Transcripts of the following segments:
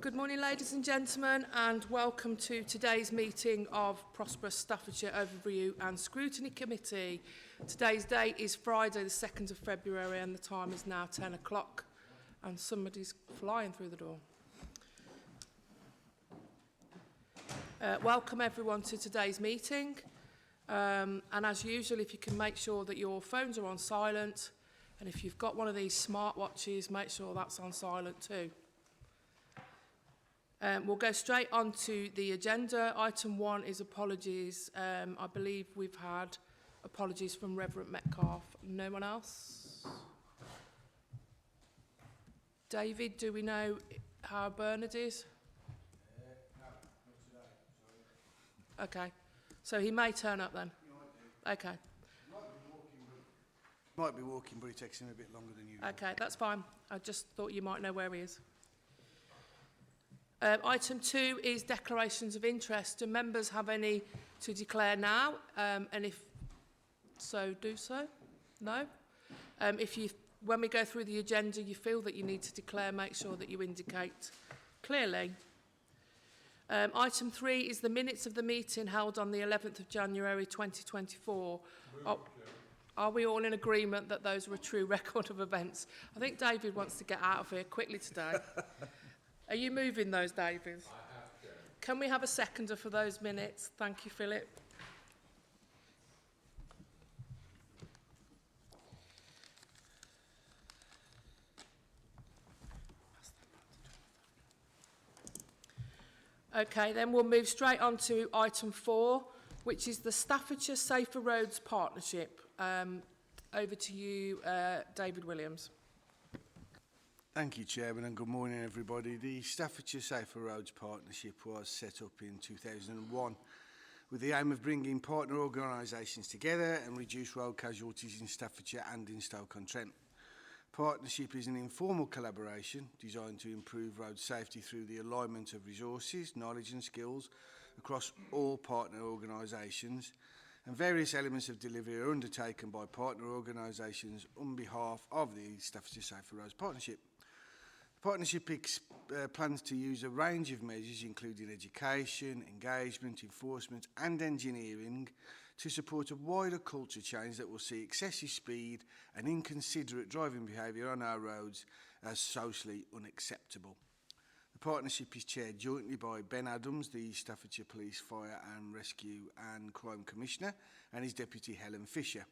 Good morning, ladies and gentlemen, and welcome to today's meeting of Prosperous Staffordshire Overview and Scrutiny Committee. Today's date is Friday the 2nd of February and the time is now 10 o'clock and somebody's flying through the door. Welcome everyone to today's meeting, and as usual, if you can make sure that your phones are on silent, and if you've got one of these smartwatches, make sure that's on silent too. We'll go straight on to the agenda. Item 1 is apologies. I believe we've had apologies from Reverend Metcalf. No one else? David, do we know how Bernard is? No, not today, sorry. Okay, so he may turn up then? Okay. Might be walking, but it takes him a bit longer than usual. Okay, that's fine. I just thought you might know where he is. Item 2 is declarations of interest. Do members have any to declare now? And if so, do so? No? When we go through the agenda, you feel that you need to declare, make sure that you indicate clearly. Item 3 is the minutes of the meeting held on the 11th of January 2024. Are we all in agreement that those were a true record of events? I think David wants to get out of here quickly today. Are you moving those, David? I have to. Can we have a seconder for those minutes? Thank you, Philip. Okay, then we'll move straight on to item 4, which is the Staffordshire Safer Roads Partnership. Over to you, David Williams. Thank you, Chairman, and good morning, everybody. The Staffordshire Safer Roads Partnership was set up in 2001 with the aim of bringing partner organisations together and reduce road casualties in Staffordshire and in Stoke-on-Trent. Partnership is an informal collaboration designed to improve road safety through the alignment of resources, knowledge and skills across all partner organisations, and various elements of delivery are undertaken by partner organisations on behalf of the Staffordshire Safer Roads Partnership. The partnership plans to use a range of measures including education, engagement, enforcement and engineering to support a wider culture change that will see excessive speed and inconsiderate driving behaviour on our roads as socially unacceptable. The partnership is chaired jointly by Ben Adams, the Staffordshire Police Fire and Rescue and Crime Commissioner, and his deputy Helen Fisher.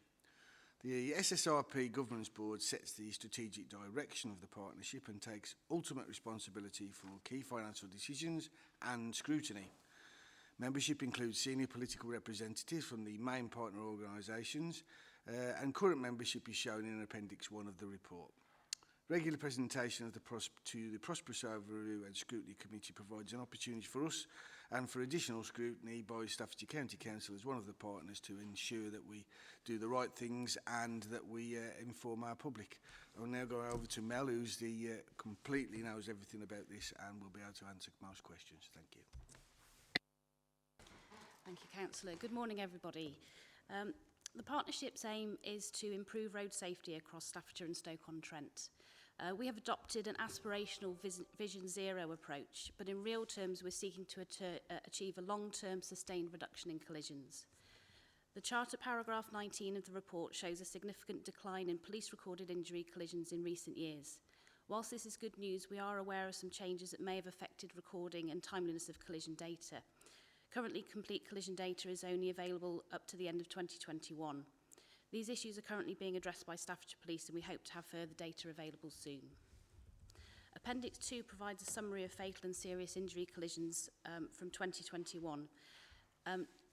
The SSRP Governance Board sets the strategic direction of the partnership and takes ultimate responsibility for key financial decisions and scrutiny. Membership includes senior political representatives from the main partner organisations, and current membership is shown in Appendix 1 of the report. Regular presentation of to the Prosperous Overview and Scrutiny Committee provides an opportunity for us and for additional scrutiny by Staffordshire County Council as one of the partners to ensure that we do the right things and that we inform our public. I'll now go over to Mel, who's completely knows everything about this and will be able to answer most questions. Thank you. Thank you, Councillor. Good morning, everybody. The partnership's aim is to improve road safety across Staffordshire and Stoke-on-Trent. We have adopted an aspirational Vision Zero approach, but in real terms we're seeking to achieve a long-term sustained reduction in collisions. The chart at paragraph 19 of the report shows a significant decline in police-recorded injury collisions in recent years. Whilst this is good news, we are aware of some changes that may have affected recording and timeliness of collision data. Currently, complete collision data is only available up to the end of 2021. These issues are currently being addressed by Staffordshire Police and we hope to have further data available soon. Appendix 2 provides a summary of fatal and serious injury collisions from 2021.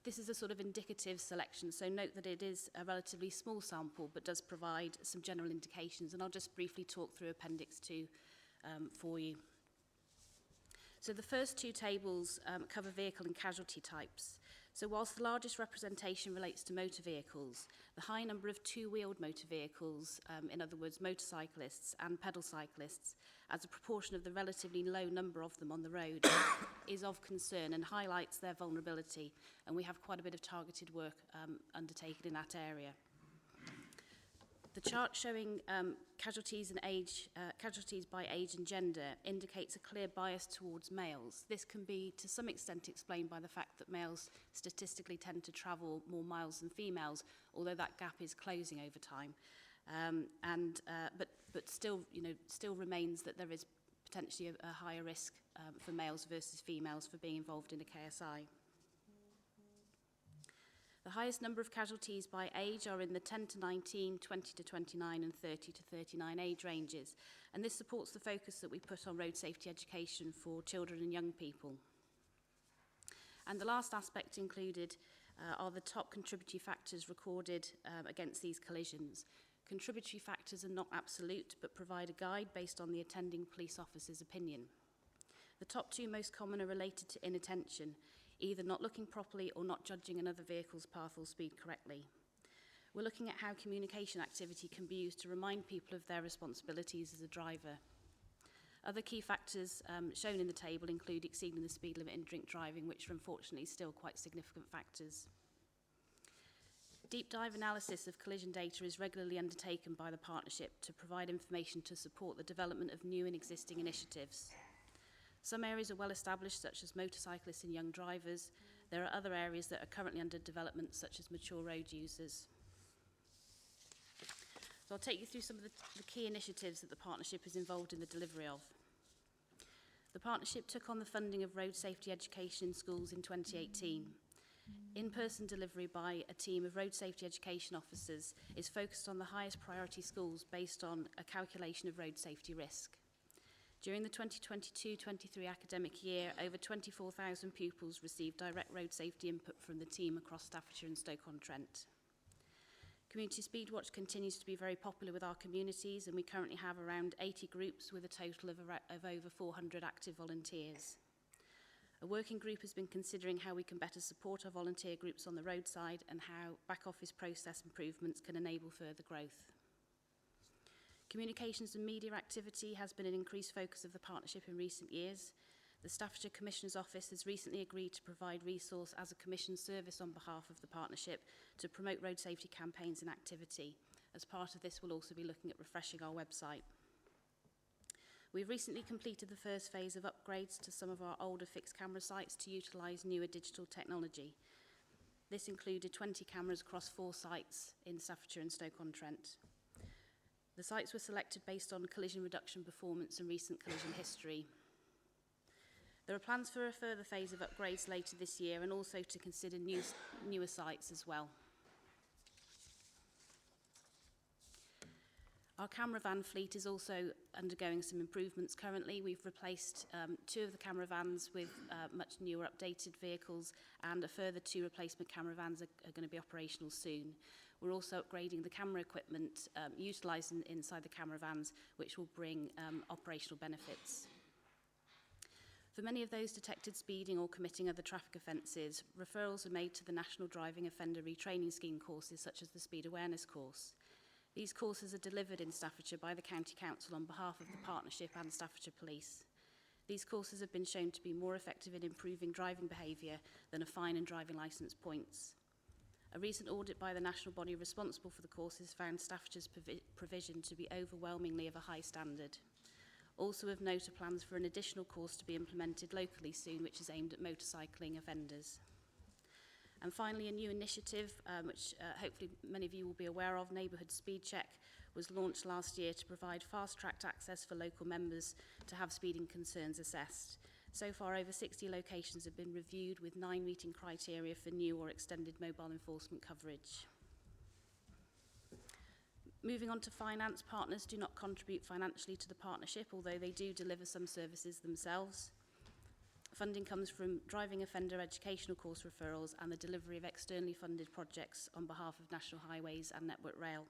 This is a sort of indicative selection, so note that it is a relatively small sample but does provide some general indications, and I'll just briefly talk through Appendix 2 for you. So the first two tables cover vehicle and casualty types. So whilst the largest representation relates to motor vehicles, the high number of two-wheeled motor vehicles, in other words motorcyclists and pedal cyclists, as a proportion of the relatively low number of them on the road is of concern and highlights their vulnerability, and we have quite a bit of targeted work undertaken in that area. The chart showing casualties by age and gender indicates a clear bias towards males. This can be to some extent explained by the fact that males statistically tend to travel more miles than females, although that gap is closing over time. But still, still remains that there is potentially a higher risk for males versus females for being involved in a KSI. The highest number of casualties by age are in the 10 to 19, 20 to 29 and 30 to 39 age ranges, and this supports the focus that we put on road safety education for children and young people. And the last aspect included are the top contributory factors recorded against these collisions. Contributory factors are not absolute, but provide a guide based on the attending police officer's opinion. The top two most common are related to inattention, either not looking properly or not judging another vehicle's path or speed correctly. We're looking at how communication activity can be used to remind people of their responsibilities as a driver. Other key factors shown in the table include exceeding the speed limit and drink driving, which are unfortunately still quite significant factors. Deep dive analysis of collision data is regularly undertaken by the partnership to provide information to support the development of new and existing initiatives. Some areas are well established, such as motorcyclists and young drivers. There are other areas that are currently under development, such as mature road users. So I'll take you through some of the key initiatives that the partnership is involved in the delivery of. The partnership took on the funding of road safety education in schools in 2018. In-person delivery by a team of road safety education officers is focused on the highest priority schools based on a calculation of road safety risk. During the 2022-23 academic year, over 24,000 pupils received direct road safety input from the team across Staffordshire and Stoke-on-Trent. Community Speedwatch continues to be very popular with our communities, and we currently have around 80 groups with a total of over 400 active volunteers. A working group has been considering how we can better support our volunteer groups on the roadside and how back office process improvements can enable further growth. Communications and media activity has been an increased focus of the partnership in recent years. The Staffordshire Commissioner's Office has recently agreed to provide resource as a commission service on behalf of the partnership to promote road safety campaigns and activity. As part of this, we'll also be looking at refreshing our website. We've recently completed the first phase of upgrades to some of our older fixed camera sites to utilise newer digital technology. This included 20 cameras across 4 sites in Staffordshire and Stoke-on-Trent. The sites were selected based on collision reduction performance and recent collision history. There are plans for a further phase of upgrades later this year and also to consider newer sites as well. Our camera van fleet is also undergoing some improvements currently. We've replaced 2 of the camera vans with much newer updated vehicles, and a further 2 replacement camera vans are going to be operational soon. We're also upgrading the camera equipment utilised inside the camera vans, which will bring operational benefits. For many of those detected speeding or committing other traffic offences, referrals are made to the National Driving Offender Retraining Scheme courses, such as the Speed Awareness course. These courses are delivered in Staffordshire by the County Council on behalf of the partnership and Staffordshire Police. These courses have been shown to be more effective in improving driving behaviour than a fine and driving licence points. A recent audit by the national body responsible for the courses found Staffordshire's provision to be overwhelmingly of a high standard. Also of note are plans for an additional course to be implemented locally soon, which is aimed at motorcycling offenders. And finally, a new initiative, which hopefully many of you will be aware of, Neighbourhood Speed Check, was launched last year to provide fast-tracked access for local members to have speeding concerns assessed. So far, over 60 locations have been reviewed, with 9 meeting criteria for new or extended mobile enforcement coverage. Moving on to finance, partners do not contribute financially to the partnership, although they do deliver some services themselves. Funding comes from driving offender educational course referrals and the delivery of externally funded projects on behalf of National Highways and Network Rail.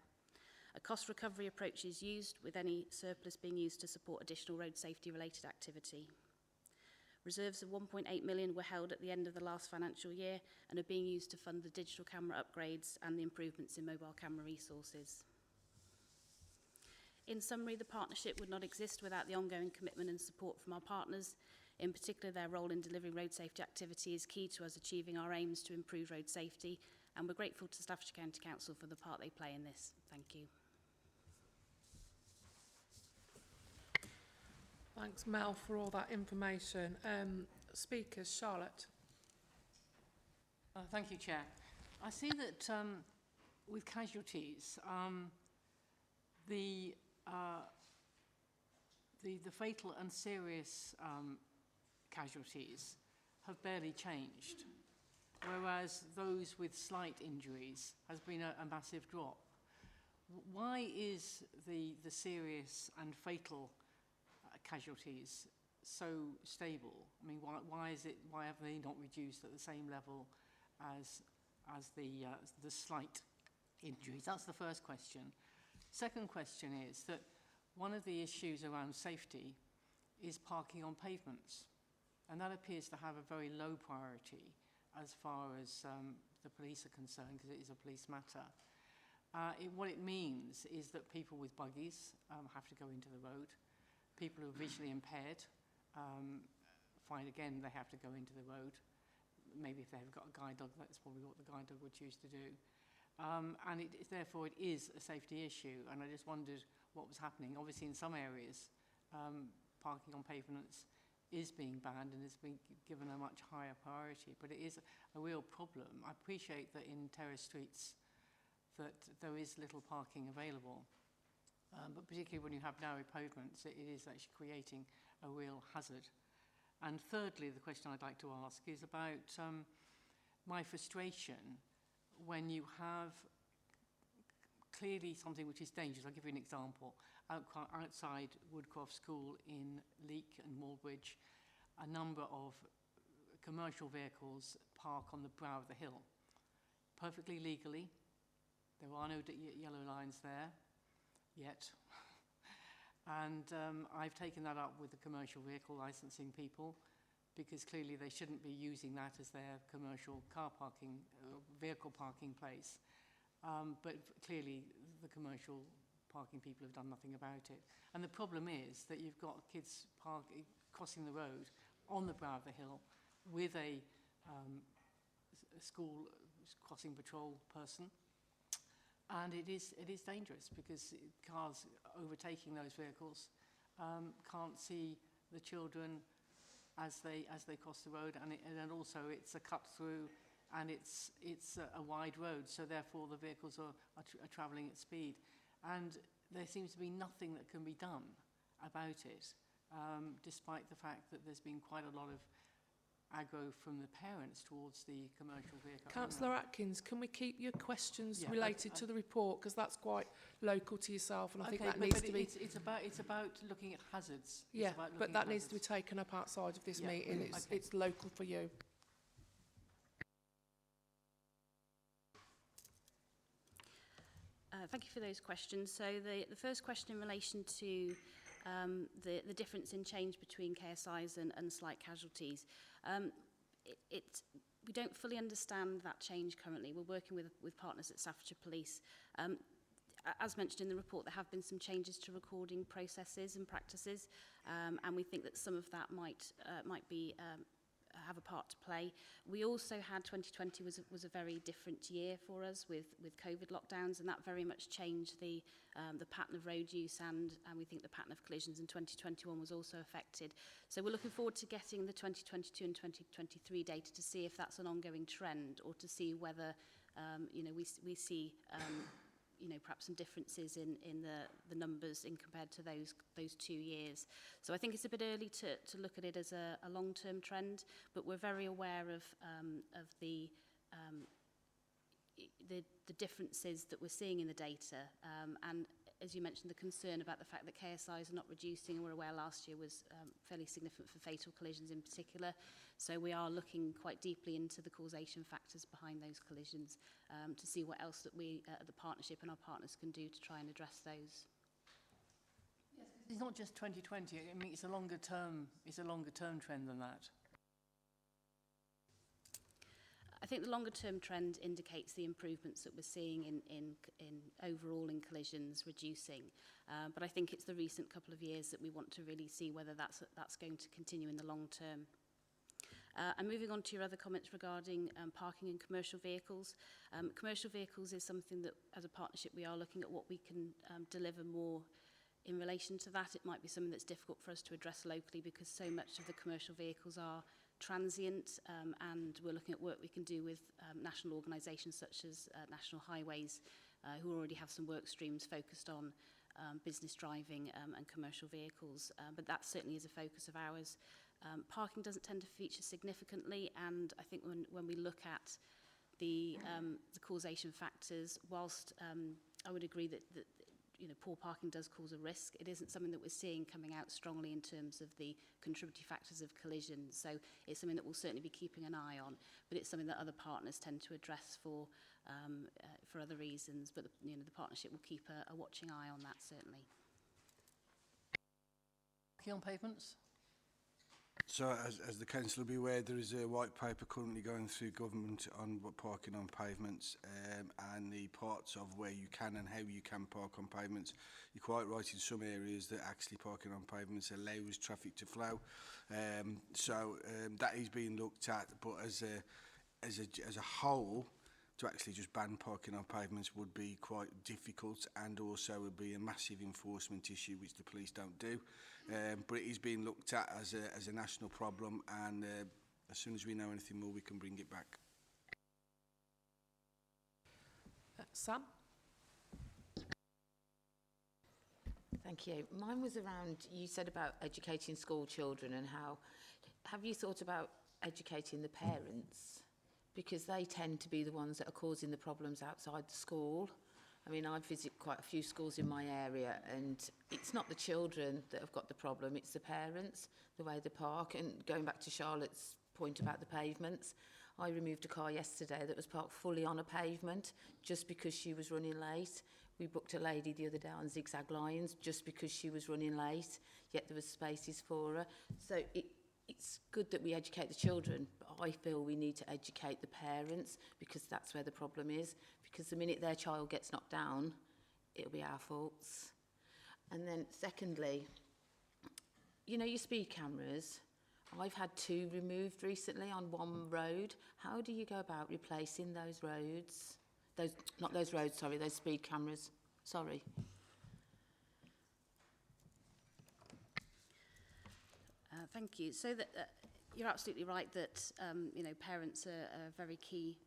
A cost recovery approach is used, with any surplus being used to support additional road safety related activity. Reserves of 1.8 million were held at the end of the last financial year and are being used to fund the digital camera upgrades and the improvements in mobile camera resources. In summary, the partnership would not exist without the ongoing commitment and support from our partners. In particular, their role in delivering road safety activity is key to us achieving our aims to improve road safety, and we're grateful to Staffordshire County Council for the part they play in this. Thank you. Thanks, Mel, for all that information. Speakers, Charlotte. Thank you, Chair. I see that with casualties, the fatal and serious casualties have barely changed, whereas those with slight injuries has been a massive drop. Why is the serious and fatal casualties so stable? I mean, why have they not reduced at the same level as the slight injuries? That's the first question. Second question is that one of the issues around safety is parking on pavements, and that appears to have a very low priority as far as the police are concerned, because it is a police matter. What it means is that people with buggies have to go into the road. People who are visually impaired find again they have to go into the road. Maybe if they've got a guide dog, that's probably what the guide dog would choose to do. And therefore it is a safety issue, and I just wondered what was happening. Obviously in some areas parking on pavements is being banned and is being given a much higher priority, but it is a real problem. I appreciate that in terrace streets that there is little parking available, but particularly when you have narrow pavements, it is actually creating a real hazard. And thirdly, the question I'd like to ask is about my frustration when you have clearly something which is dangerous. I'll give you an example. Outside Woodcroft School in Leek and Morebridge, a number of commercial vehicles park on the brow of the hill, perfectly legally. There are no yellow lines there yet. And I've taken that up with the commercial vehicle licensing people, because clearly they shouldn't be using that as their commercial car parking, vehicle parking place. But clearly the commercial parking people have done nothing about it. And the problem is that you've got kids crossing the road on the brow of the hill with a school crossing patrol person. And it is dangerous, because cars overtaking those vehicles can't see the children as they cross the road, and also it's a cut through, and it's a wide road, so therefore the vehicles are travelling at speed, and there seems to be nothing that can be done about it, despite the fact that there's been quite a lot of aggro from the parents towards the commercial vehicle. Councillor Atkins, can we keep your questions related to the report, because that's quite local to yourself, and I think that needs to be... It's about looking at hazards. Yeah, but that needs to be taken up outside of this meeting. It's local for you. Thank you for those questions. So the first question in relation to the difference in change between KSIs and slight casualties. We don't fully understand that change currently. We're working with partners at Staffordshire Police. As mentioned in the report, there have been some changes to recording processes and practices, and we think that some of that might have a part to play. We also had 2020 was a very different year for us with COVID lockdowns, and that very much changed the pattern of road use, and we think the pattern of collisions in 2021 was also affected. So we're looking forward to getting the 2022 and 2023 data to see if that's an ongoing trend, or to see whether we see perhaps some differences in the numbers in compared to those 2 years. So I think it's a bit early to look at it as a long-term trend, but we're very aware of the differences that we're seeing in the data, and as you mentioned, the concern about the fact that KSIs are not reducing, and we're aware last year was fairly significant for fatal collisions in particular. So we are looking quite deeply into the causation factors behind those collisions to see what else that we, the partnership and our partners, can do to try and address those. Yes, it's not just 2020. I mean, it's a longer term trend than that. I think the longer term trend indicates the improvements that we're seeing in overall in collisions reducing. But I think it's the recent couple of years that we want to really see whether that's going to continue in the long term. And moving on to your other comments regarding parking in commercial vehicles. Commercial vehicles is something that, as a partnership, we are looking at what we can deliver more In relation to that, it might be something that's difficult for us to address locally because so much of the commercial vehicles are transient, and we're looking at work we can do with national organisations such as National Highways, who already have some work streams focused on business driving and commercial vehicles. But that certainly is a focus of ours. Parking doesn't tend to feature significantly, and I think when we look at the causation factors, whilst I would agree that poor parking does cause a risk, it isn't something that we're seeing coming out strongly in terms of the contributory factors of collision. So it's something that we'll certainly be keeping an eye on, but it's something that other partners tend to address for other reasons. But the partnership will keep a watching eye on that, certainly. Parking on pavements? So, as the council will be aware, there is a white paper currently going through government on parking on pavements and the parts of where you can and how you can park on pavements. You're quite right, in some areas that actually parking on pavements allows traffic to flow. That is being looked at, but as a whole, to actually just ban parking on pavements would be quite difficult, and also would be a massive enforcement issue, which the police don't do. But it is being looked at as a national problem, and as soon as we know anything more, we can bring it back. Sam? Thank you. Mine was around, you said about educating school children and how, have you thought about educating the parents? Because they tend to be the ones that are causing the problems outside the school. I mean, I visit quite a few schools in my area, and it's not the children that have got the problem, it's the parents, the way they park. And going back to Charlotte's point about the pavements, I removed a car yesterday that was parked fully on a pavement just because she was running late. We booked a lady the other day on zigzag lines just because she was running late, yet there was spaces for her. So it's good that we educate the children, but I feel we need to educate the parents, because that's where the problem is. Because the minute their child gets knocked down, it'll be our faults. And then secondly, your speed cameras, I've had 2 removed recently on one road. How do you go about replacing those roads? Those speed cameras. Sorry. Thank you. So that you're absolutely right that parents are very key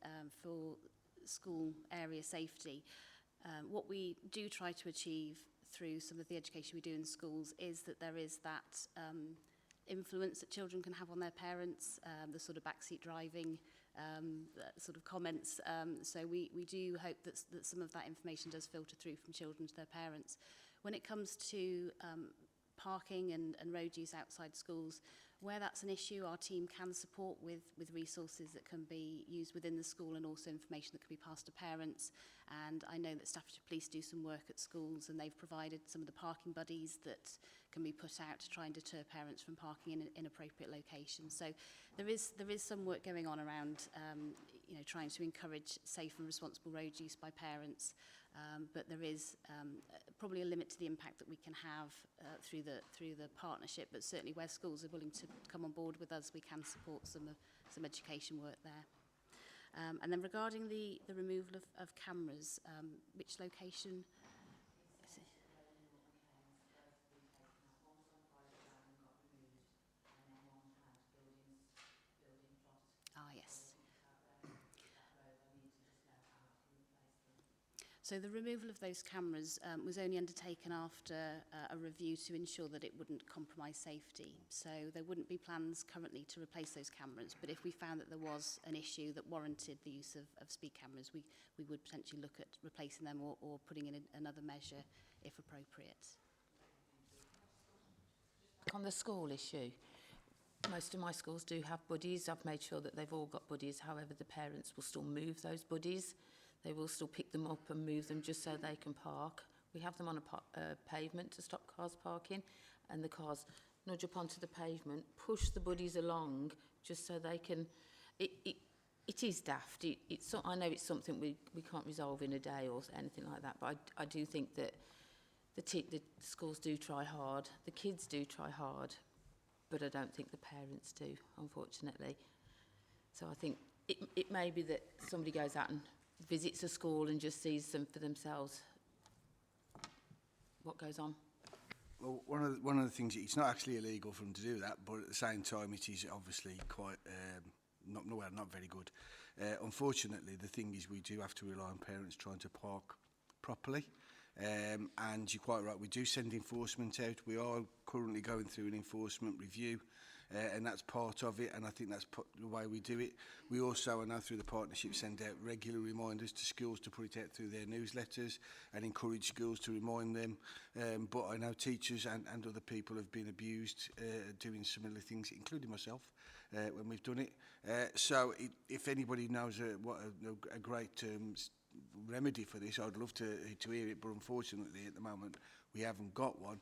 for school area safety. What we do try to achieve through some of the education we do in schools is that there is that influence that children can have on their parents, the sort of backseat driving sort of comments. So we do hope that some of that information does filter through from children to their parents. When it comes to parking and road use outside schools, where that's an issue, our team can support with resources that can be used within the school, and also information that can be passed to parents. And I know that Staffordshire Police do some work at schools, and they've provided some of the parking buddies that can be put out to try and deter parents from parking in inappropriate locations. So there is some work going on around trying to encourage safe and responsible road use by parents. But there is probably a limit to the impact that we can have through the partnership. But certainly, where schools are willing to come on board with us, we can support some education work there. And then regarding the removal of cameras, which location? Is it? Ah, yes. So the removal of those cameras was only undertaken after a review to ensure that it wouldn't compromise safety. So there wouldn't be plans currently to replace those cameras, but if we found that there was an issue that warranted the use of speed cameras, we would potentially look at replacing them or putting in another measure if appropriate. On the school issue, most of my schools do have buddies. I've made sure that they've all got buddies. However, the parents will still move those buddies. They will still pick them up and move them just so they can park. We have them on a pavement to stop cars parking, and the cars nudge up onto the pavement, push the buddies along just so they can... It is daft. I know it's something we can't resolve in a day or anything like that, but I do think that the schools do try hard, the kids do try hard, but I don't think the parents do, unfortunately. So I think it may be that somebody goes out and visits a school and just sees them for themselves, what goes on. Well, one of the things, it's not actually illegal for them to do that, but at the same time, it is obviously quite not very good. Unfortunately, the thing is, we do have to rely on parents trying to park properly. And you're quite right, we do send enforcement out. We are currently going through an enforcement review, and that's part of it, and I think that's the way we do it. We also, I know through the partnership, send out regular reminders to schools to put it out through their newsletters and encourage schools to remind them. But I know teachers and other people have been abused doing similar things, including myself, when we've done it. So if anybody knows what a great remedy for this, I'd love to hear it, but unfortunately at the moment we haven't got one,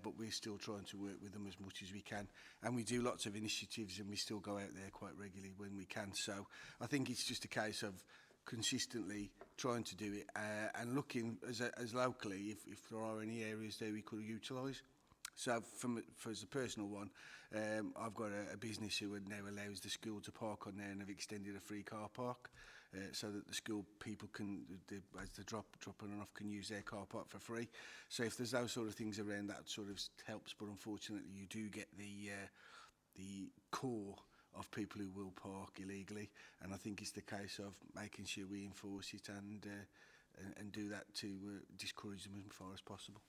but we're still trying to work with them as much as we can, and we do lots of initiatives and we still go out there quite regularly when we can. So I think it's just a case of consistently trying to do it and looking as locally if there are any areas there we could utilise. So for as a personal one, I've got a business who now allows the school to park on there and have extended a free car park. So that the school people can, as they dropping off, can use their car park for free. So if there's those sort of things around, that sort of helps. But unfortunately, you do get the core of people who will park illegally, and I think it's the case of making sure we enforce it and do that to discourage them as far as possible.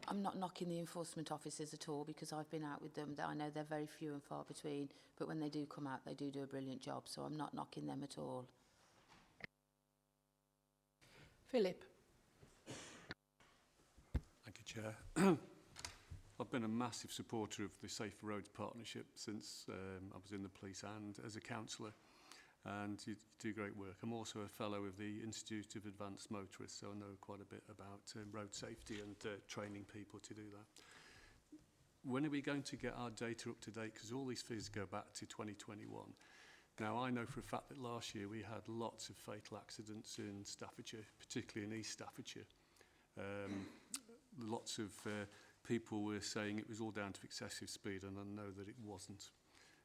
I'm not knocking the enforcement officers at all, because I've been out with them. I know they're very few and far between, but when they do come out, they do a brilliant job, so I'm not knocking them at all. Philip. Thank you, Chair. I've been a massive supporter of the Safer Roads Partnership since I was in the police and as a councillor, and you do great work. I'm also a fellow of the Institute of Advanced Motorists, so I know quite a bit about road safety and training people to do that. When are we going to get our data up to date? Because all these figures go back to 2021. Now, I know for a fact that last year we had lots of fatal accidents in Staffordshire, particularly in East Staffordshire. Lots of people were saying it was all down to excessive speed, and I know that it wasn't.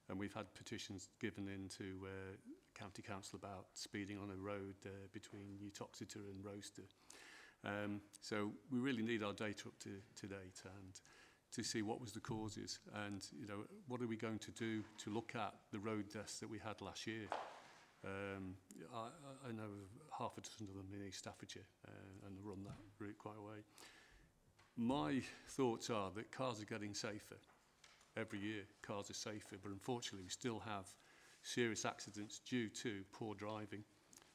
And we've had petitions given in to County Council about speeding on a road between Uttoxeter and Roaster. So we really need our data up to date and to see what was the causes, and what are we going to do to look at the road deaths that we had last year. I know half a dozen of them in East Staffordshire and run that route quite a way. My thoughts are that cars are getting safer. Every year cars are safer, but unfortunately we still have serious accidents due to poor driving.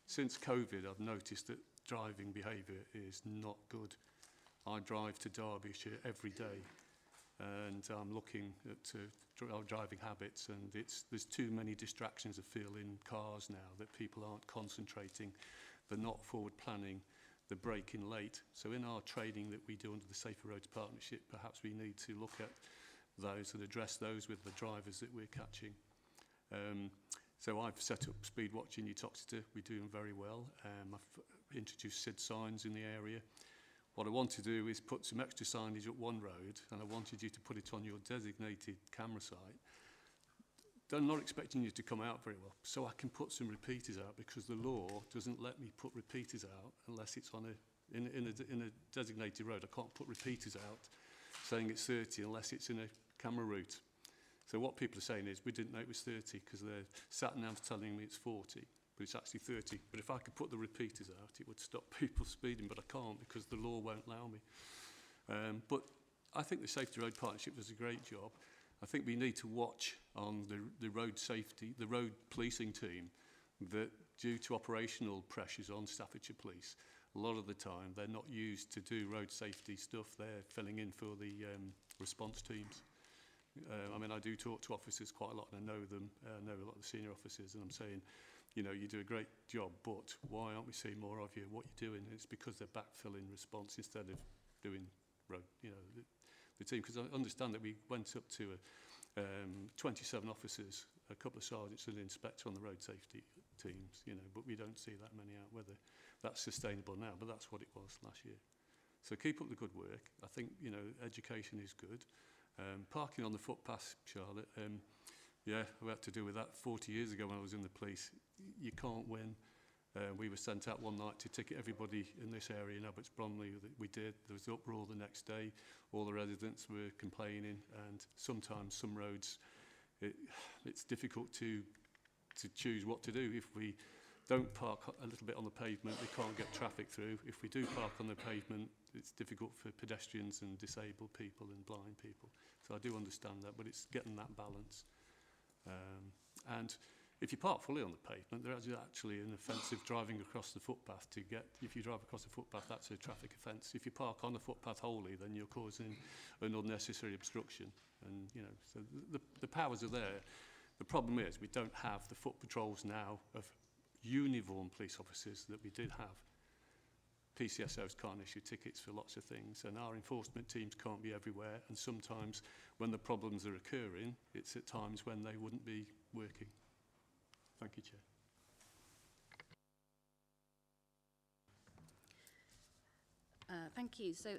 Since COVID, I've noticed that driving behaviour is not good. I drive to Derbyshire every day, and I'm looking at our driving habits, and there's too many distractions, I feel, in cars now, that people aren't concentrating, they're not forward planning, they're braking late. So in our training that we do under the Safer Roads Partnership, perhaps we need to look at those and address those with the drivers that we're catching. So I've set up speed watch in Uttoxeter. We're doing very well. I've introduced SID signs in the area. What I want to do is put some extra signage up one road, and I wanted you to put it on your designated camera site. I'm not expecting you to come out very well, so I can put some repeaters out, because the law doesn't let me put repeaters out unless it's on in a designated road. I can't put repeaters out saying it's 30 unless it's in a camera route. So what people are saying is, we didn't know it was 30 because their sat-nav's telling me it's 40, but it's actually 30. But if I could put the repeaters out, it would stop people speeding, but I can't because the law won't allow me. But I think the Safety Road Partnership does a great job. I think we need to watch on the road safety, the road policing team, that due to operational pressures on Staffordshire Police, a lot of the time they're not used to do road safety stuff. They're filling in for the response teams. I mean, I do talk to officers quite a lot, and I know them. I know a lot of the senior officers, and I'm saying, you do a great job, but why aren't we seeing more of you? What you're doing? And it's because they're backfilling response instead of doing road, the team. Because I understand that we went up to 27 officers, a couple of sergeants and an inspector on the road safety teams, but we don't see that many out. Whether that's sustainable now, but that's what it was last year. So keep up the good work. I think, education is good. Parking on the footpath, Charlotte, we had to deal with that 40 years ago when I was in the police. You can't win. We were sent out one night to ticket everybody in this area in Abbots Bromley. We did. There was uproar the next day. All the residents were complaining, and sometimes some roads, it's difficult to choose what to do. If we don't park a little bit on the pavement, we can't get traffic through. If we do park on the pavement, it's difficult for pedestrians and disabled people and blind people. So I do understand that, but it's getting that balance. And if you park fully on the pavement, there is actually an offensive driving across the footpath to get, if you drive across the footpath, that's a traffic offence. If you park on the footpath wholly, then you're causing an unnecessary obstruction. And, you know, so the powers are there. The problem is we don't have the foot patrols now of uniformed police officers that we did have. PCSOs can't issue tickets for lots of things, and our enforcement teams can't be everywhere, and sometimes when the problems are occurring, it's at times when they wouldn't be working. Thank you, Chair. Thank you. So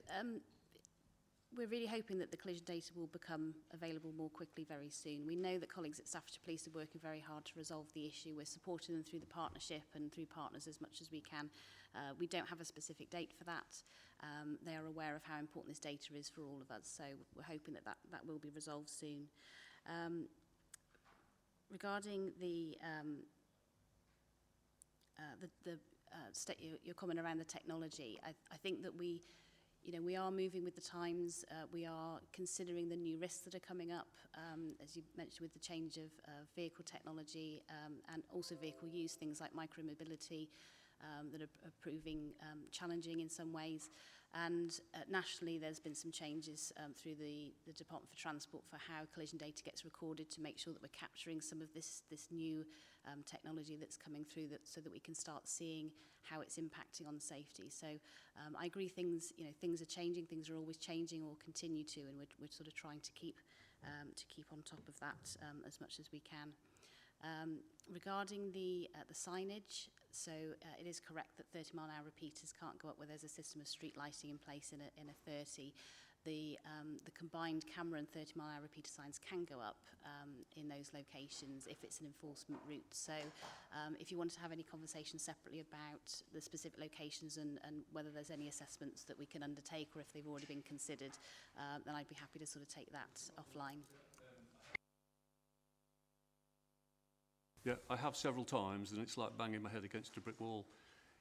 we're really hoping that the collision data will become available more quickly very soon. We know that colleagues at Staffordshire Police are working very hard to resolve the issue. We're supporting them through the partnership and through partners as much as we can. We don't have a specific date for that. They are aware of how important this data is for all of us, so we're hoping that that will be resolved soon. Regarding your comment around the technology, I think that we are moving with the times. We are considering the new risks that are coming up, as you mentioned, with the change of vehicle technology and also vehicle use, things like micromobility that are proving challenging in some ways. And nationally, there's been some changes through the Department for Transport for how collision data gets recorded to make sure that we're capturing some of this new technology that's coming through, so that we can start seeing how it's impacting on safety. So I agree, things are changing, things are always changing or continue to, and we're sort of trying to keep on top of that as much as we can. Regarding the signage, so it is correct that 30-mile-an-hour repeaters can't go up where there's a system of street lighting in place in a 30. The combined camera and 30-mile-an-hour repeater signs can go up in those locations if it's an enforcement route. So if you want to have any conversation separately about the specific locations and whether there's any assessments that we can undertake or if they've already been considered, then I'd be happy to sort of take that offline. Yeah, I have several times, and it's like banging my head against a brick wall.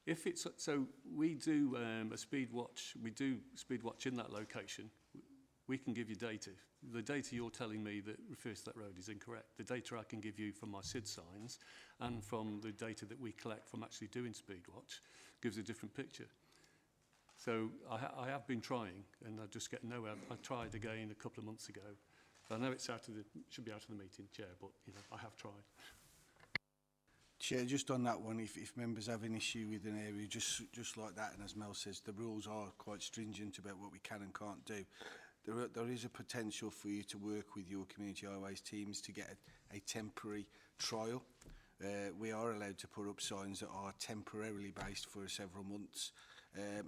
If it's so, we do a speed watch. We do speed watch in that location. We can give you data. The data you're telling me that refers to that road is incorrect. The data I can give you from my SID signs and from the data that we collect from actually doing speed watch gives a different picture. So I have been trying, and I just get nowhere. I tried again a couple of months ago. I know it's should be out of the meeting, Chair, but I have tried. Chair, just on that one, if members have an issue with an area just like that, and as Mel says, the rules are quite stringent about what we can and can't do, there is a potential for you to work with your community highways teams to get a temporary trial. We are allowed to put up signs that are temporarily based for several months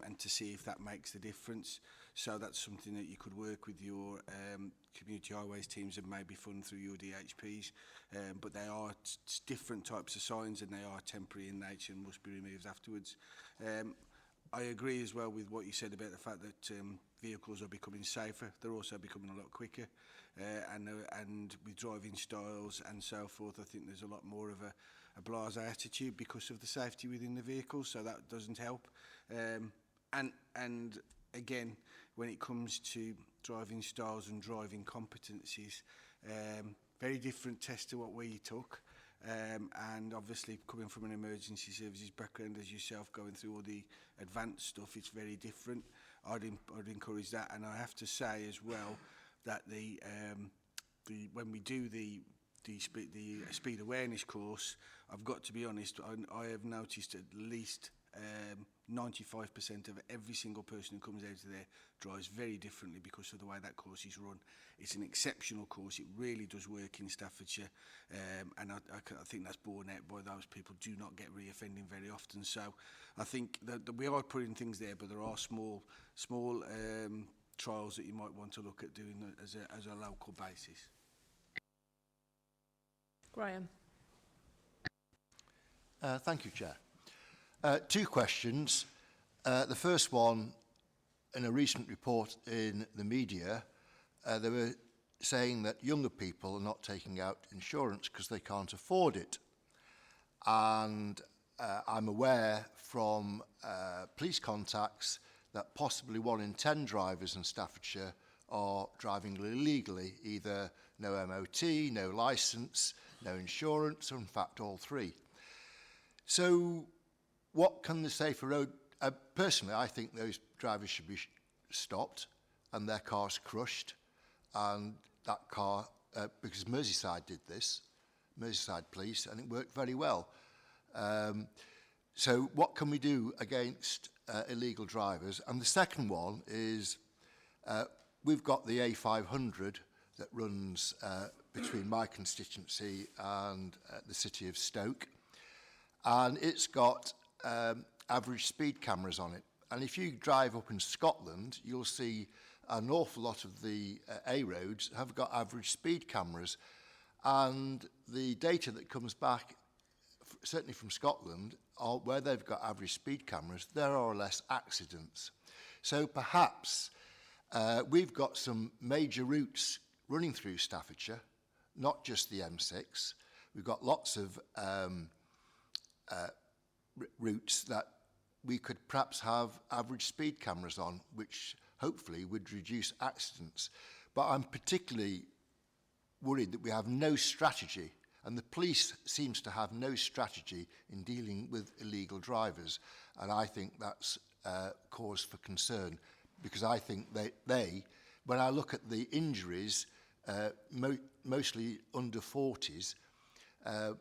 and to see if that makes the difference. So that's something that you could work with your community highways teams and maybe fund through your DHPs. But they are different types of signs, and they are temporary in nature and must be removed afterwards. I agree as well with what you said about the fact that vehicles are becoming safer. They're also becoming a lot quicker. And with driving styles and so forth, I think there's a lot more of a blasé attitude because of the safety within the vehicle, so that doesn't help. And again, when it comes to driving styles and driving competencies, very different test to what we took. And obviously coming from an emergency services background as yourself, going through all the advanced stuff, it's very different. I'd encourage that, and I have to say as well that when we do the speed awareness course, I've got to be honest, I have noticed at least 95% of every single person who comes out of there drives very differently because of the way that course is run. It's an exceptional course. It really does work in Staffordshire, and I think that's borne out by those people do not get reoffending very often. So I think that we are putting things there, but there are small trials that you might want to look at doing as a local basis. Graham. Thank you, Chair. Two questions. The first one, in a recent report in the media, they were saying that younger people are not taking out insurance because they can't afford it. And I'm aware from police contacts that possibly 1 in 10 drivers in Staffordshire are driving illegally, either no MOT, no licence, no insurance, or in fact all three. So what can the Safer Road... personally, I think those drivers should be stopped and their cars crushed. And that car, because Merseyside did this, Merseyside Police, and it worked very well. So what can we do against illegal drivers? And the second one is we've got the A500 that runs between my constituency and the city of Stoke. And it's got average speed cameras on it. And if you drive up in Scotland, you'll see an awful lot of the A roads have got average speed cameras. And the data that comes back, certainly from Scotland, are where they've got average speed cameras, there are less accidents. So perhaps we've got some major routes running through Staffordshire, not just the M6. We've got lots of routes that we could perhaps have average speed cameras on, which hopefully would reduce accidents. But I'm particularly worried that we have no strategy, and the police seems to have no strategy in dealing with illegal drivers. And I think that's cause for concern, because I think they when I look at the injuries, mostly under 40s,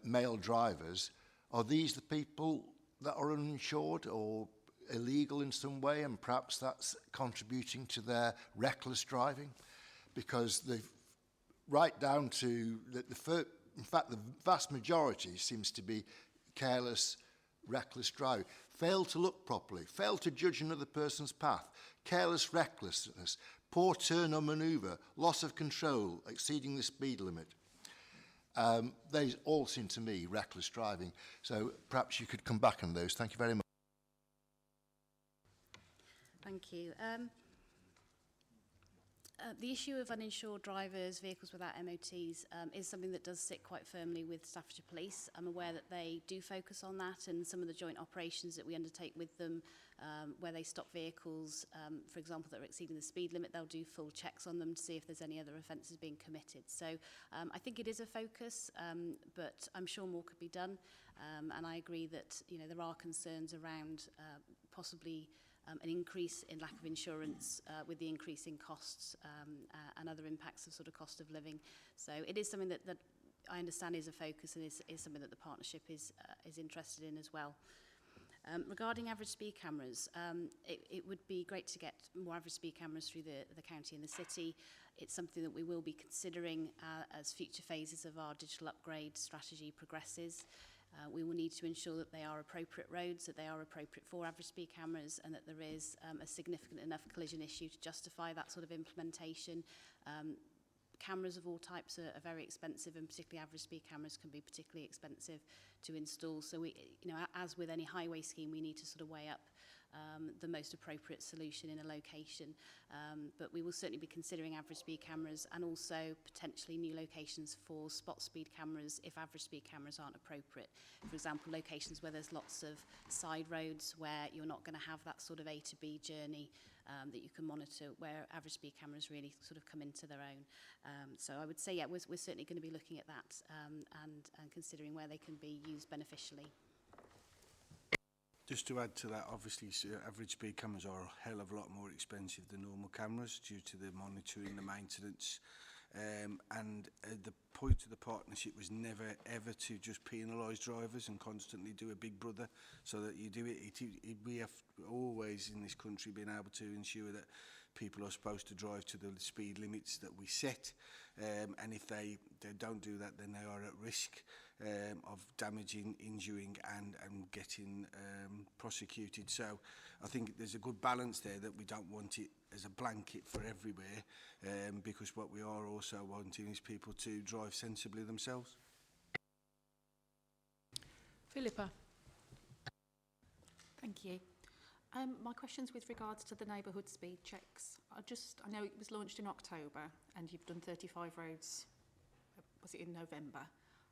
male drivers, are these the people that are uninsured or illegal in some way, and perhaps that's contributing to their reckless driving? Because they've right down to in fact, the vast majority seems to be careless, reckless driving. Fail to look properly, fail to judge another person's path, careless recklessness, poor turn or manoeuvre, loss of control, exceeding the speed limit. They all seem to me reckless driving. So perhaps you could come back on those. Thank you very much. Thank you. The issue of uninsured drivers, vehicles without MOTs, is something that does sit quite firmly with Staffordshire Police. I'm aware that they do focus on that, and some of the joint operations that we undertake with them, where they stop vehicles, for example, that are exceeding the speed limit, they'll do full checks on them to see if there's any other offences being committed. So I think it is a focus, but I'm sure more could be done. And I agree that there are concerns around possibly an increase in lack of insurance with the increase in costs and other impacts of sort of cost of living. So it is something that I understand is a focus, and is something that the partnership is interested in as well. Regarding average speed cameras, it would be great to get more average speed cameras through the county and the city. It's something that we will be considering as future phases of our digital upgrade strategy progresses. We will need to ensure that they are appropriate roads, that they are appropriate for average speed cameras, and that there is a significant enough collision issue to justify that sort of implementation. Cameras of all types are very expensive, and particularly average speed cameras can be particularly expensive to install. So we, as with any highway scheme, we need to sort of weigh up the most appropriate solution in a location. But we will certainly be considering average speed cameras, and also potentially new locations for spot speed cameras if average speed cameras aren't appropriate. For example, locations where there's lots of side roads where you're not going to have that sort of A to B journey that you can monitor, where average speed cameras really sort of come into their own. So I would say, yeah, we're certainly going to be looking at that and considering where they can be used beneficially. Just to add to that, obviously average speed cameras are a hell of a lot more expensive than normal cameras due to the monitoring, the maintenance, and the point of the partnership was never ever to just penalise drivers and constantly do a big brother, so that you do it. We have always in this country been able to ensure that people are supposed to drive to the speed limits that we set, and if they don't do that, then they are at risk of damaging, injuring and getting prosecuted. So I think there's a good balance there, that we don't want it as a blanket for everywhere, because what we are also wanting is people to drive sensibly themselves. Philippa. Thank you. My question's with regards to the neighbourhood speed checks. I know it was launched in October and you've done 35 roads, was it in November?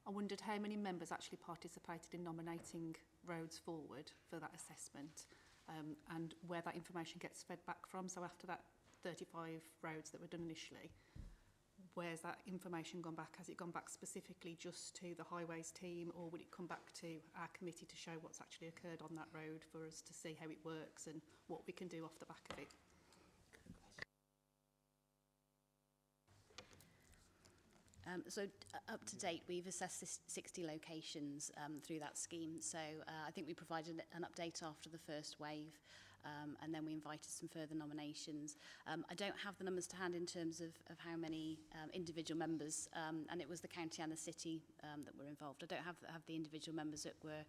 I wondered how many members actually participated in nominating roads forward for that assessment, and where that information gets fed back from. So after that 35 roads that were done initially, where's that information gone back? Has it gone back specifically just to the highways team, or would it come back to our committee to show what's actually occurred on that road for us to see how it works and what we can do off the back of it? Up to date, we've assessed 60 locations through that scheme. So I think we provided an update after the first wave, and then we invited some further nominations. I don't have the numbers to hand in terms of how many individual members, and it was the county and the city that were involved. I don't have the individual members that were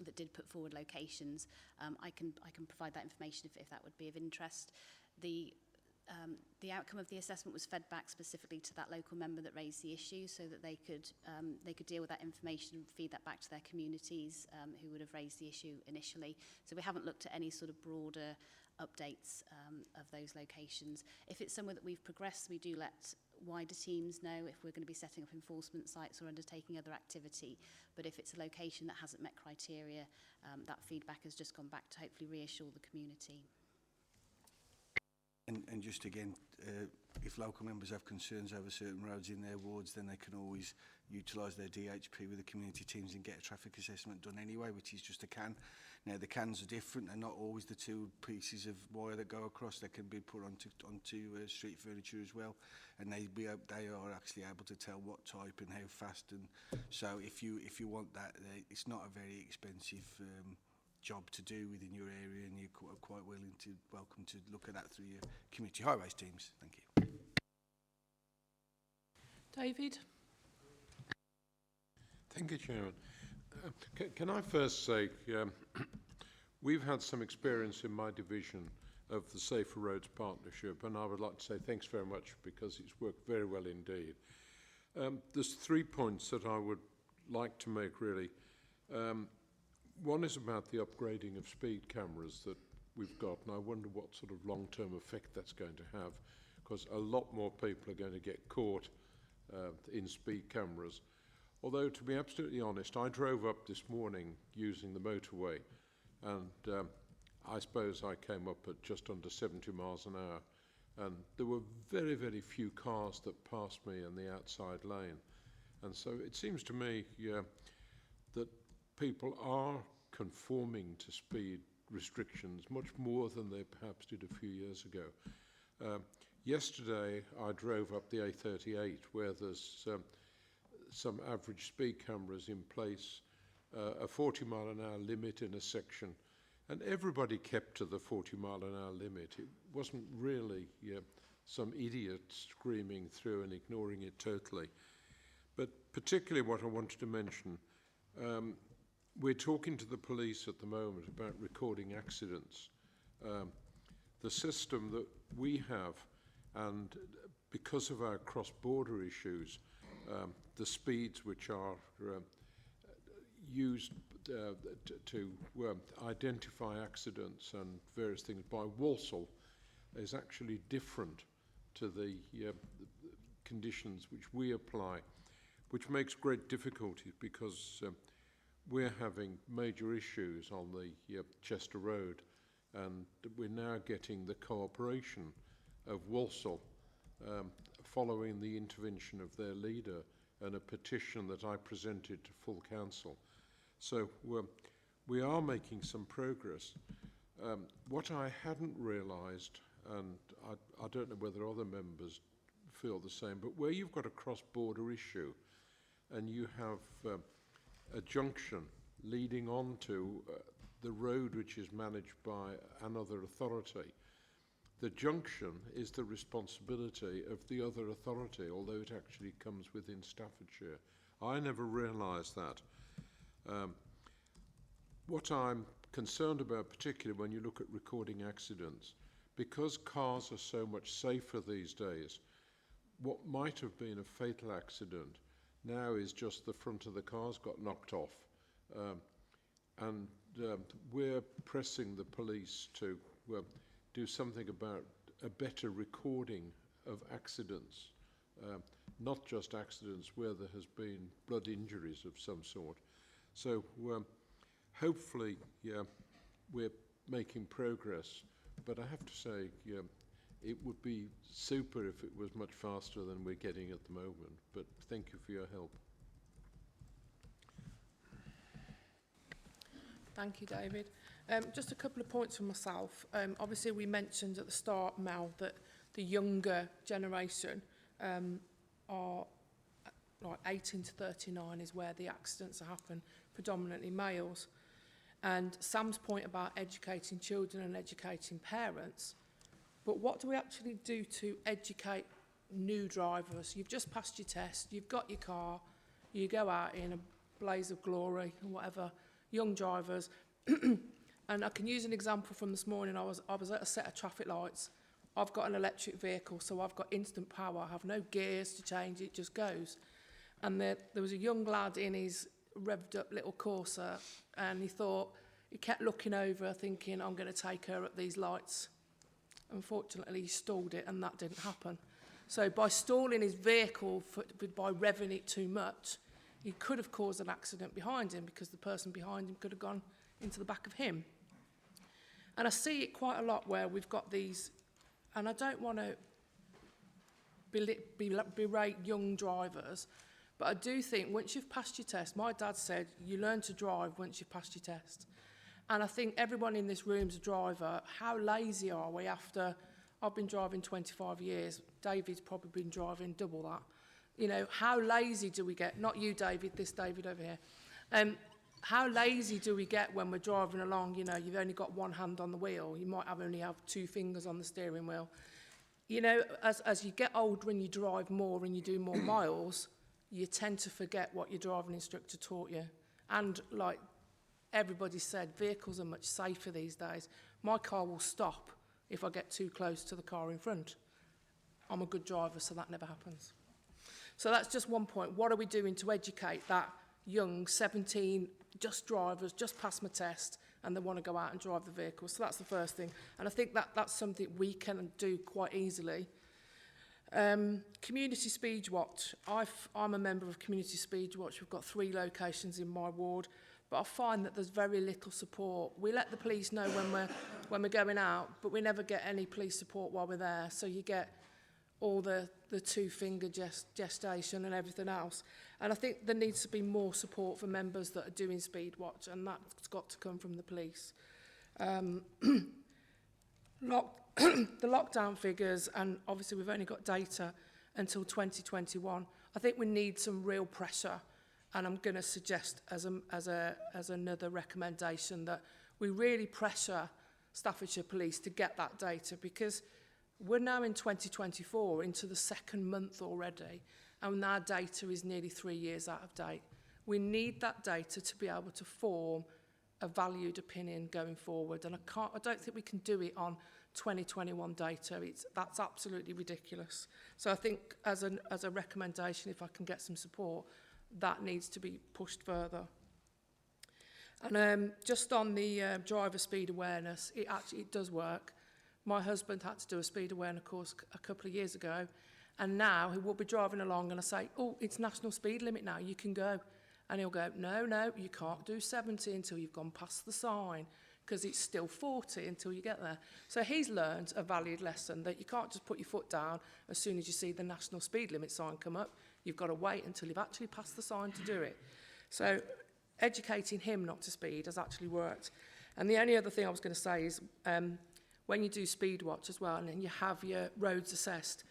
that did put forward locations. I can provide that information if that would be of interest. The outcome of the assessment was fed back specifically to that local member that raised the issue, so that they could deal with that information and feed that back to their communities who would have raised the issue initially. So we haven't looked at any sort of broader updates of those locations. If it's somewhere that we've progressed, we do let wider teams know if we're going to be setting up enforcement sites or undertaking other activity. But if it's a location that hasn't met criteria, that feedback has just gone back to hopefully reassure the community. And just again, if local members have concerns over certain roads in their wards, then they can always utilise their DHP with the community teams and get a traffic assessment done anyway, which is just a can. Now the cans are different, they're not always the two pieces of wire that go across. They can be put onto street furniture as well, and they are actually able to tell what type and how fast. And so if you want that, it's not a very expensive job to do within your area, and you're quite welcome to look at that through your community highways teams. Thank you. David? Thank you, Chairman. Can I first say, we've had some experience in my division of the Safer Roads Partnership, and I would like to say thanks very much because it's worked very well indeed. There's 3 points that I would like to make really. One is about the upgrading of speed cameras that we've got, and I wonder what sort of long-term effect that's going to have, because a lot more people are going to get caught in speed cameras. Although, to be absolutely honest, I drove up this morning using the motorway, and I suppose I came up at just under 70 miles an hour, and there were very, very few cars that passed me in the outside lane. And so it seems to me that people are conforming to speed restrictions much more than they perhaps did a few years ago. Yesterday I drove up the A38 where there's some average speed cameras in place, a 40-mile-an-hour limit in a section, and everybody kept to the 40-mile-an-hour limit. It wasn't really some idiot screaming through and ignoring it totally. But particularly what I wanted to mention, we're talking to the police at the moment about recording accidents. The system that we have, and because of our cross-border issues, the speeds which are used to identify accidents and various things by Walsall is actually different to the conditions which we apply, which makes great difficulty because we're having major issues on the Chester Road, and we're now getting the cooperation of Walsall following the intervention of their leader and a petition that I presented to full council. So we are making some progress. What I hadn't realised, and I don't know whether other members feel the same, but where you've got a cross-border issue and you have a junction leading on to the road which is managed by another authority, the junction is the responsibility of the other authority, although it actually comes within Staffordshire. I never realised that. What I'm concerned about, particularly when you look at recording accidents, because cars are so much safer these days, what might have been a fatal accident now is just the front of the car's got knocked off. And we're pressing the police to do something about a better recording of accidents, not just accidents where there has been blood injuries of some sort. So hopefully, we're making progress, but I have to say, it would be super if it was much faster than we're getting at the moment, but thank you for your help. Thank you, David. Just a couple of points from myself. Obviously, we mentioned at the start, Mel, that the younger generation are like 18 to 39 is where the accidents happen, predominantly males. And Sam's point about educating children and educating parents, but what do we actually do to educate new drivers? You've just passed your test, you've got your car, you go out in a blaze of glory and whatever, young drivers. And I can use an example from this morning. I was at a set of traffic lights. I've got an electric vehicle, so I've got instant power. I have no gears to change, it just goes. And there was a young lad in his revved up little Corsa, and he kept looking over thinking, I'm going to take her at these lights. Unfortunately, he stalled it, and that didn't happen. So by stalling his vehicle, by revving it too much, he could have caused an accident behind him, because the person behind him could have gone into the back of him. And I see it quite a lot where we've got these, and I don't want to berate young drivers, but I do think once you've passed your test, my dad said, you learn to drive once you've passed your test. And I think everyone in this room's a driver. How lazy are we after, I've been driving 25 years, David's probably been driving double that. You know, how lazy do we get? Not you, David, this David over here. How lazy do we get when we're driving along? You know, you've only got one hand on the wheel. You might only have two fingers on the steering wheel. You know, as you get older and you drive more and you do more miles, you tend to forget what your driving instructor taught you. And like everybody said, vehicles are much safer these days. My car will stop if I get too close to the car in front. I'm a good driver, so that never happens. So that's just one point. What are we doing to educate that young 17 just drivers, just passed my test, and they want to go out and drive the vehicle? So that's the first thing. And I think that's something we can do quite easily. Community Speed Watch. I'm a member of Community Speed Watch. We've got 3 locations in my ward, but I find that there's very little support. We let the police know when we're going out, but we never get any police support while we're there. So you get all the two-finger gestation and everything else. And I think there needs to be more support for members that are doing Speed Watch, and that's got to come from the police. The lockdown figures, and obviously we've only got data until 2021. I think we need some real pressure, and I'm going to suggest as another recommendation that we really pressure Staffordshire Police to get that data, because we're now in 2024, into the second month already, and our data is nearly 3 years out of date. We need that data to be able to form a valued opinion going forward, and I don't think we can do it on 2021 data. That's absolutely ridiculous. So I think as a recommendation, if I can get some support, that needs to be pushed further. And just on the driver speed awareness, it does work. My husband had to do a speed awareness course a couple of years ago, and now he will be driving along and I say, oh, it's national speed limit now, you can go. And he'll go, no, you can't do 70 until you've gone past the sign, because it's still 40 until you get there. So he's learned a valued lesson that you can't just put your foot down as soon as you see the national speed limit sign come up. You've got to wait until you've actually passed the sign to do it. So educating him not to speed has actually worked. And the only other thing I was going to say is, when you do Speed Watch as well, and then you have your roads assessed,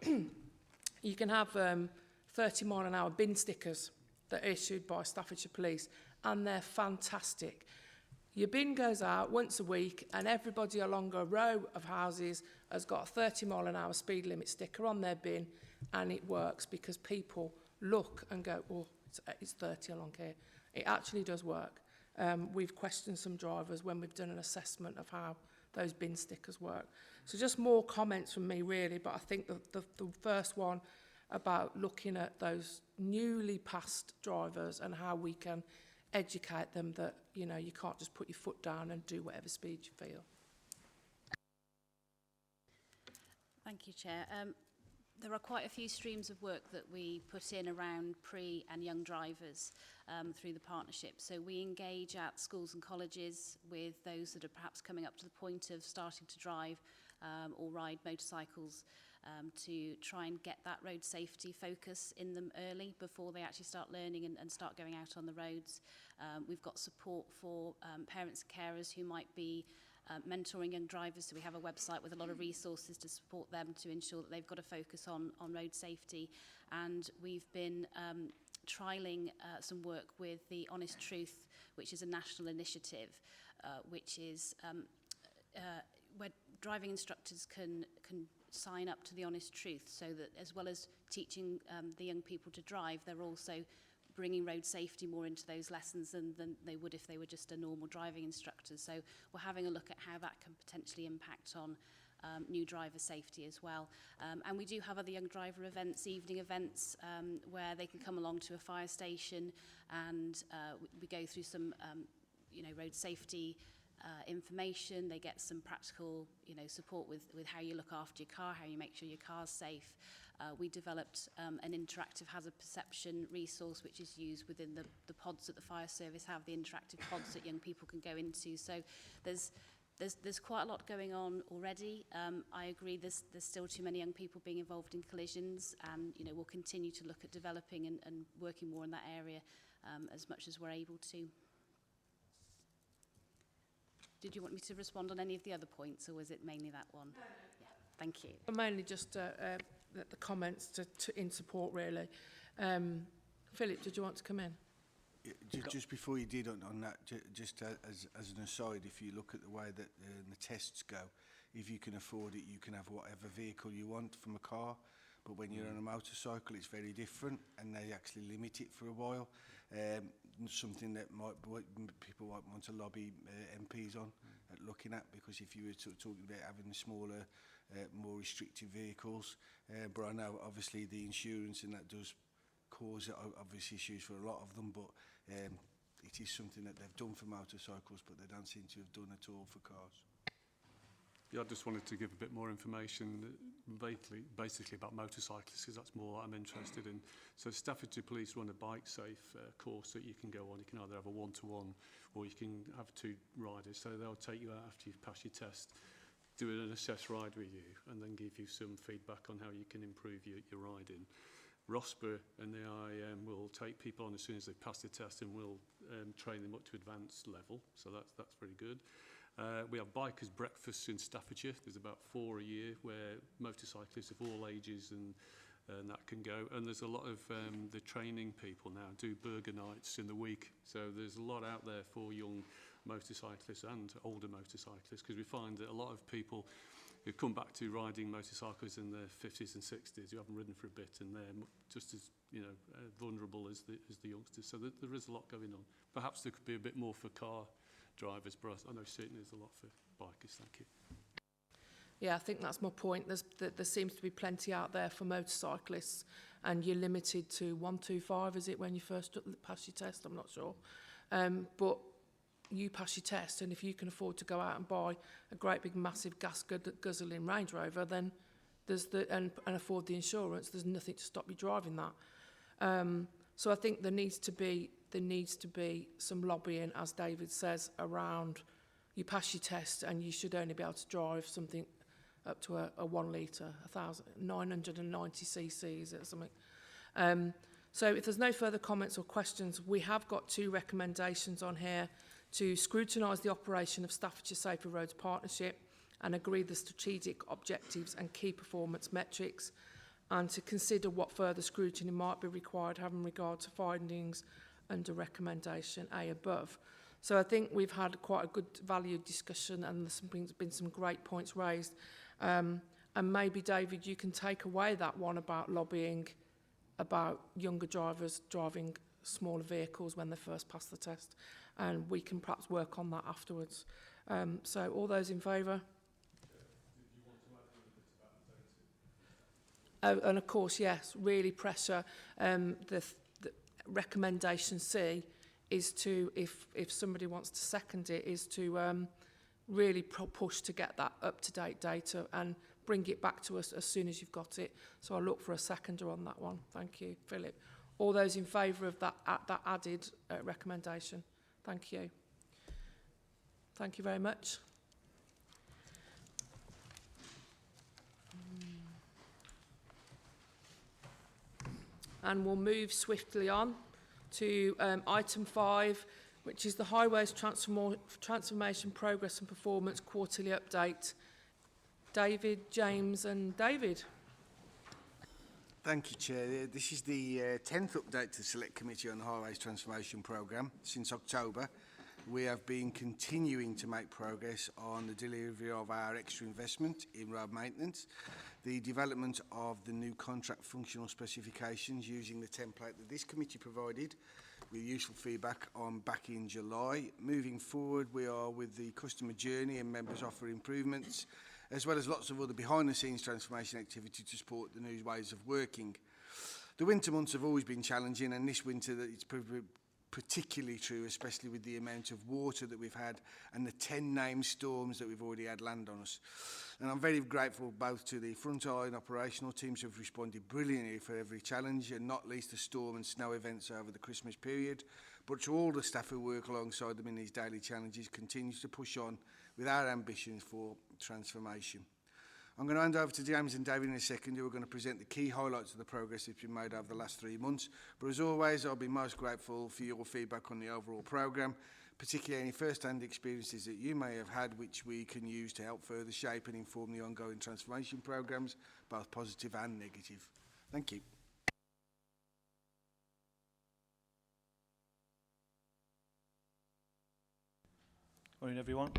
you can have 30-mile-an-hour bin stickers that are issued by Staffordshire Police, and they're fantastic. Your bin goes out once a week, and everybody along a row of houses has got a 30-mile-an-hour speed limit sticker on their bin, and it works because people look and go, oh, it's 30 along here. It actually does work. We've questioned some drivers when we've done an assessment of how those bin stickers work. So just more comments from me, really, but I think the first one about looking at those newly passed drivers and how we can educate them that, you know, you can't just put your foot down and do whatever speed you feel. Thank you, Chair. There are quite a few streams of work that we put in around pre and young drivers through the partnership. So we engage at schools and colleges with those that are perhaps coming up to the point of starting to drive or ride motorcycles to try and get that road safety focus in them early before they actually start learning and start going out on the roads. We've got support for parents and carers who might be mentoring young drivers, so we have a website with a lot of resources to support them to ensure that they've got a focus on road safety. And we've been trialling some work with the Honest Truth, which is a national initiative, which is where driving instructors can sign up to the Honest Truth, so that as well as teaching the young people to drive, they're also bringing road safety more into those lessons than they would if they were just a normal driving instructor. So we're having a look at how that can potentially impact on new driver safety as well. And we do have other young driver events, evening events, where they can come along to a fire station and we go through some road safety information. They get some practical support with how you look after your car, how you make sure your car's safe. We developed an interactive hazard perception resource which is used within the pods that the fire service have, the interactive pods that young people can go into. So there's quite a lot going on already. I agree there's still too many young people being involved in collisions, and we'll continue to look at developing and working more in that area as much as we're able to. Did you want me to respond on any of the other points, or was it mainly that one? No. Yeah, thank you. Mainly just the comments in support, really. Philip, did you want to come in? Yeah, just before you did on that, just as an aside, if you look at the way that the tests go, if you can afford it, you can have whatever vehicle you want from a car. But when you're on a motorcycle, it's very different, and they actually limit it for a while. Something that people might want to lobby MPs on at looking at, because if you were talking about having smaller, more restrictive vehicles, but I know obviously the insurance and that does cause obvious issues for a lot of them, but it is something that they've done for motorcycles, but they don't seem to have done at all for cars. Yeah, I just wanted to give a bit more information, basically about motorcyclists, because that's more what I'm interested in. So Staffordshire Police run a bike safe course that you can go on. You can either have a one-to-one or you can have two riders. So they'll take you out after you've passed your test, do an assess ride with you, and then give you some feedback on how you can improve your riding. Prosperous and the IAM will take people on as soon as they pass the test, and will train them up to advanced level. So that's very good. We have bikers breakfasts in Staffordshire. There's about 4 a year where motorcyclists of all ages and that can go. And there's a lot of the training people now do burger nights in the week. So there's a lot out there for young motorcyclists and older motorcyclists, because we find that a lot of people who come back to riding motorcycles in their 50s and 60s who haven't ridden for a bit, and they're just as vulnerable as the youngsters. So there is a lot going on. Perhaps there could be a bit more for car drivers, but I know certainly there's a lot for bikers. Thank you. Yeah, I think that's my point. There seems to be plenty out there for motorcyclists, and you're limited to 125, is it, when you first pass your test? I'm not sure. But you pass your test, and if you can afford to go out and buy a great big massive gas guzzling Range Rover, then there's and afford the insurance, there's nothing to stop you driving that. So I think there needs to be some lobbying, as David says, around you pass your test and you should only be able to drive something up to a 1 litre, 990 cc's or something. So if there's no further comments or questions, we have got 2 recommendations on here: to scrutinise the operation of Staffordshire Safer Roads Partnership and agree the strategic objectives and key performance metrics, and to consider what further scrutiny might be required having regard to findings under recommendation A above. So I think we've had quite a good valued discussion, and there's been some great points raised. And maybe, David, you can take away that one about lobbying about younger drivers driving smaller vehicles when they first pass the test, and we can perhaps work on that afterwards. So all those in favour? Oh, and of course, yes, really pressure. The recommendation C is to, if somebody wants to second it, is to really push to get that up-to-date data and bring it back to us as soon as you've got it. So I'll look for a seconder on that one. Thank you, Philip. All those in favour of that added recommendation? Thank you. Thank you very much. And we'll move swiftly on to item 5, which is the Highways Transformation Progress and Performance Quarterly Update. David, James and David. Thank you, Chair. This is the 10th update to the Select Committee on the Highways Transformation Programme. Since October, we have been continuing to make progress on the delivery of our extra investment in road maintenance, the development of the new contract functional specifications using the template that this committee provided with useful feedback on back in July. Moving forward, we are with the customer journey and members offer improvements, as well as lots of other behind-the-scenes transformation activity to support the new ways of working. The winter months have always been challenging, and this winter it's particularly true, especially with the amount of water that we've had and the 10 named storms that we've already had land on us. And I'm very grateful both to the frontline operational teams who have responded brilliantly for every challenge, and not least the storm and snow events over the Christmas period, but to all the staff who work alongside them in these daily challenges, continues to push on with our ambitions for transformation. I'm going to hand over to James and David in a second, who are going to present the key highlights of the progress that's been made over the last 3 months. But as always, I'll be most grateful for your feedback on the overall programme, particularly any first-hand experiences that you may have had, which we can use to help further shape and inform the ongoing transformation programmes, both positive and negative. Thank you. Morning, everyone.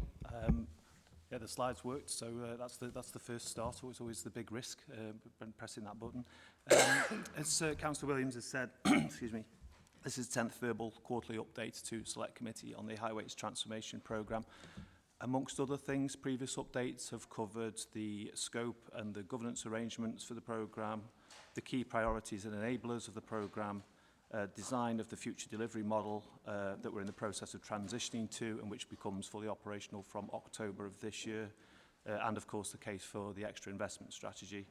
Yeah, the slides worked, so that's the first start. It's always the big risk when pressing that button. As Councillor Williams has said, excuse me, this is the 10th verbal quarterly update to Select Committee on the Highways Transformation Programme. Amongst other things, previous updates have covered the scope and the governance arrangements for the programme, the key priorities and enablers of the programme, design of the future delivery model that we're in the process of transitioning to, and which becomes fully operational from October of this year, and of course the case for the extra investment strategy.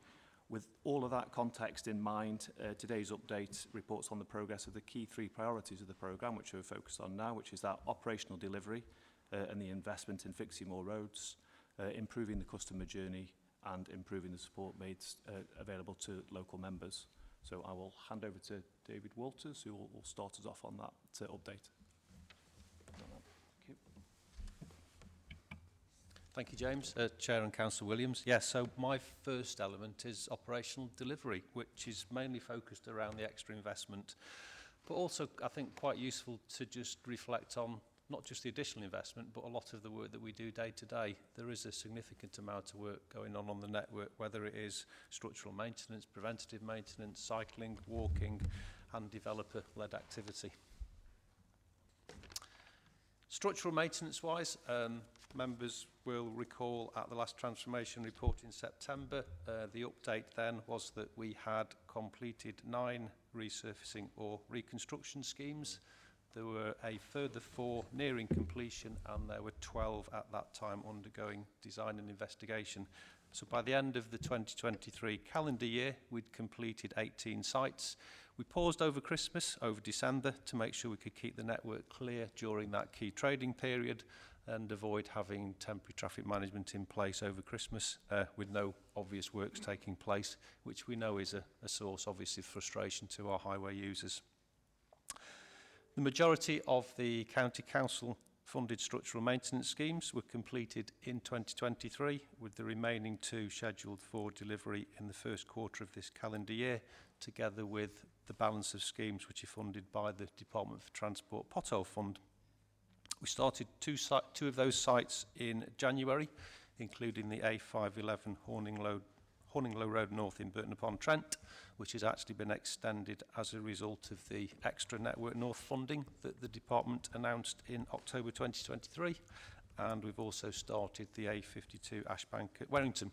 With all of that context in mind, today's update reports on the progress of the key 3 priorities of the programme, which we're focused on now, which is that operational delivery and the investment in fixing more roads, improving the customer journey and improving the support made available to local members. So I will hand over to David Walters, who will start us off on that update. Thank you. Thank you, James. Chair and Councillor Williams. Yes, so my first element is operational delivery, which is mainly focused around the extra investment, but also I think quite useful to just reflect on not just the additional investment, but a lot of the work that we do day to day. There is a significant amount of work going on the network, whether it is structural maintenance, preventative maintenance, cycling, walking, and developer-led activity. Structural maintenance-wise, members will recall at the last transformation report in September, the update then was that we had completed 9 resurfacing or reconstruction schemes. There were a further 4 nearing completion, and there were 12 at that time undergoing design and investigation. So by the end of the 2023 calendar year, we'd completed 18 sites. We paused over Christmas, over December, to make sure we could keep the network clear during that key trading period and avoid having temporary traffic management in place over Christmas with no obvious works taking place, which we know is a source, obviously, of frustration to our highway users. The majority of the County Council funded structural maintenance schemes were completed in 2023, with the remaining 2 scheduled for delivery in the first quarter of this calendar year, together with the balance of schemes which are funded by the Department for Transport Pothole Fund. We started 2 of those sites in January, including the A511 Horninglow Road North in Burton upon Trent, which has actually been extended as a result of the extra Network North funding that the department announced in October 2023. And we've also started the A52 Ashbank at Warrington.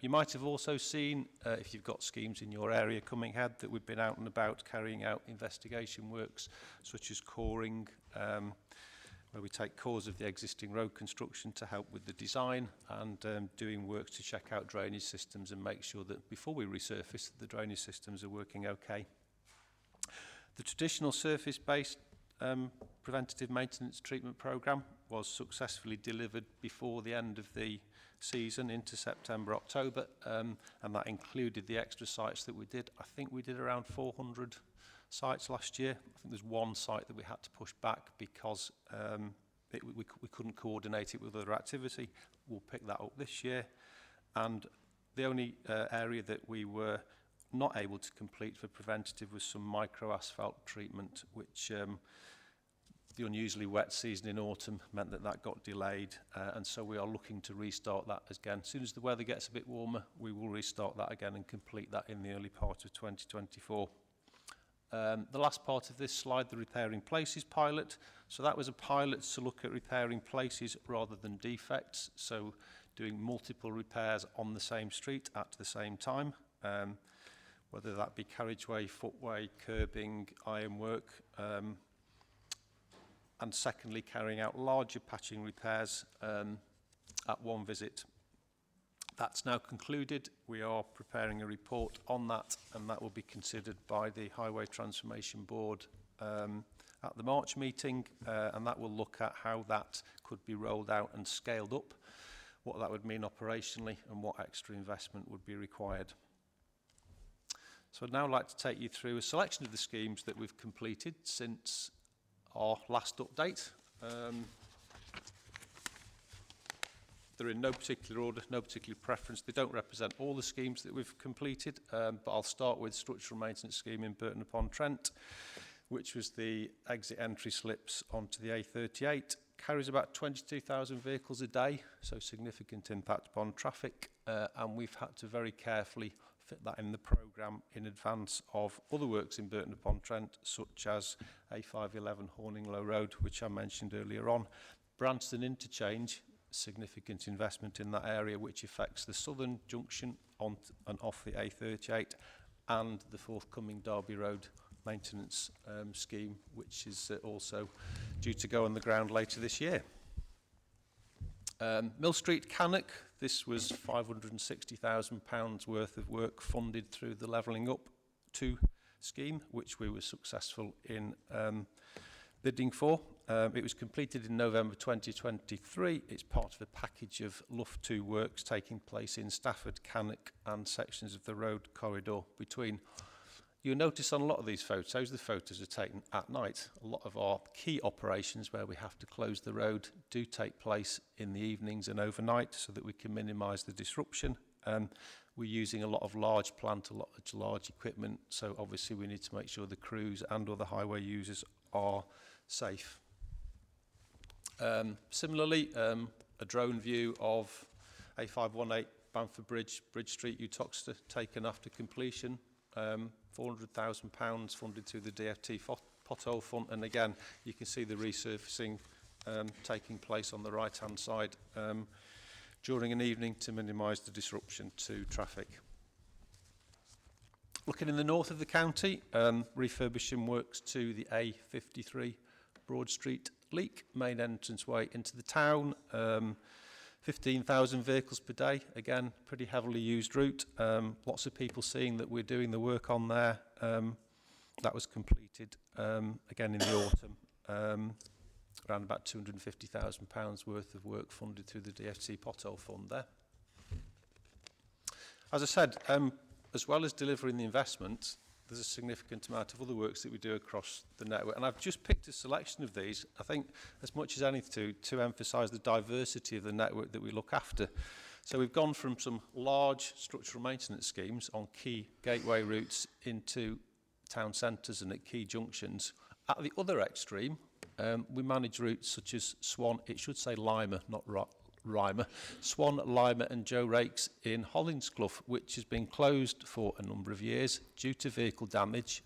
You might have also seen, if you've got schemes in your area coming ahead, that we've been out and about carrying out investigation works such as coring, where we take cores of the existing road construction to help with the design, and doing work to check out drainage systems and make sure that before we resurface, the drainage systems are working okay. The traditional surface-based preventative maintenance treatment programme was successfully delivered before the end of the season into September, October, and that included the extra sites that we did. I think we did around 400 sites last year. I think there's one site that we had to push back because we couldn't coordinate it with other activity. We'll pick that up this year. And the only area that we were not able to complete for preventative was some micro asphalt treatment, which the unusually wet season in autumn meant that that got delayed, and so we are looking to restart that again. As soon as the weather gets a bit warmer, we will restart that again and complete that in the early part of 2024. The last part of this slide, the repairing places pilot. So that was a pilot to look at repairing places rather than defects, so doing multiple repairs on the same street at the same time, whether that be carriageway, footway, curbing, ironwork, and secondly carrying out larger patching repairs at one visit. That's now concluded. We are preparing a report on that, and that will be considered by the Highway Transformation Board at the March meeting, and that will look at how that could be rolled out and scaled up, what that would mean operationally, and what extra investment would be required. So I'd now like to take you through a selection of the schemes that we've completed since our last update. They're in no particular order, no particular preference. They don't represent all the schemes that we've completed, but I'll start with structural maintenance scheme in Burton-upon-Trent, which was the exit entry slips onto the A38. Carries about 22,000 vehicles a day, so significant impact upon traffic, and we've had to very carefully fit that in the programme in advance of other works in Burton-upon-Trent, such as A511 Horninglow Road, which I mentioned earlier on. Branston Interchange, significant investment in that area, which affects the southern junction on and off the A38, and the forthcoming Derby Road maintenance scheme, which is also due to go on the ground later this year. Mill Street Cannock, this was £560,000 worth of work funded through the Levelling Up 2 scheme, which we were successful in bidding for. It was completed in November 2023. It's part of a package of Luff 2 works taking place in Stafford, Cannock and sections of the road corridor between. You'll notice on a lot of these photos, the photos are taken at night. A lot of our key operations where we have to close the road do take place in the evenings and overnight so that we can minimise the disruption. We're using a lot of large plant, a lot of large equipment, so obviously we need to make sure the crews and other highway users are safe. Similarly, a drone view of A518 Bamford Bridge, Bridge Street, Uttoxeter, taken after completion. £400,000 funded through the DFT pothole fund, and again you can see the resurfacing taking place on the right hand side during an evening to minimise the disruption to traffic. Looking in the north of the county, refurbishing works to the A53 Broad Street Leak, main entranceway into the town. 15,000 vehicles per day, again, pretty heavily used route. Lots of people seeing that we're doing the work on there. That was completed again in the autumn. Around about £250,000 worth of work funded through the DFT pothole fund there. As I said, as well as delivering the investment, there's a significant amount of other works that we do across the network. And I've just picked a selection of these, I think, as much as anything to emphasise the diversity of the network that we look after. So we've gone from some large structural maintenance schemes on key gateway routes into town centres and at key junctions. At the other extreme, we manage routes such as Swan, it should say Lima, not Rymer, Swan, Lima and Joe Rakes in Hollinsclough, which has been closed for a number of years due to vehicle damage.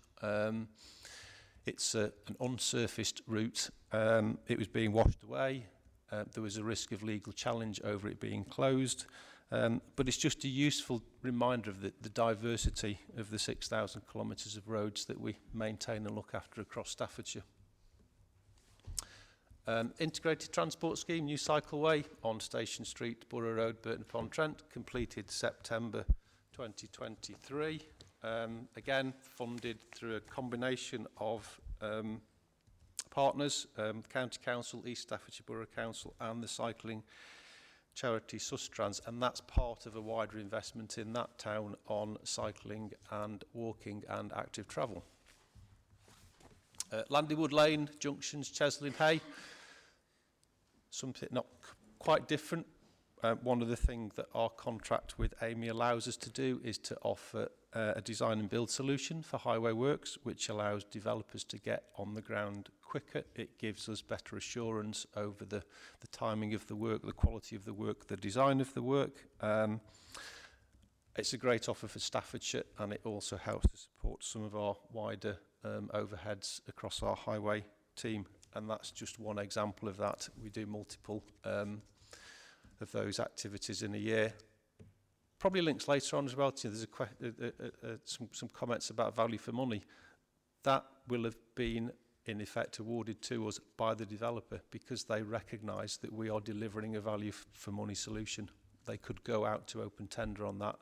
It's an unsurfaced route. It was being washed away. There was a risk of legal challenge over it being closed. But it's just a useful reminder of the diversity of the 6,000 kilometres of roads that we maintain and look after across Staffordshire. Integrated Transport Scheme, New Cycleway on Station Street, Borough Road, Burton-upon-Trent, completed September 2023. Again, funded through a combination of partners, County Council, East Staffordshire Borough Council and the cycling charity Sustrans, and that's part of a wider investment in that town on cycling and walking and active travel. Landywood Lane, Junctions, Cheslin Hay, something not quite different. One of the things that our contract with Amy allows us to do is to offer a design and build solution for highway works, which allows developers to get on the ground quicker. It gives us better assurance over the timing of the work, the quality of the work, the design of the work. It's a great offer for Staffordshire, and it also helps to support some of our wider overheads across our highway team. And that's just one example of that. We do multiple of those activities in a year. Probably links later on as well. There's some comments about value for money. That will have been, in effect, awarded to us by the developer because they recognise that we are delivering a value for money solution. They could go out to open tender on that.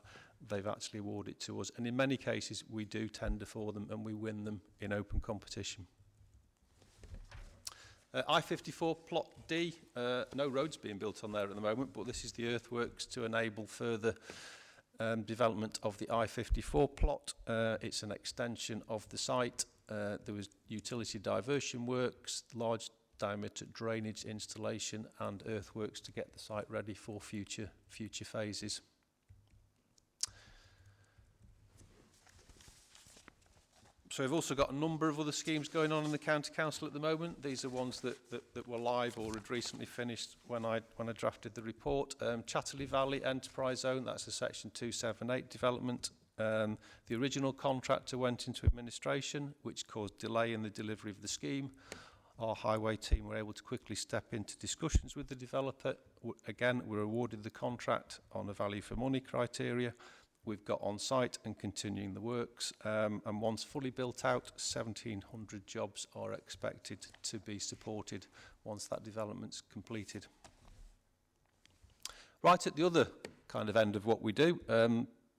They've actually awarded it to us. And in many cases, we do tender for them and we win them in open competition. I-54 Plot D, no roads being built on there at the moment, but this is the earthworks to enable further development of the I-54 plot. It's an extension of the site. There was utility diversion works, large diameter drainage installation and earthworks to get the site ready for future phases. So we've also got a number of other schemes going on in the County Council at the moment. These are ones that were live or had recently finished when I drafted the report. Chatterley Valley Enterprise Zone, that's a Section 278 development. The original contractor went into administration, which caused delay in the delivery of the scheme. Our highway team were able to quickly step into discussions with the developer. Again, we were awarded the contract on a value for money criteria. We've got on site and continuing the works, and once fully built out, 1,700 jobs are expected to be supported once that development's completed. Right at the other kind of end of what we do,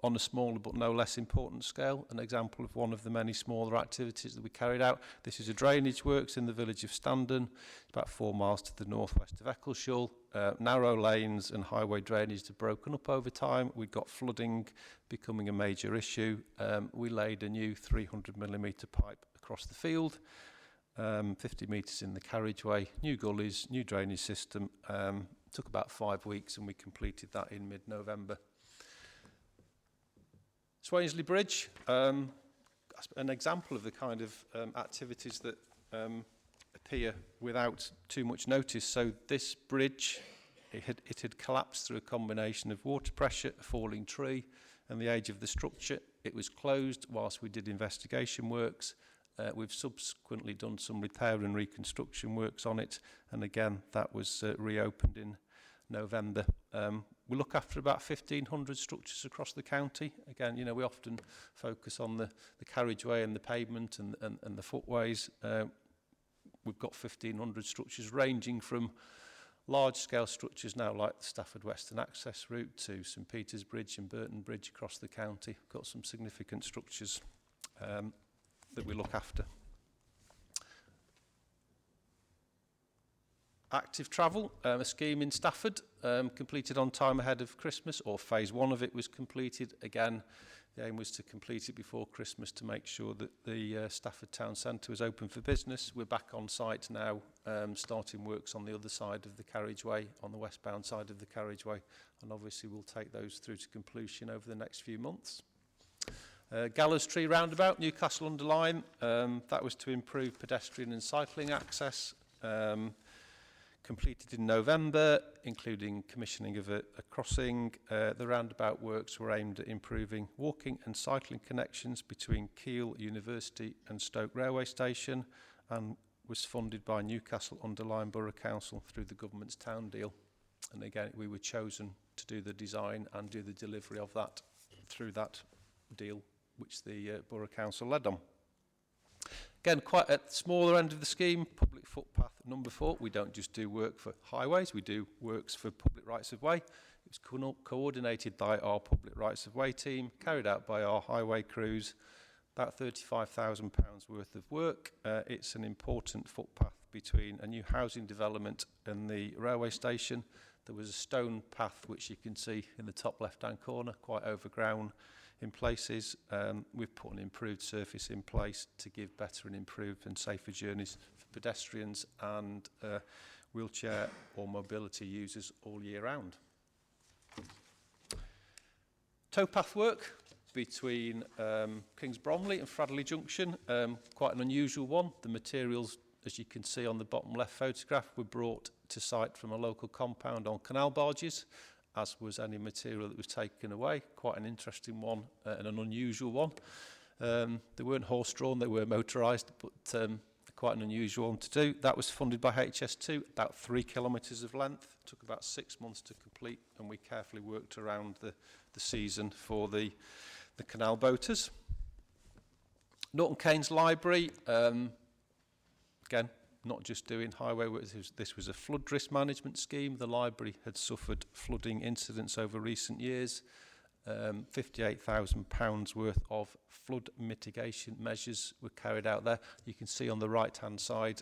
on a smaller but no less important scale, an example of one of the many smaller activities that we carried out. This is a drainage works in the village of Standon, about 4 miles to the northwest of Eccleshall. Narrow lanes and highway drainage have broken up over time. We've got flooding becoming a major issue. We laid a new 300mm pipe across the field, 50 metres in the carriageway, new gullies, new drainage system. Took about 5 weeks and we completed that in mid-November. Swainsley Bridge, an example of the kind of activities that appear without too much notice. So this bridge, it had collapsed through a combination of water pressure, a falling tree, and the age of the structure. It was closed whilst we did investigation works. We've subsequently done some repair and reconstruction works on it, and again, that was reopened in November. We look after about 1,500 structures across the county. Again, you know, we often focus on the carriageway and the pavement and the footways. We've got 1,500 structures ranging from large-scale structures now like the Stafford Western Access Route to St Peter's Bridge and Burton Bridge across the county. We've got some significant structures that we look after. Active Travel, a scheme in Stafford, completed on time ahead of Christmas, or phase 1 of it was completed. Again, the aim was to complete it before Christmas to make sure that the Stafford Town Centre was open for business. We're back on site now, starting works on the other side of the carriageway, on the westbound side of the carriageway, and obviously we'll take those through to completion over the next few months. Gallows Tree Roundabout, Newcastle-under-Lyme, that was to improve pedestrian and cycling access. Completed in November, including commissioning of a crossing. The roundabout works were aimed at improving walking and cycling connections between Keele University and Stoke Railway Station, and was funded by Newcastle-under-Lyme Borough Council through the government's town deal. And again, we were chosen to do the design and do the delivery of that through that deal, which the Borough Council led on. Again, quite at the smaller end of the scheme, public footpath number 4. We don't just do work for highways, we do works for public rights of way. It was coordinated by our public rights of way team, carried out by our highway crews, about £35,000 worth of work. It's an important footpath between a new housing development and the railway station. There was a stone path, which you can see in the top left-hand corner, quite overgrown in places. We've put an improved surface in place to give better and improved and safer journeys for pedestrians and wheelchair or mobility users all year round. Towpath work between Kings Bromley and Fradley Junction, quite an unusual one. The materials, as you can see on the bottom left photograph, were brought to site from a local compound on canal barges, as was any material that was taken away. Quite an interesting one and an unusual one. They weren't horse-drawn, they were motorised, but quite an unusual one to do. That was funded by HS2, about 3 kilometres of length. Took about 6 months to complete, and we carefully worked around the season for the canal boaters. Norton Keynes Library, again, not just doing highway work, this was a flood risk management scheme. The library had suffered flooding incidents over recent years. £58,000 worth of flood mitigation measures were carried out there. You can see on the right-hand side,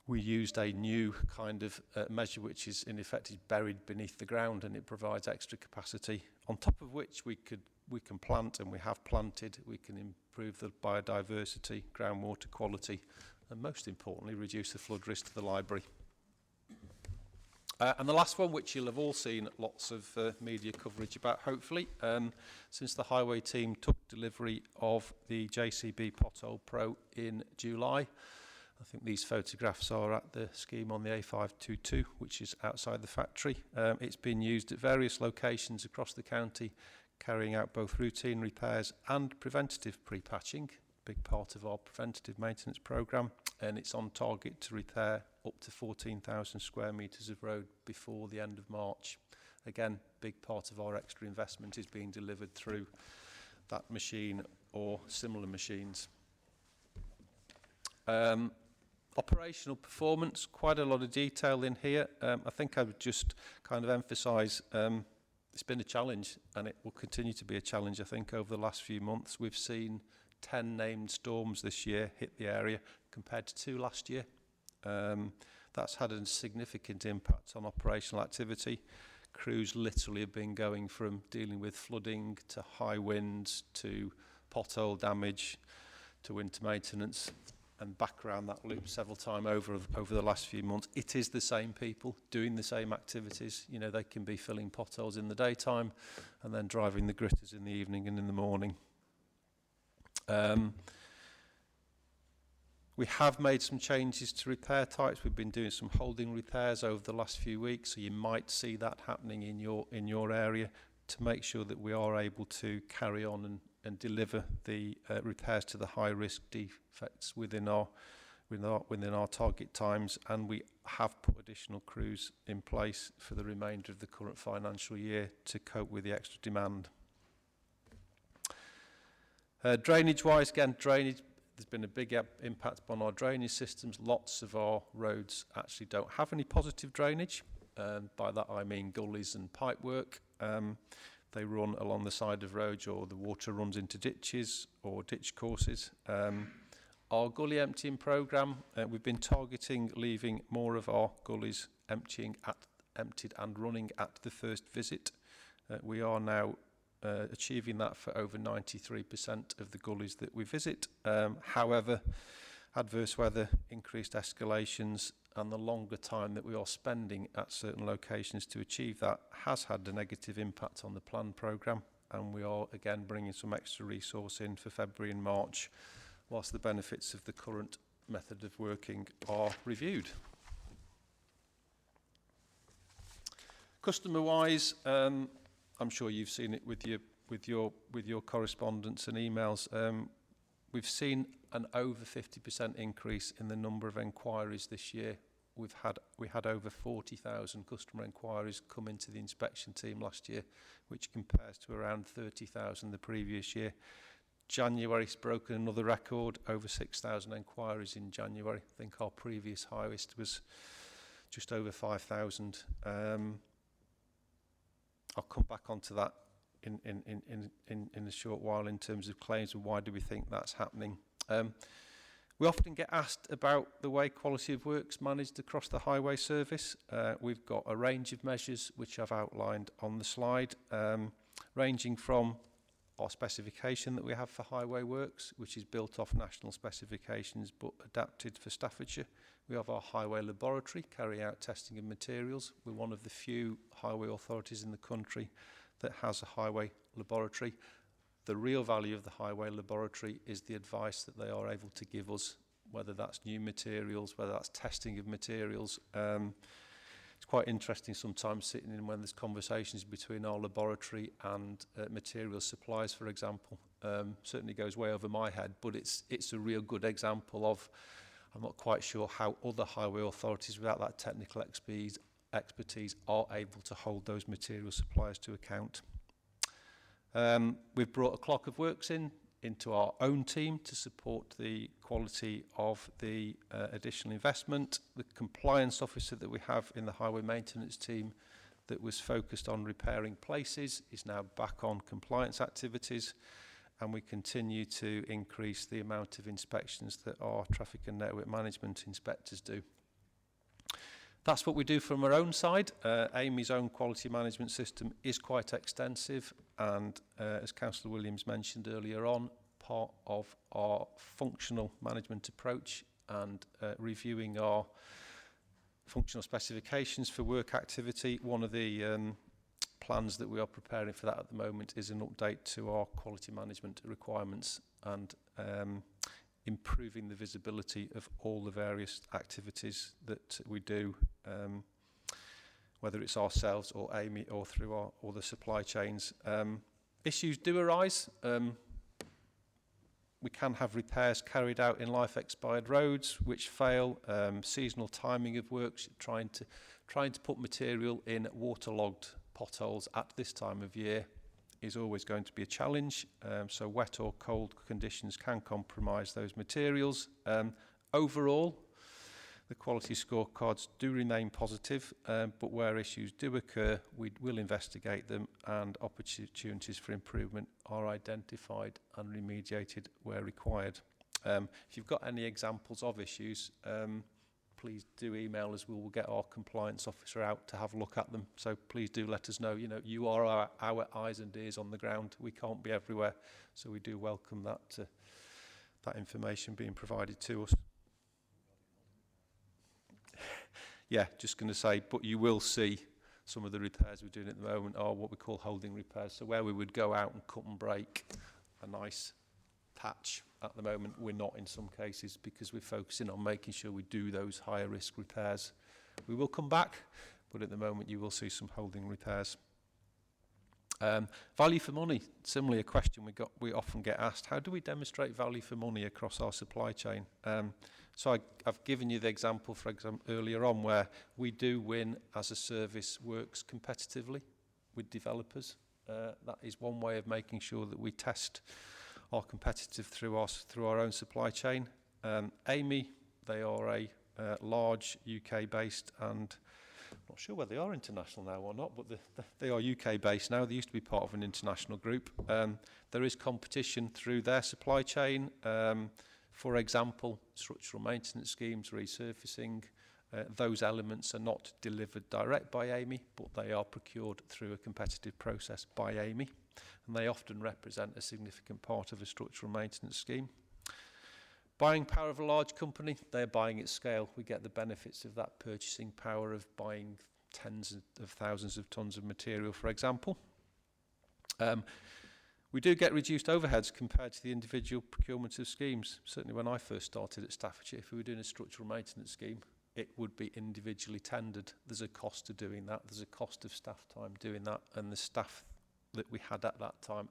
we used a new kind of measure which is in effect is buried beneath the ground, and it provides extra capacity, on top of which we can plant, and we have planted. We can improve the biodiversity, groundwater quality, and most importantly, reduce the flood risk to the library. And the last one, which you'll have all seen lots of media coverage about, hopefully, since the highway team took delivery of the JCB Pothole Pro in July. I think these photographs are at the scheme on the A522, which is outside the factory. It's been used at various locations across the county, carrying out both routine repairs and preventative pre-patching, big part of our preventative maintenance programme, and it's on target to repair up to 14,000 square metres of road before the end of March. Again, big part of our extra investment is being delivered through that machine or similar machines. Operational performance, quite a lot of detail in here. I think I would just kind of emphasise it's been a challenge, and it will continue to be a challenge, I think, over the last few months. We've seen 10 named storms this year hit the area compared to 2 last year. That's had a significant impact on operational activity. Crews literally have been going from dealing with flooding to high winds to pothole damage to winter maintenance, and back around that loop several times over the last few months. It is the same people doing the same activities. You know, they can be filling potholes in the daytime and then driving the gritters in the evening and in the morning. We have made some changes to repair types. We've been doing some holding repairs over the last few weeks, so you might see that happening in your area to make sure that we are able to carry on and deliver the repairs to the high-risk defects within our target times, and we have put additional crews in place for the remainder of the current financial year to cope with the extra demand. Drainage-wise, again, there's been a big impact on our drainage systems. Lots of our roads actually don't have any positive drainage. By that I mean gullies and pipework. They run along the side of roads, or the water runs into ditches or ditch courses. Our gully emptying programme, we've been targeting leaving more of our gullies emptied and running at the first visit. We are now achieving that for over 93% of the gullies that we visit. However, adverse weather, increased escalations, and the longer time that we are spending at certain locations to achieve that has had a negative impact on the planned programme, and we are again bringing some extra resource in for February and March whilst the benefits of the current method of working are reviewed. Customer-wise, I'm sure you've seen it with your correspondence and emails. We've seen an over 50% increase in the number of enquiries this year we had over 40,000 customer enquiries come into the inspection team last year, which compares to around 30,000 the previous year. January's broken another record, over 6,000 enquiries in January. I think our previous highest was just over 5,000. I'll come back onto that in a short while in terms of claims and why do we think that's happening. We often get asked about the way quality of work's managed across the highway service. We've got a range of measures which I've outlined on the slide, ranging from our specification that we have for highway works, which is built off national specifications but adapted for Staffordshire. We have our highway laboratory, carry out testing of materials. We're one of the few highway authorities in the country that has a highway laboratory. The real value of the highway laboratory is the advice that they are able to give us, whether that's new materials, whether that's testing of materials. It's quite interesting sometimes sitting in when there's conversations between our laboratory and material suppliers, for example. Certainly goes way over my head, but it's a real good example of, I'm not quite sure how other highway authorities without that technical expertise are able to hold those material suppliers to account. We've brought a clock of works into our own team to support the quality of the additional investment. The compliance officer that we have in the highway maintenance team that was focused on repairing places is now back on compliance activities, and we continue to increase the amount of inspections that our traffic and network management inspectors do. That's what we do from our own side. Amy's own quality management system is quite extensive, and as Councillor Williams mentioned earlier on, part of our functional management approach and reviewing our functional specifications for work activity. One of the plans that we are preparing for that at the moment is an update to our quality management requirements and improving the visibility of all the various activities that we do, whether it's ourselves or Amy or through all the supply chains. Issues do arise. We can have repairs carried out in life expired roads which fail, seasonal timing of works, trying to put material in waterlogged potholes at this time of year is always going to be a challenge. So wet or cold conditions can compromise those materials. Overall, the quality scorecards do remain positive, but where issues do occur, we will investigate them and opportunities for improvement are identified and remediated where required. If you've got any examples of issues, please do email us. We will get our compliance officer out to have a look at them. So please do let us know. You know, you are our eyes and ears on the ground. We can't be everywhere, so we do welcome that information being provided to us. Yeah, just going to say, but you will see some of the repairs we're doing at the moment are what we call holding repairs. So where we would go out and cut and break a nice patch, at the moment we're not in some cases because we're focusing on making sure we do those higher risk repairs. We will come back, but at the moment you will see some holding repairs. Value for money, similarly a question we often get asked. How do we demonstrate value for money across our supply chain? So I've given you the example, for example, earlier on where we do win as a service works competitively with developers. That is one way of making sure that we test are competitive through our own supply chain. Amy, they are a large UK-based, and I'm not sure whether they are international now or not, but they are UK-based now. They used to be part of an international group. There is competition through their supply chain. For example, structural maintenance schemes, resurfacing, those elements are not delivered direct by Amy, but they are procured through a competitive process by Amy, and they often represent a significant part of a structural maintenance scheme. Buying power of a large company, they're buying at scale. We get the benefits of that purchasing power of buying tens of thousands of tons of material, for example. We do get reduced overheads compared to the individual procurement of schemes. Certainly when I first started at Staffordshire, if we were doing a structural maintenance scheme, it would be individually tendered. There's a cost to doing that. There's a cost of staff time doing that. And the staff that we had at that time,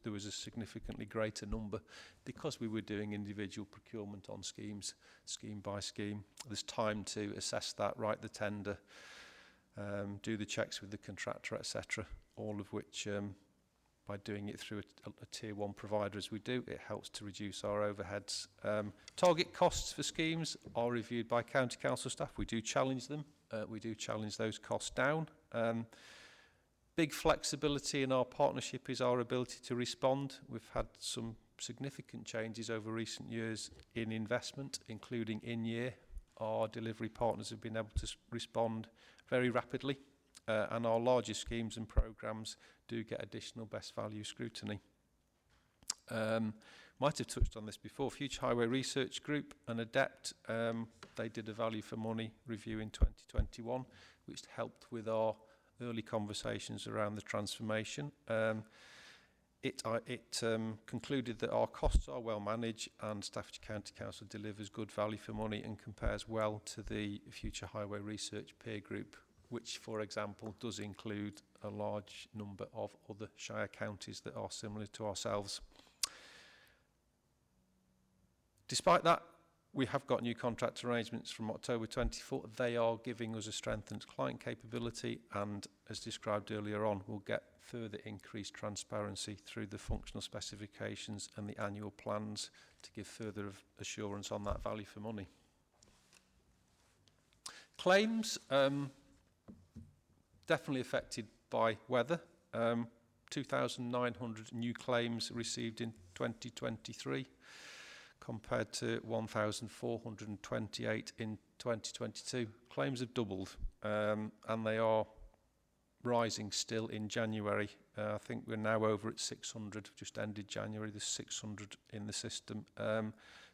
there was a significantly greater number because we were doing individual procurement on schemes, scheme by scheme. There's time to assess that, write the tender, do the checks with the contractor, etc. All of which, by doing it through a tier 1 provider as we do, it helps to reduce our overheads. Target costs for schemes are reviewed by county council staff. We do challenge them. We do challenge those costs down. Big flexibility in our partnership is our ability to respond. We've had some significant changes over recent years in investment, including in year. Our delivery partners have been able to respond very rapidly, and our largest schemes and programmes do get additional best value scrutiny. Might have touched on this before. Future Highway Research Group and Adept, they did a value for money review in 2021, which helped with our early conversations around the transformation. It concluded that our costs are well managed and Staffordshire County Council delivers good value for money and compares well to the Future Highway Research peer group, which, for example, does include a large number of other shire counties that are similar to ourselves. Despite that, we have got new contract arrangements from October 24. They are giving us a strengthened client capability and, as described earlier on, we'll get further increased transparency through the functional specifications and the annual plans to give further assurance on that value for money. Claims, definitely affected by weather. 2,900 new claims received in 2023. Compared to 1,428 in 2022. Claims have doubled, and they are rising still in January. I think we're now over at 600, just ended January, there's 600 in the system.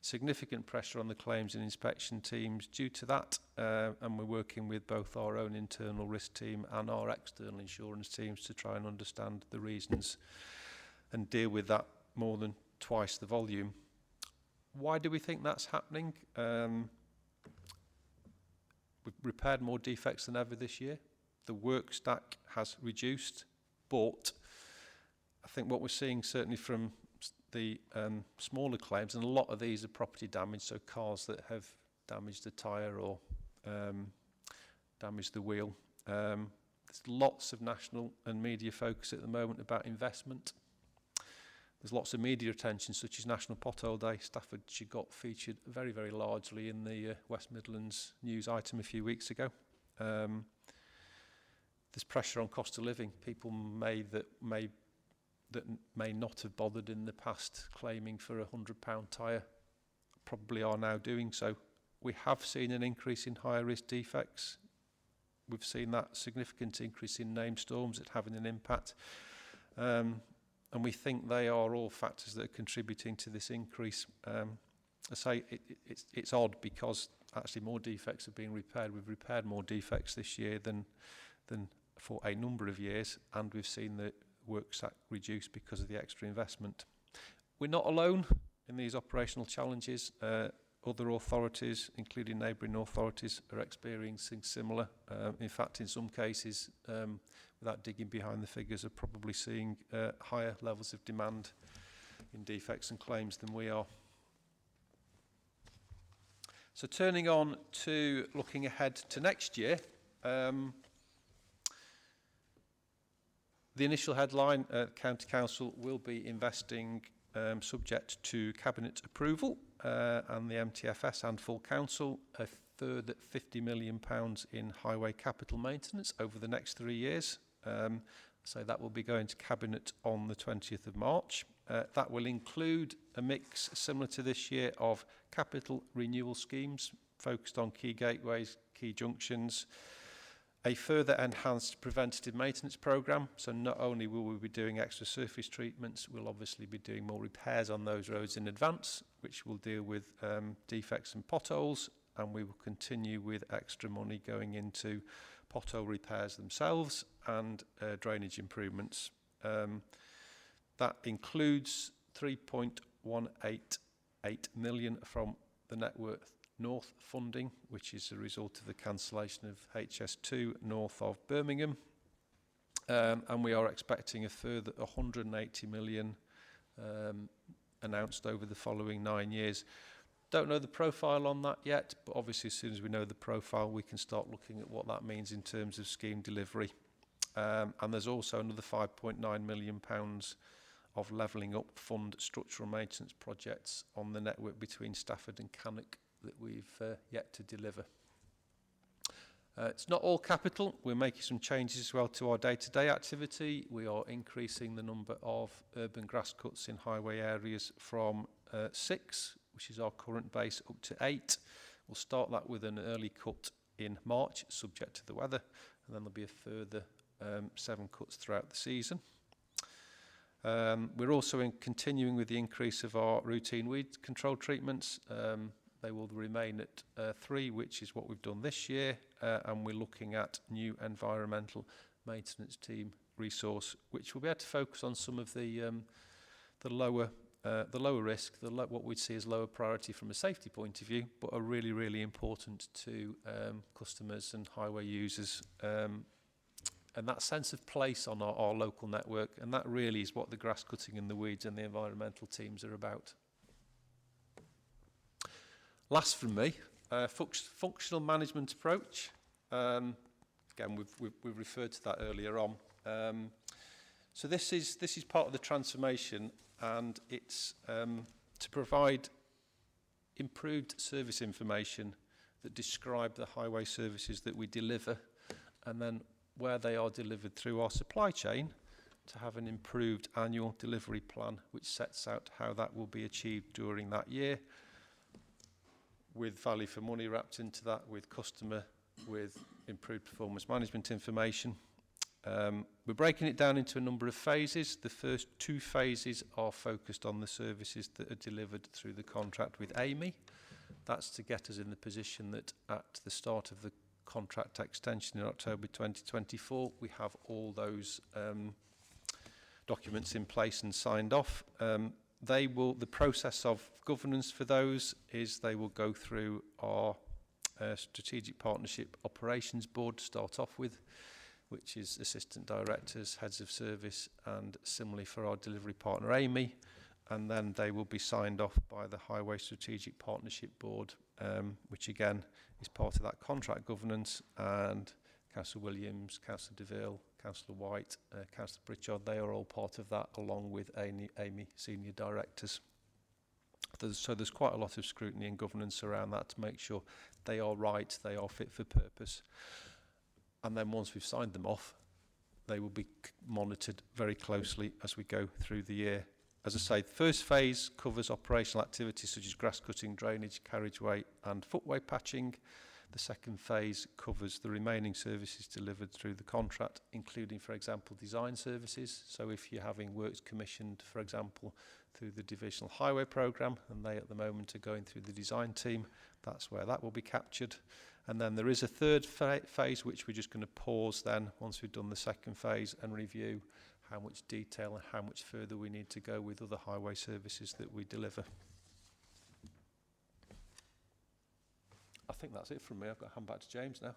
Significant pressure on the claims and inspection teams due to that, and we're working with both our own internal risk team and our external insurance teams to try and understand the reasons and deal with that more than twice the volume. Why do we think that's happening? We've repaired more defects than ever this year. The work stack has reduced, but I think what we're seeing certainly from the smaller claims, and a lot of these are property damage, so cars that have damaged a tyre or damaged the wheel. There's lots of national and media focus at the moment about investment. There's lots of media attention, such as National Pothole Day. Staffordshire got featured very, very largely in the West Midlands news item a few weeks ago. There's pressure on cost of living. People may not have bothered in the past claiming for a £100 tyre, probably are now doing so. We have seen an increase in higher risk defects. We've seen that significant increase in named storms. It's having an impact. And we think they are all factors that are contributing to this increase. I say it's odd because actually more defects are being repaired. We've repaired more defects this year than for a number of years, and we've seen the work stack reduce because of the extra investment. We're not alone in these operational challenges. Other authorities, including neighbouring authorities, are experiencing similar. In fact, in some cases, without digging behind the figures, are probably seeing higher levels of demand in defects and claims than we are. So turning on to looking ahead to next year, the initial headline, County Council will be investing, subject to Cabinet approval and the MTFS and full council, a further £50 million in highway capital maintenance over the next 3 years. So that will be going to Cabinet on the 20th of March. That will include a mix similar to this year of capital renewal schemes focused on key gateways, key junctions, a further enhanced preventative maintenance programme. So not only will we be doing extra surface treatments, we'll obviously be doing more repairs on those roads in advance, which will deal with defects and potholes, and we will continue with extra money going into pothole repairs themselves and drainage improvements. That includes 3.188 million from the Network North funding, which is a result of the cancellation of HS2 north of Birmingham. and we are expecting a further 180 million announced over the following 9 years. Don't know the profile on that yet, but obviously as soon as we know the profile, we can start looking at what that means in terms of scheme delivery. And there's also another £5.9 million of levelling up fund structural maintenance projects on the network between Stafford and Cannock that we've yet to deliver. It's not all capital. We're making some changes as well to our day-to-day activity. We are increasing the number of urban grass cuts in highway areas from 6, which is our current base, up to 8. We'll start that with an early cut in March, subject to the weather, and then there'll be a further 7 cuts throughout the season. We're also continuing with the increase of our routine weed control treatments. They will remain at 3, which is what we've done this year, and we're looking at new environmental maintenance team resource, which will be able to focus on some of the lower risk, what we'd see as lower priority from a safety point of view, but are really, really important to customers and highway users. And that sense of place on our local network, and that really is what the grass cutting and the weeds and the environmental teams are about. Last from me, functional management approach. Again, we've referred to that earlier on. So this is part of the transformation, and it's to provide improved service information that describe the highway services that we deliver, and then where they are delivered through our supply chain, to have an improved annual delivery plan which sets out how that will be achieved during that year, with value for money wrapped into that, with customer, with improved performance management information. We're breaking it down into a number of phases. The first 2 phases are focused on the services that are delivered through the contract with Amy. That's to get us in the position that at the start of the contract extension in October 2024, we have all those documents in place and signed off. The process of governance for those is they will go through our strategic partnership operations board to start off with, which is assistant directors, heads of service, and similarly for our delivery partner Amy, and then they will be signed off by the Highway Strategic Partnership Board, which again is part of that contract governance, and Councillor Williams, Councillor DeVille, Councillor White, Councillor Pritchard, they are all part of that, along with Amy senior directors. So there's quite a lot of scrutiny and governance around that to make sure they are right, they are fit for purpose. And then once we've signed them off, they will be monitored very closely as we go through the year. As I say, the first phase covers operational activities such as grass cutting, drainage, carriageway and footway patching. The second phase covers the remaining services delivered through the contract, including, for example, design services. So if you're having works commissioned, for example, through the Divisional Highway Programme, and they at the moment are going through the design team, that's where that will be captured. And then there is a third phase, which we're just going to pause then, once we've done the second phase, and review how much detail and how much further we need to go with other highway services that we deliver. I think that's it from me. I've got to hand back to James now.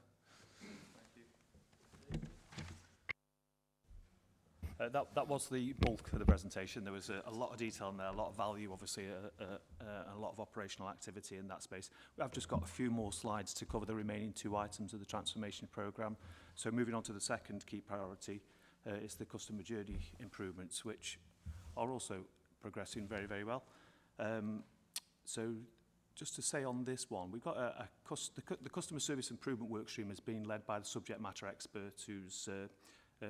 That was the bulk of the presentation. There was a lot of detail in there, a lot of value, obviously, a lot of operational activity in that space. I've just got a few more slides to cover the remaining 2 items of the transformation programme. So moving on to the second key priority is the customer journey improvements, which are also progressing very, very well. So just to say on this one, we've got the customer service improvement workstream has been led by the subject matter expert, who's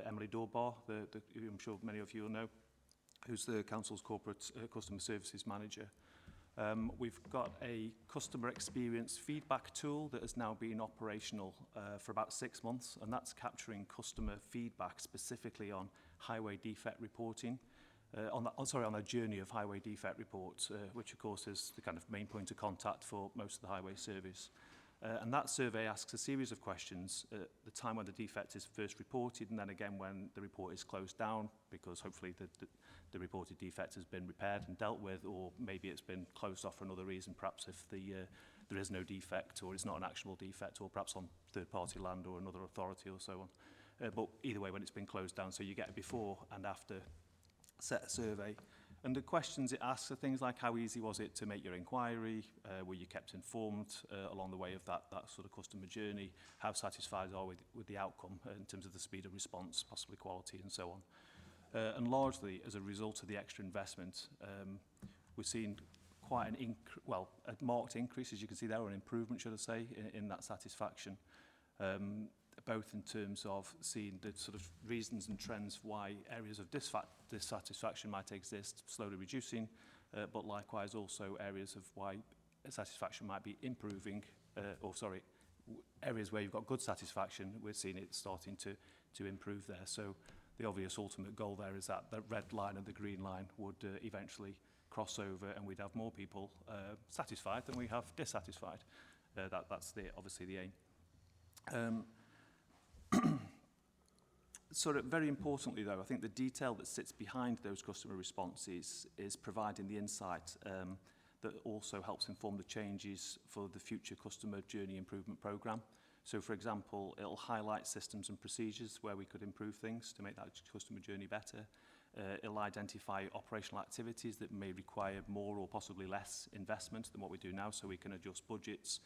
Emily Dorbar, who I'm sure many of you will know, who's the Council's Corporate Customer Services Manager. We've got a customer experience feedback tool that has now been operational for about 6 months, and that's capturing customer feedback specifically on highway defect reporting, on a journey of highway defect reports, which of course is the kind of main point of contact for most of the highway service. And that survey asks a series of questions at the time when the defect is first reported, and then again when the report is closed down, because hopefully the reported defect has been repaired and dealt with, or maybe it's been closed off for another reason, perhaps if there is no defect, or it's not an actionable defect, or perhaps on third-party land or another authority or so on. but either way when it's been closed down, so you get a before and after set survey. And the questions it asks are things like how easy was it to make your inquiry, were you kept informed along the way of that sort of customer journey, how satisfied are with the outcome in terms of the speed of response, possibly quality and so on. And largely as a result of the extra investment, we've seen quite a marked increase, as you can see there, or an improvement, should I say, in that satisfaction. Both in terms of seeing the sort of reasons and trends why areas of dissatisfaction might exist, slowly reducing, but likewise also areas of why satisfaction might be improving, areas where you've got good satisfaction, we're seeing it starting to improve there. So the obvious ultimate goal there is that the red line and the green line would eventually cross over and we'd have more people satisfied than we have dissatisfied. That's obviously the aim. Sort of very importantly though, I think the detail that sits behind those customer responses is providing the insight that also helps inform the changes for the future customer journey improvement programme. So for example, it'll highlight systems and procedures where we could improve things to make that customer journey better. It'll identify operational activities that may require more or possibly less investment than what we do now, so we can adjust budgets,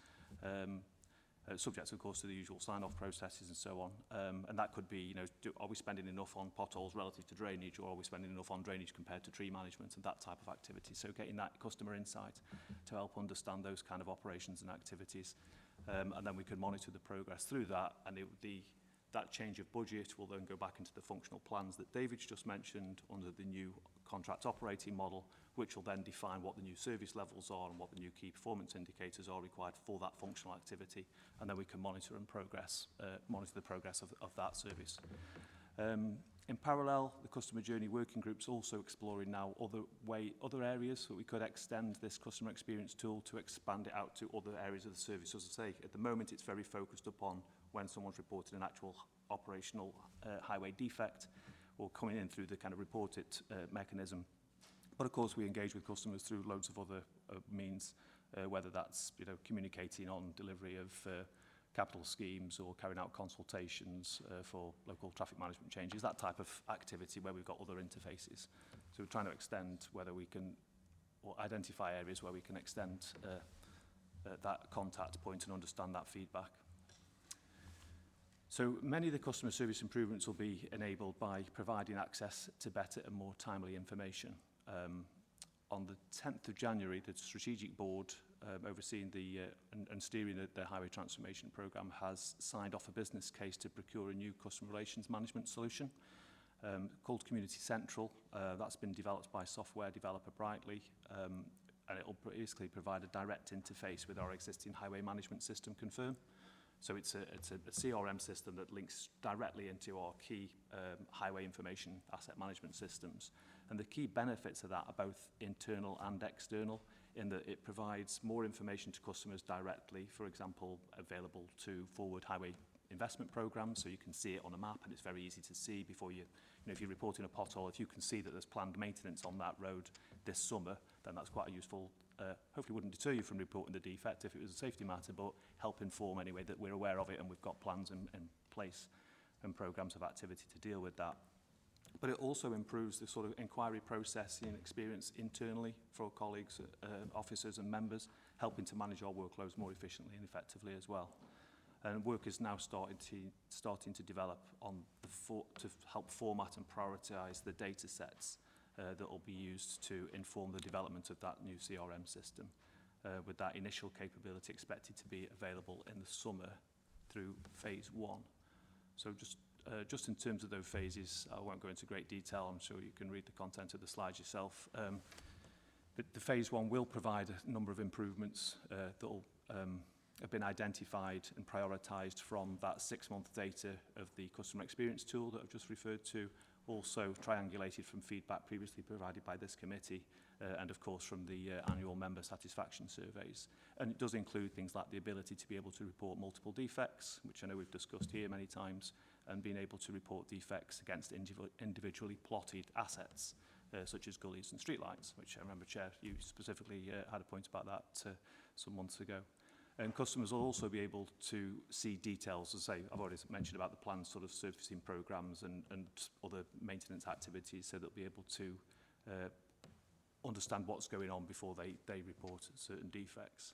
subject of course to the usual sign-off processes and so on. And that could be, are we spending enough on potholes relative to drainage, or are we spending enough on drainage compared to tree management and that type of activity. So getting that customer insight to help understand those kind of operations and activities. And then we can monitor the progress through that, and that change of budget will then go back into the functional plans that David's just mentioned under the new contract operating model, which will then define what the new service levels are and what the new key performance indicators are required for that functional activity, and then we can monitor the progress of that service. In parallel, the customer journey working group's also exploring now other areas that we could extend this customer experience tool to expand it out to other areas of the service. As I say, at the moment it's very focused upon when someone's reported an actual operational highway defect or coming in through the kind of report it mechanism. But of course we engage with customers through loads of other means, whether that's communicating on delivery of capital schemes or carrying out consultations for local traffic management changes, that type of activity where we've got other interfaces. So we're trying to extend whether we can, or identify areas where we can extend that contact point and understand that feedback. So many of the customer service improvements will be enabled by providing access to better and more timely information. On the 10th of January, the Strategic Board overseeing and steering the Highway Transformation Programme has signed off a business case to procure a new customer relations management solution called Community Central. That's been developed by software developer Brightly, and it will basically provide a direct interface with our existing highway management system, Confirm. So it's a CRM system that links directly into our key highway information asset management systems. And the key benefits of that are both internal and external, in that it provides more information to customers directly, for example, available to forward highway investment programs, so you can see it on a map and it's very easy to see before if you're reporting a pothole, if you can see that there's planned maintenance on that road this summer, then that's quite a useful, hopefully wouldn't deter you from reporting the defect if it was a safety matter, but help inform anyway that we're aware of it and we've got plans in place and programs of activity to deal with that. But it also improves the sort of inquiry processing experience internally for colleagues, officers and members, helping to manage our workloads more efficiently and effectively as well. And work is now starting to develop to help format and prioritise the data sets that will be used to inform the development of that new CRM system, with that initial capability expected to be available in the summer through phase 1. So just in terms of those phases, I won't go into great detail. I'm sure you can read the content of the slides yourself. The phase 1 will provide a number of improvements that will have been identified and prioritised from that 6-month data of the customer experience tool that I've just referred to, also triangulated from feedback previously provided by this committee, and of course from the annual member satisfaction surveys. And it does include things like the ability to be able to report multiple defects, which I know we've discussed here many times, and being able to report defects against individually plotted assets, such as gullies and streetlights, which I remember, Chair, you specifically had a point about that some months ago. And customers will also be able to see details, as I say, I've already mentioned about the planned sort of surfacing programmes and other maintenance activities, so they'll be able to understand what's going on before they report certain defects.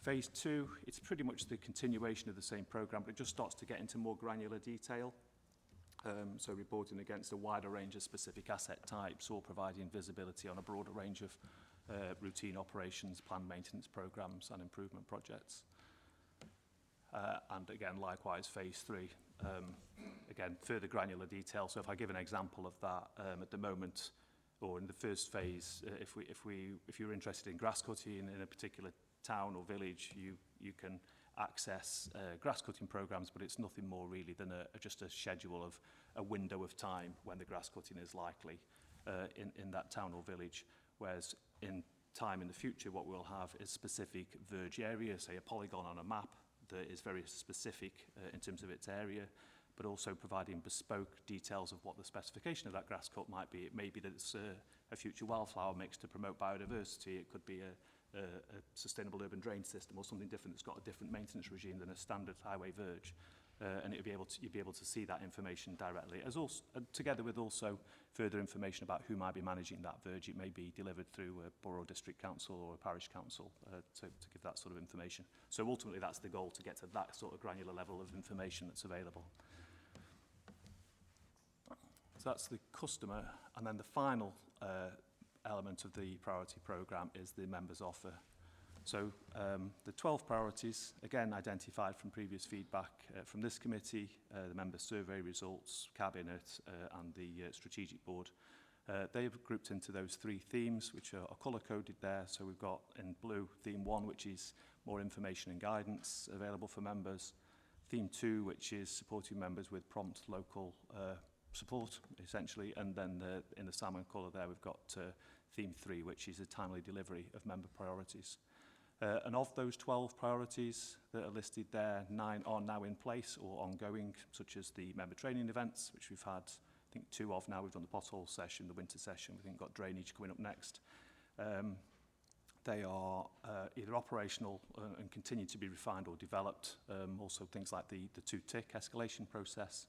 Phase 2, it's pretty much the continuation of the same programme, but it just starts to get into more granular detail. So reporting against a wider range of specific asset types or providing visibility on a broader range of routine operations, planned maintenance programmes and improvement projects. And again, likewise, phase 3, again, further granular detail. So if I give an example of that, at the moment, or in the first phase, if you're interested in grass cutting in a particular town or village, you can access grass cutting programmes, but it's nothing more really than just a schedule of a window of time when the grass cutting is likely in that town or village. Whereas in time in the future, what we'll have is specific verge areas, say a polygon on a map that is very specific in terms of its area, but also providing bespoke details of what the specification of that grass cut might be. It may be that it's a future wildflower mix to promote biodiversity. It could be a sustainable urban drain system or something different that's got a different maintenance regime than a standard highway verge. And you'd be able to see that information directly, as also together with also further information about who might be managing that verge. It may be delivered through a borough district council or a parish council to give that sort of information. So ultimately that's the goal, to get to that sort of granular level of information that's available. So that's the customer, and then the final element of the priority programme is the members' offer. So the 12 priorities, again identified from previous feedback from this committee, the member survey results, cabinet and the strategic board. They've grouped into those 3 themes, which are colour-coded there. So we've got in blue theme 1, which is more information and guidance available for members. Theme 2, which is supporting members with prompt local support, essentially. And then in the salmon colour there, we've got theme 3, which is a timely delivery of member priorities. And of those 12 priorities that are listed there, 9 are now in place or ongoing, such as the member training events, which we've had, I think, 2 of now. We've done the pothole session, the winter session. We've got drainage coming up next. They are either operational and continue to be refined or developed. Also things like the 2-tick escalation process.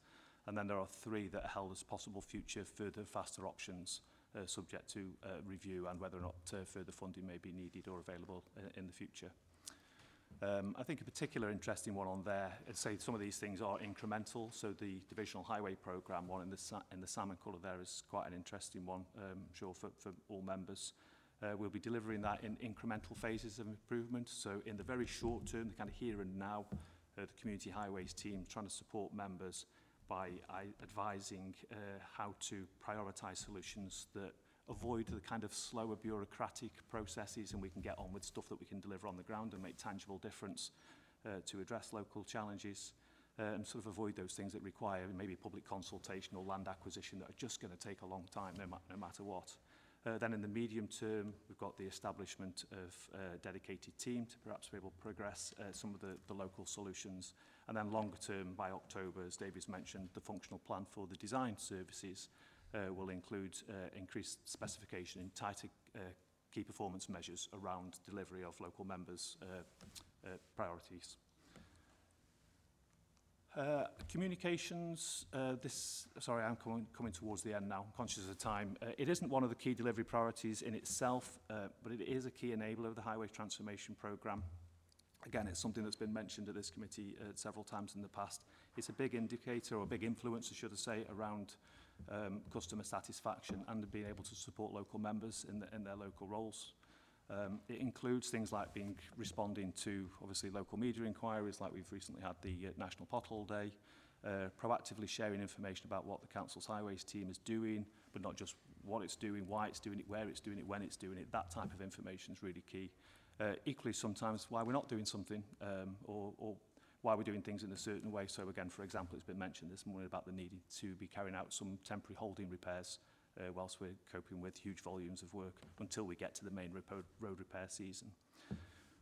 And then there are 3 that are held as possible future further faster options, subject to review and whether or not further funding may be needed or available in the future. I think a particular interesting one on there, I'd say some of these things are incremental. So the divisional highway programme one in the salmon colour there is quite an interesting one, I'm sure for all members. We'll be delivering that in incremental phases of improvement. So in the very short term, the kind of here and now, the community highways team trying to support members by advising how to prioritise solutions that avoid the kind of slower bureaucratic processes, and we can get on with stuff that we can deliver on the ground and make tangible difference to address local challenges, and sort of avoid those things that require maybe public consultation or land acquisition that are just going to take a long time no matter what. Then in the medium term, we've got the establishment of a dedicated team to perhaps be able to progress some of the local solutions. And then longer term, by October, as David's mentioned, the functional plan for the design services will include increased specification in tighter key performance measures around delivery of local members' priorities. Communications, sorry, I'm coming towards the end now, I'm conscious of time. It isn't one of the key delivery priorities in itself, but it is a key enabler of the Highway Transformation Programme. Again, it's something that's been mentioned at this committee several times in the past. It's a big indicator, or a big influencer, should I say, around customer satisfaction and being able to support local members in their local roles. It includes things like responding to, obviously, local media inquiries, like we've recently had the National Pothole Day, proactively sharing information about what the Council's Highways team is doing, but not just what it's doing, why it's doing it, where it's doing it, when it's doing it. That type of information is really key. Equally, sometimes why we're not doing something, or why we're doing things in a certain way. So again, for example, it's been mentioned this morning about the need to be carrying out some temporary holding repairs whilst we're coping with huge volumes of work until we get to the main road repair season.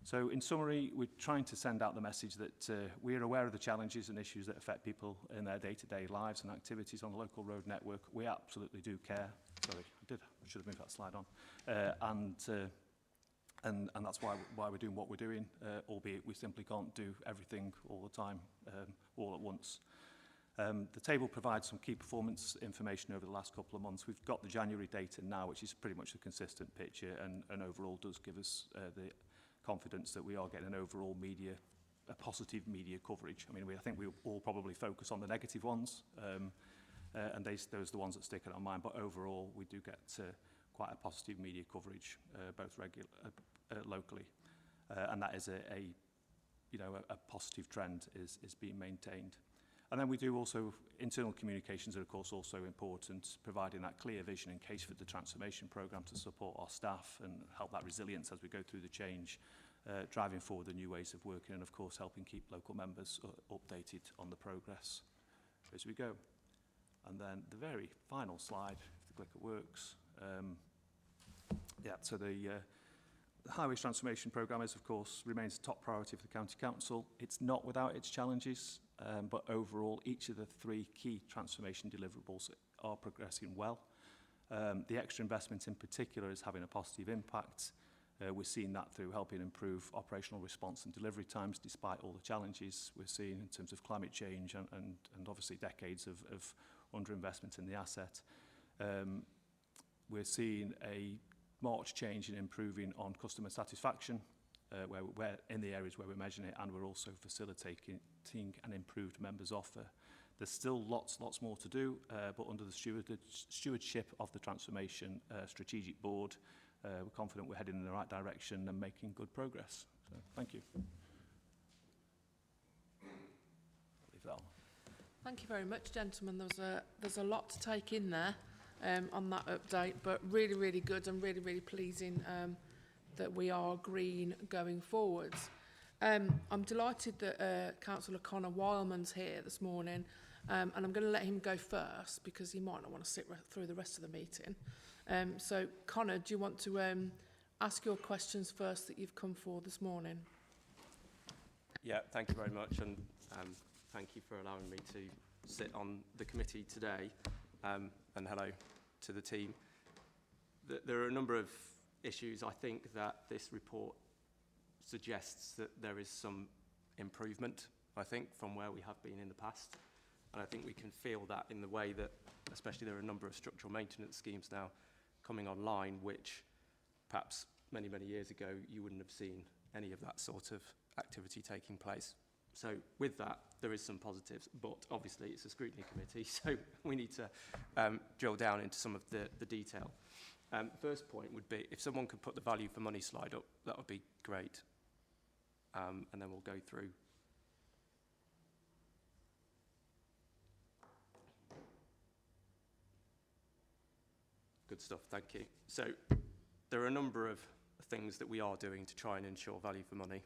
So in summary, we're trying to send out the message that we're aware of the challenges and issues that affect people in their day-to-day lives and activities on the local road network. We absolutely do care. Sorry, I should have moved that slide on. And that's why we're doing what we're doing, albeit we simply can't do everything all the time, all at once. The table provides some key performance information over the last couple of months. We've got the January data now, which is pretty much a consistent picture, and overall does give us the confidence that we are getting an overall a positive media coverage. I mean, I think we all probably focus on the negative ones, and those are the ones that stick in our mind. But overall, we do get quite a positive media coverage, both locally, and that is a positive trend is being maintained. And then we do also, internal communications are of course also important, providing that clear vision and case for the transformation programme to support our staff and help that resilience as we go through the change, driving forward the new ways of working, and of course helping keep local members updated on the progress as we go. And then the very final slide, if the clicker works. So the Highways Transformation Programme is, of course, remains a top priority for the County Council. It's not without its challenges, but overall, each of the 3 key transformation deliverables are progressing well. The extra investment in particular is having a positive impact. We're seeing that through helping improve operational response and delivery times, despite all the challenges we're seeing in terms of climate change and obviously decades of underinvestment in the asset. We're seeing a marked change in improving on customer satisfaction, where in the areas where we're measuring it, and we're also facilitating an improved members offer. There's still lots more to do, but under the stewardship of the Transformation Strategic Board, we're confident we're heading in the right direction and making good progress. So, thank you. I'll leave that on. Thank you very much, gentlemen. There's a lot to take in there on that update, but really, really good and really, really pleasing that we are green going forwards. I'm delighted that Councillor Connor Wildman's here this morning, and I'm going to let him go first because he might not want to sit through the rest of the meeting. So, Connor, do you want to ask your questions first that you've come for this morning? Yeah, thank you very much, and thank you for allowing me to sit on the committee today, and hello to the team. There are a number of issues I think that this report suggests that there is some improvement, I think, from where we have been in the past, and I think we can feel that in the way that, especially, there are a number of structural maintenance schemes now coming online, which perhaps many years ago you wouldn't have seen any of that sort of activity taking place. So with that, there is some positives, but obviously it's a scrutiny committee, so we need to drill down into some of the detail. First point would be, if someone could put the value for money slide up, that would be great. And then we'll go through. Good stuff, thank you. So there are a number of things that we are doing to try and ensure value for money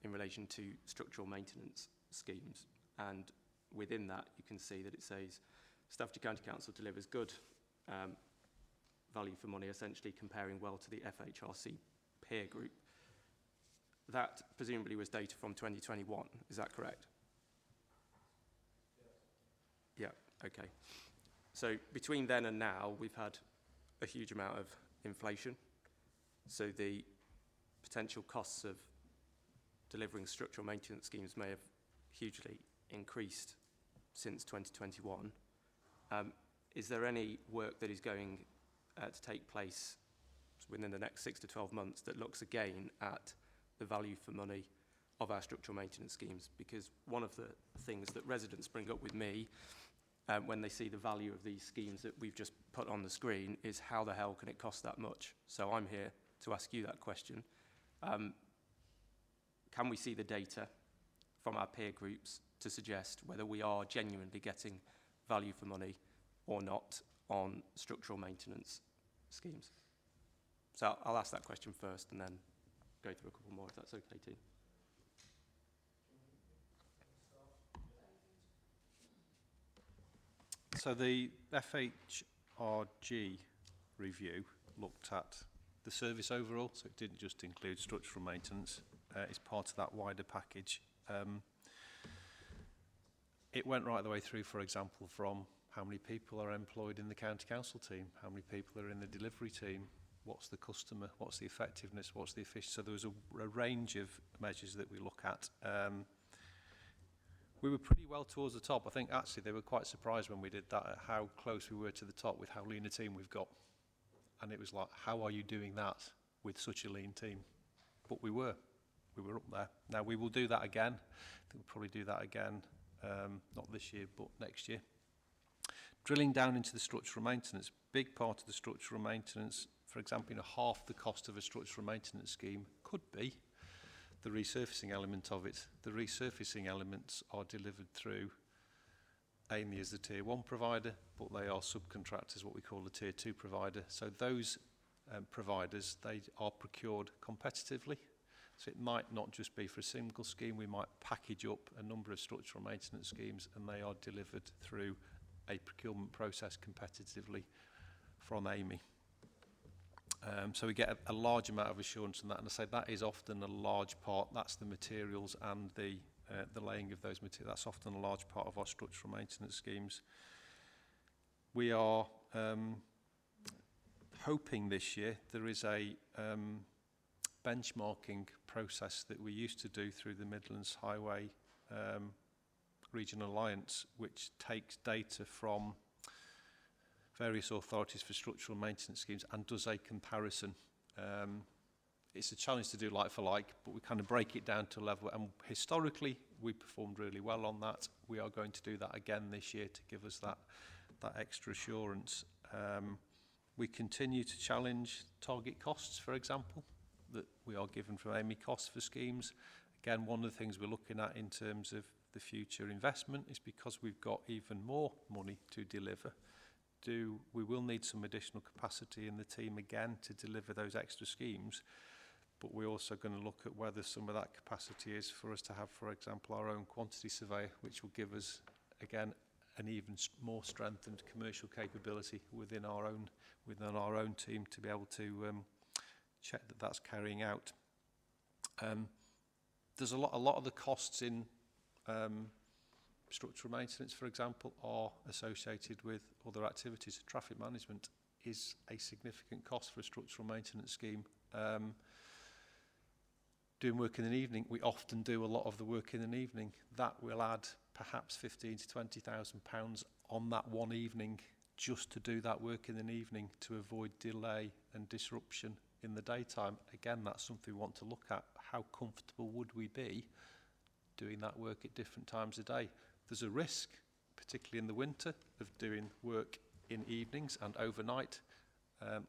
in relation to structural maintenance schemes. And within that, you can see that it says Stafford County Council delivers good value for money, essentially comparing well to the FHRC peer group. That presumably was data from 2021, is that correct? Yes. Yeah, okay. So between then and now, we've had a huge amount of inflation. So the potential costs of delivering structural maintenance schemes may have hugely increased since 2021. Is there any work that is going to take place within the next 6 to 12 months that looks again at the value for money of our structural maintenance schemes? Because one of the things that residents bring up with me when they see the value of these schemes that we've just put on the screen is, how the hell can it cost that much? So I'm here to ask you that question. Can we see the data from our peer groups to suggest whether we are genuinely getting value for money or not on structural maintenance schemes? So I'll ask that question first and then go through a couple more, if that's okay, too. So the FHRG review looked at the service overall, so it didn't just include structural maintenance. It's part of that wider package. It went right the way through, for example, from how many people are employed in the county council team, how many people are in the delivery team, what's the customer, what's the effectiveness, what's the efficiency. So there was a range of measures that we look at. We were pretty well towards the top. I think actually they were quite surprised when we did that at how close we were to the top with how lean a team we've got. And it was like, how are you doing that with such a lean team? But we were up there. Now we will do that again. I think we'll probably do that again, not this year, but next year. Drilling down into the structural maintenance, big part of the structural maintenance, for example, half the cost of a structural maintenance scheme could be the resurfacing element of it. The resurfacing elements are delivered through AMI as the tier 1 provider, but they are subcontractors, what we call the tier 2 provider. So those providers, they are procured competitively. So it might not just be for a single scheme. We might package up a number of structural maintenance schemes and they are delivered through a procurement process competitively from AMI. So we get a large amount of assurance on that, and I say that is often a large part. That's the materials and the laying of those materials. That's often a large part of our structural maintenance schemes. We are hoping this year there is a benchmarking process that we used to do through the Midlands Highway Regional Alliance, which takes data from various authorities for structural maintenance schemes and does a comparison. It's a challenge to do like for like, but we kind of break it down to a level, and historically we performed really well on that. We are going to do that again this year to give us that extra assurance. We continue to challenge target costs, for example, that we are given from AMI costs for schemes. Again, one of the things we're looking at in terms of the future investment is because we've got even more money to deliver. We will need some additional capacity in the team again to deliver those extra schemes, but we're also going to look at whether some of that capacity is for us to have, for example, our own quantity surveyor, which will give us, again, an even more strengthened commercial capability within our own team to be able to check that that's carrying out. There's a lot of the costs in structural maintenance, for example, are associated with other activities. Traffic management is a significant cost for a structural maintenance scheme. Doing work in an evening, we often do a lot of the work in an evening. That will add perhaps £15,000 to £20,000 on that one evening just to do that work in an evening to avoid delay and disruption in the daytime. Again, that's something we want to look at. How comfortable would we be doing that work at different times of day? There's a risk, particularly in the winter, of doing work in evenings and overnight.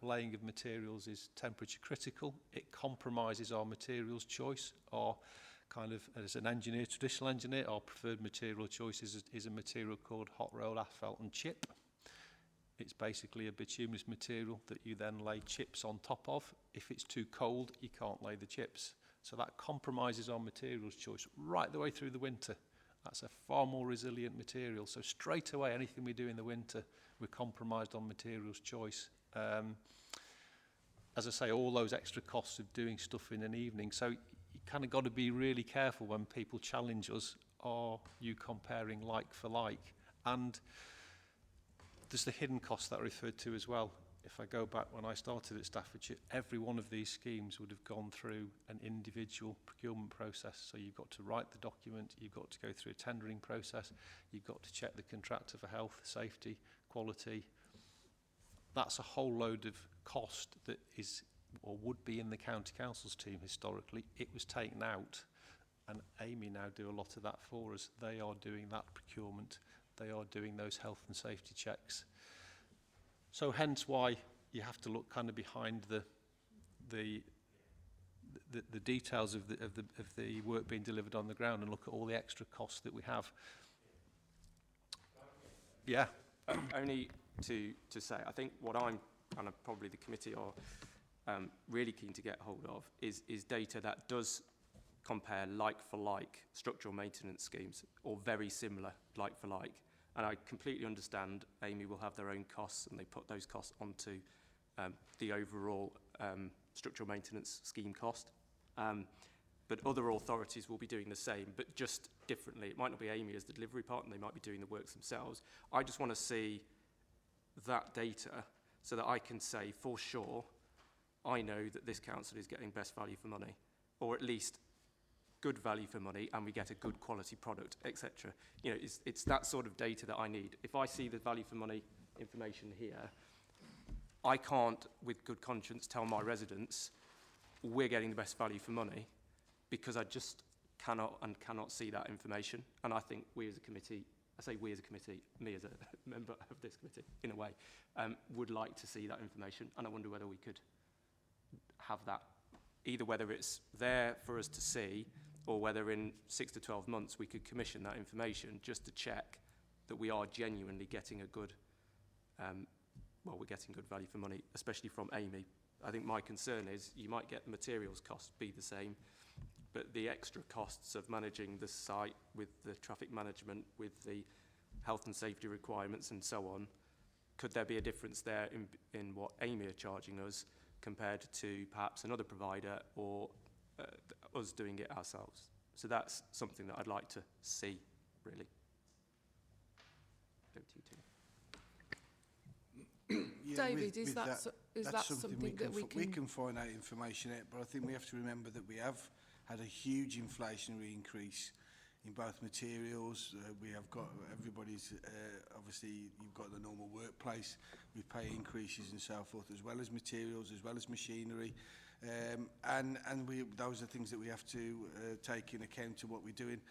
Laying of materials is temperature critical. It compromises our materials choice. Our kind of, as an engineer, traditional engineer, our preferred material choice is a material called hot roll asphalt and chip. It's basically a bituminous material that you then lay chips on top of. If it's too cold, you can't lay the chips. So that compromises our materials choice right the way through the winter. That's a far more resilient material. So straight away, anything we do in the winter, we're compromised on materials choice. As I say, all those extra costs of doing stuff in an evening. So you kind of got to be really careful when people challenge us. Are you comparing like for like? And there's the hidden costs that I referred to as well. If I go back when I started at Staffordshire, every one of these schemes would have gone through an individual procurement process. So you've got to write the document, you've got to go through a tendering process, you've got to check the contractor for health, safety, quality. That's a whole load of cost that is or would be in the county council's team historically. It was taken out, and AMI now do a lot of that for us. They are doing that procurement. They are doing those health and safety checks. So hence why you have to look kind of behind the details of the work being delivered on the ground and look at all the extra costs that we have. Yeah. Only to say, I think what I'm and probably the committee are really keen to get hold of is data that does compare like for like structural maintenance schemes or very similar like for like. And I completely understand AMI will have their own costs and they put those costs onto the overall structural maintenance scheme cost. But other authorities will be doing the same, but just differently. It might not be AMI as the delivery partner, they might be doing the works themselves. I just want to see that data so that I can say for sure I know that this council is getting best value for money, or at least good value for money, and we get a good quality product, etc. You know, it's that sort of data that I need. If I see the value for money information here, I can't, with good conscience, tell my residents we're getting the best value for money, because I just cannot see that information. And I think we as a committee, I say we as a committee, me as a member of this committee, in a way, would like to see that information. And I wonder whether we could have that, either whether it's there for us to see, or whether in 6 to 12 months we could commission that information just to check that we are genuinely getting a good, well, we're getting good value for money, especially from Amy. I think my concern is you might get the materials cost be the same, but the extra costs of managing the site with the traffic management, with the health and safety requirements and so on, could there be a difference there in what Amy are charging us compared to perhaps another provider, or us doing it ourselves? So that's something that I'd like to see, really. Over to you, Tim. Yeah, David, is that that's something that we can find out information out, but I think we have to remember that we have had a huge inflationary increase in both materials. We have got everybody's, obviously you've got the normal workplace with pay increases and so forth, as well as materials, as well as machinery. And those are things that we have to take in account to what we're doing.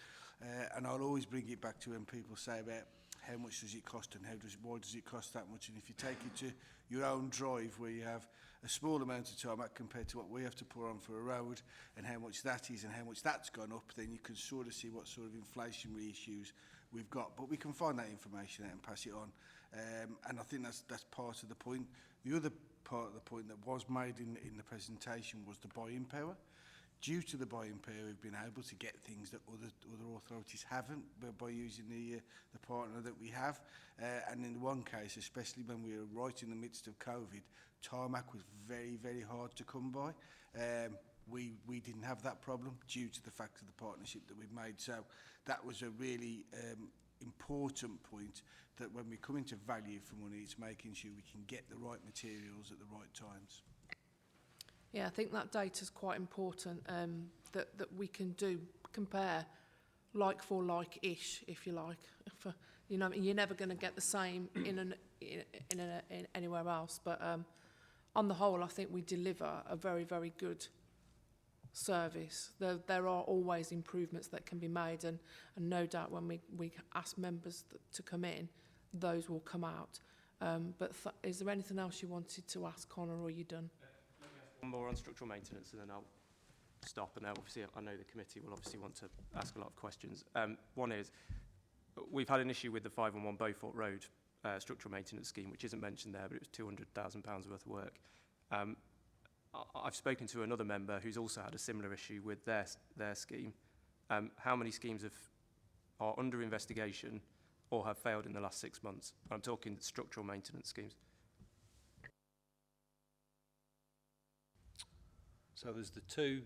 And I'll always bring it back to when people say about how much does it cost and why does it cost that much. And if you take it to your own drive, where you have a small amount of tarmac compared to what we have to pour on for a road, and how much that is and how much that's gone up, then you can sort of see what sort of inflationary issues we've got. But we can find that information out and pass it on. And I think that's part of the point. The other part of the point that was made in the presentation was the buying power. Due to the buying power, we've been able to get things that other authorities haven't by using the partner that we have. And in one case, especially when we were right in the midst of COVID, tarmac was very, very hard to come by. We didn't have that problem due to the fact of the partnership that we've made. So that was a really important point, that when we come into value for money, it's making sure we can get the right materials at the right times. Yeah, I think that data is quite important, that we can compare like for like-ish, if you like. You know, you're never going to get the same in anywhere else. But on the whole, I think we deliver a very, very good service. There are always improvements that can be made, and no doubt when we ask members to come in, those will come out. But is there anything else you wanted to ask, Connor, or are you done? One more on structural maintenance, and then I'll stop. And then obviously I know the committee will obviously want to ask a lot of questions. One is, we've had an issue with the 511 Beaufort Road structural maintenance scheme, which isn't mentioned there, but it was £200,000 worth of work. I've spoken to another member who's also had a similar issue with their scheme. How many schemes are under investigation or have failed in the last 6 months? I'm talking structural maintenance schemes. So there's the two.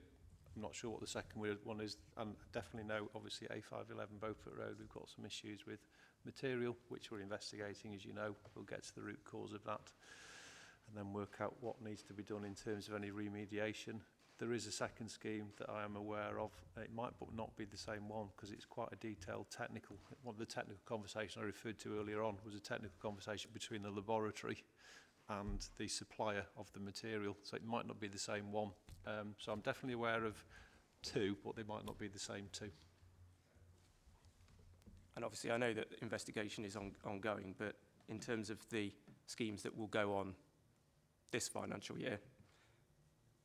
I'm not sure what the second one is, and I definitely know, obviously, A511 Beaufort Road, we've got some issues with material, which we're investigating, as you know. We'll get to the root cause of that and then work out what needs to be done in terms of any remediation. There is a second scheme that I am aware of. It might not be the same one, because it's quite a detailed technical. One of the technical conversation I referred to earlier on was a technical conversation between the laboratory and the supplier of the material, so it might not be the same one. So I'm definitely aware of two, but they might not be the same two. And obviously I know that investigation is ongoing, but in terms of the schemes that will go on this financial year,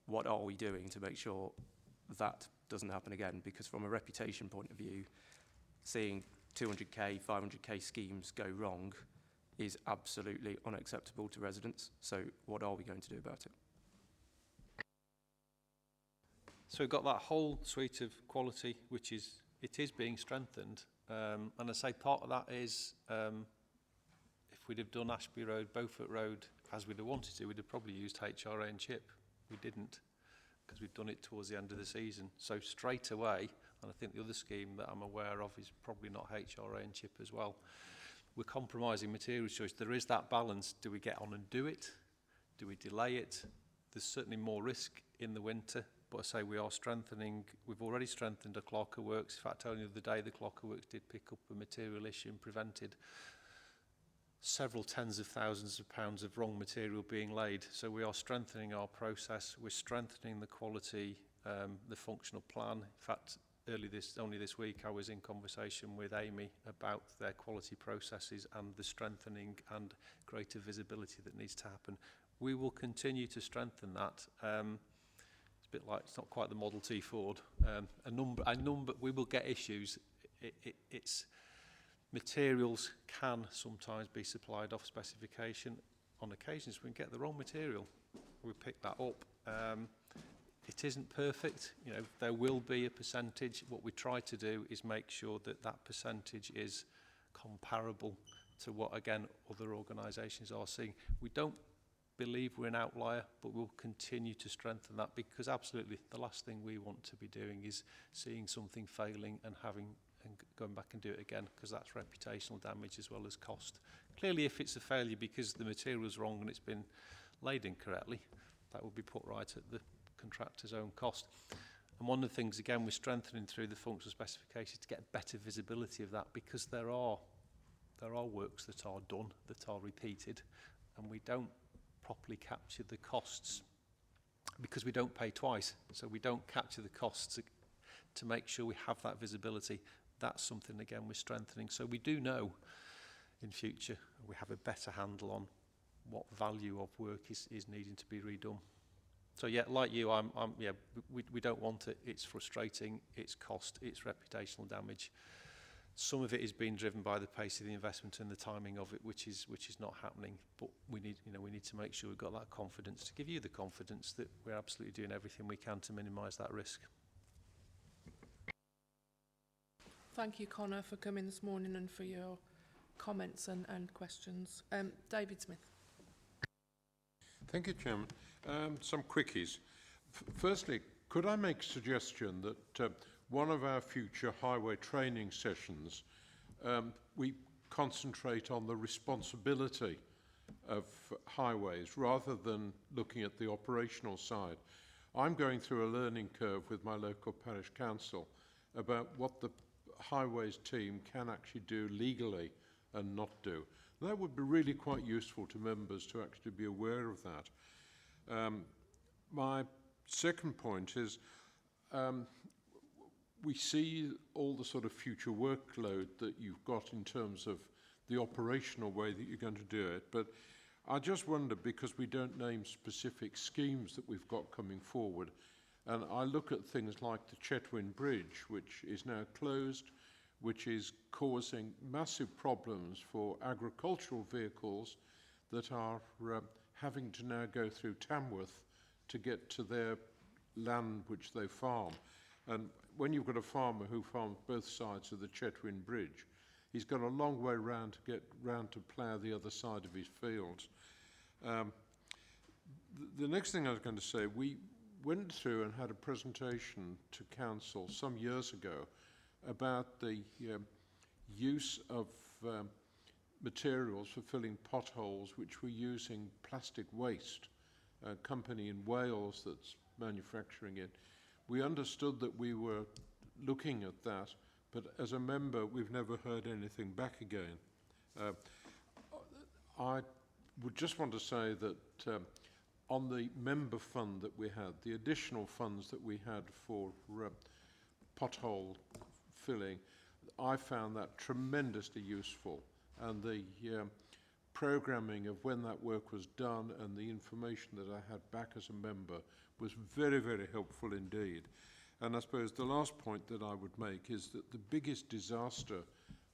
what are we doing to make sure that doesn't happen again? Because from a reputation point of view, seeing 200k, 500k schemes go wrong is absolutely unacceptable to residents. So what are we going to do about it? So we've got that whole suite of quality, which is being strengthened. And I say part of that is, if we'd have done Ashby Road, Beaufort Road, as we'd have wanted to, we'd have probably used HRA and chip. We didn't, because we've done it towards the end of the season. So straight away, and I think the other scheme that I'm aware of is probably not HRA and chip as well. We're compromising material choice. There is that balance. Do we get on and do it? Do we delay it? There's certainly more risk in the winter, but I say we are strengthening. We've already strengthened the clocker works. In fact, only the other day the clocker works did pick up a material issue and prevented several tens of thousands of pounds of wrong material being laid. So we are strengthening our process. We're strengthening the quality, the functional plan. In fact, only this week I was in conversation with Amy about their quality processes and the strengthening and greater visibility that needs to happen. We will continue to strengthen that. It's a bit like, it's not quite the Model T Ford. We will get issues. It's materials can sometimes be supplied off specification. On occasions, we can get the wrong material. We pick that up. It isn't perfect. You know, there will be a percentage. What we try to do is make sure that that percentage is comparable to what, again, other organisations are seeing. We don't believe we're an outlier, but we'll continue to strengthen that, because absolutely the last thing we want to be doing is seeing something failing and going back and do it again, because that's reputational damage as well as cost. Clearly, if it's a failure because the material's wrong and it's been laid incorrectly, that will be put right at the contractor's own cost. And one of the things, again, we're strengthening through the functional specifications to get better visibility of that, because there are works that are done, that are repeated, and we don't properly capture the costs because we don't pay twice. So we don't capture the costs to make sure we have that visibility. That's something, again, we're strengthening. So we do know in future, we have a better handle on what value of work is needing to be redone. So yeah, like you, we don't want it. It's frustrating, it's cost, it's reputational damage. Some of it is being driven by the pace of the investment and the timing of it, which is not happening. But we need to make sure we've got that confidence, to give you the confidence that we're absolutely doing everything we can to minimise that risk. Thank you, Connor, for coming this morning and for your comments and questions. David Smith. Thank you, Chairman. Some quickies. Firstly, could I make a suggestion that one of our future highway training sessions, we concentrate on the responsibility of highways rather than looking at the operational side? I'm going through a learning curve with my local parish council about what the highways team can actually do legally and not do. That would be really quite useful to members to actually be aware of that. My second point is we see all the sort of future workload that you've got in terms of the operational way that you're going to do it, but I just wonder, because we don't name specific schemes that we've got coming forward, and I look at things like the Chetwynd Bridge, which is now closed, which is causing massive problems for agricultural vehicles that are having to now go through Tamworth to get to their land which they farm. And when you've got a farmer who farms both sides of the Chetwynd Bridge, he's got a long way round to get round to plough the other side of his fields. The next thing I was going to say, we went through and had a presentation to council some years ago about the use of materials for filling potholes, which were using plastic waste. A company in Wales that's manufacturing it. We understood that we were looking at that, but as a member, we've never heard anything back again. I would just want to say that on the member fund that we had, the additional funds that we had for pothole filling, I found that tremendously useful, and the programming of when that work was done and the information that I had back as a member was very, very helpful indeed. And I suppose the last point that I would make is that the biggest disaster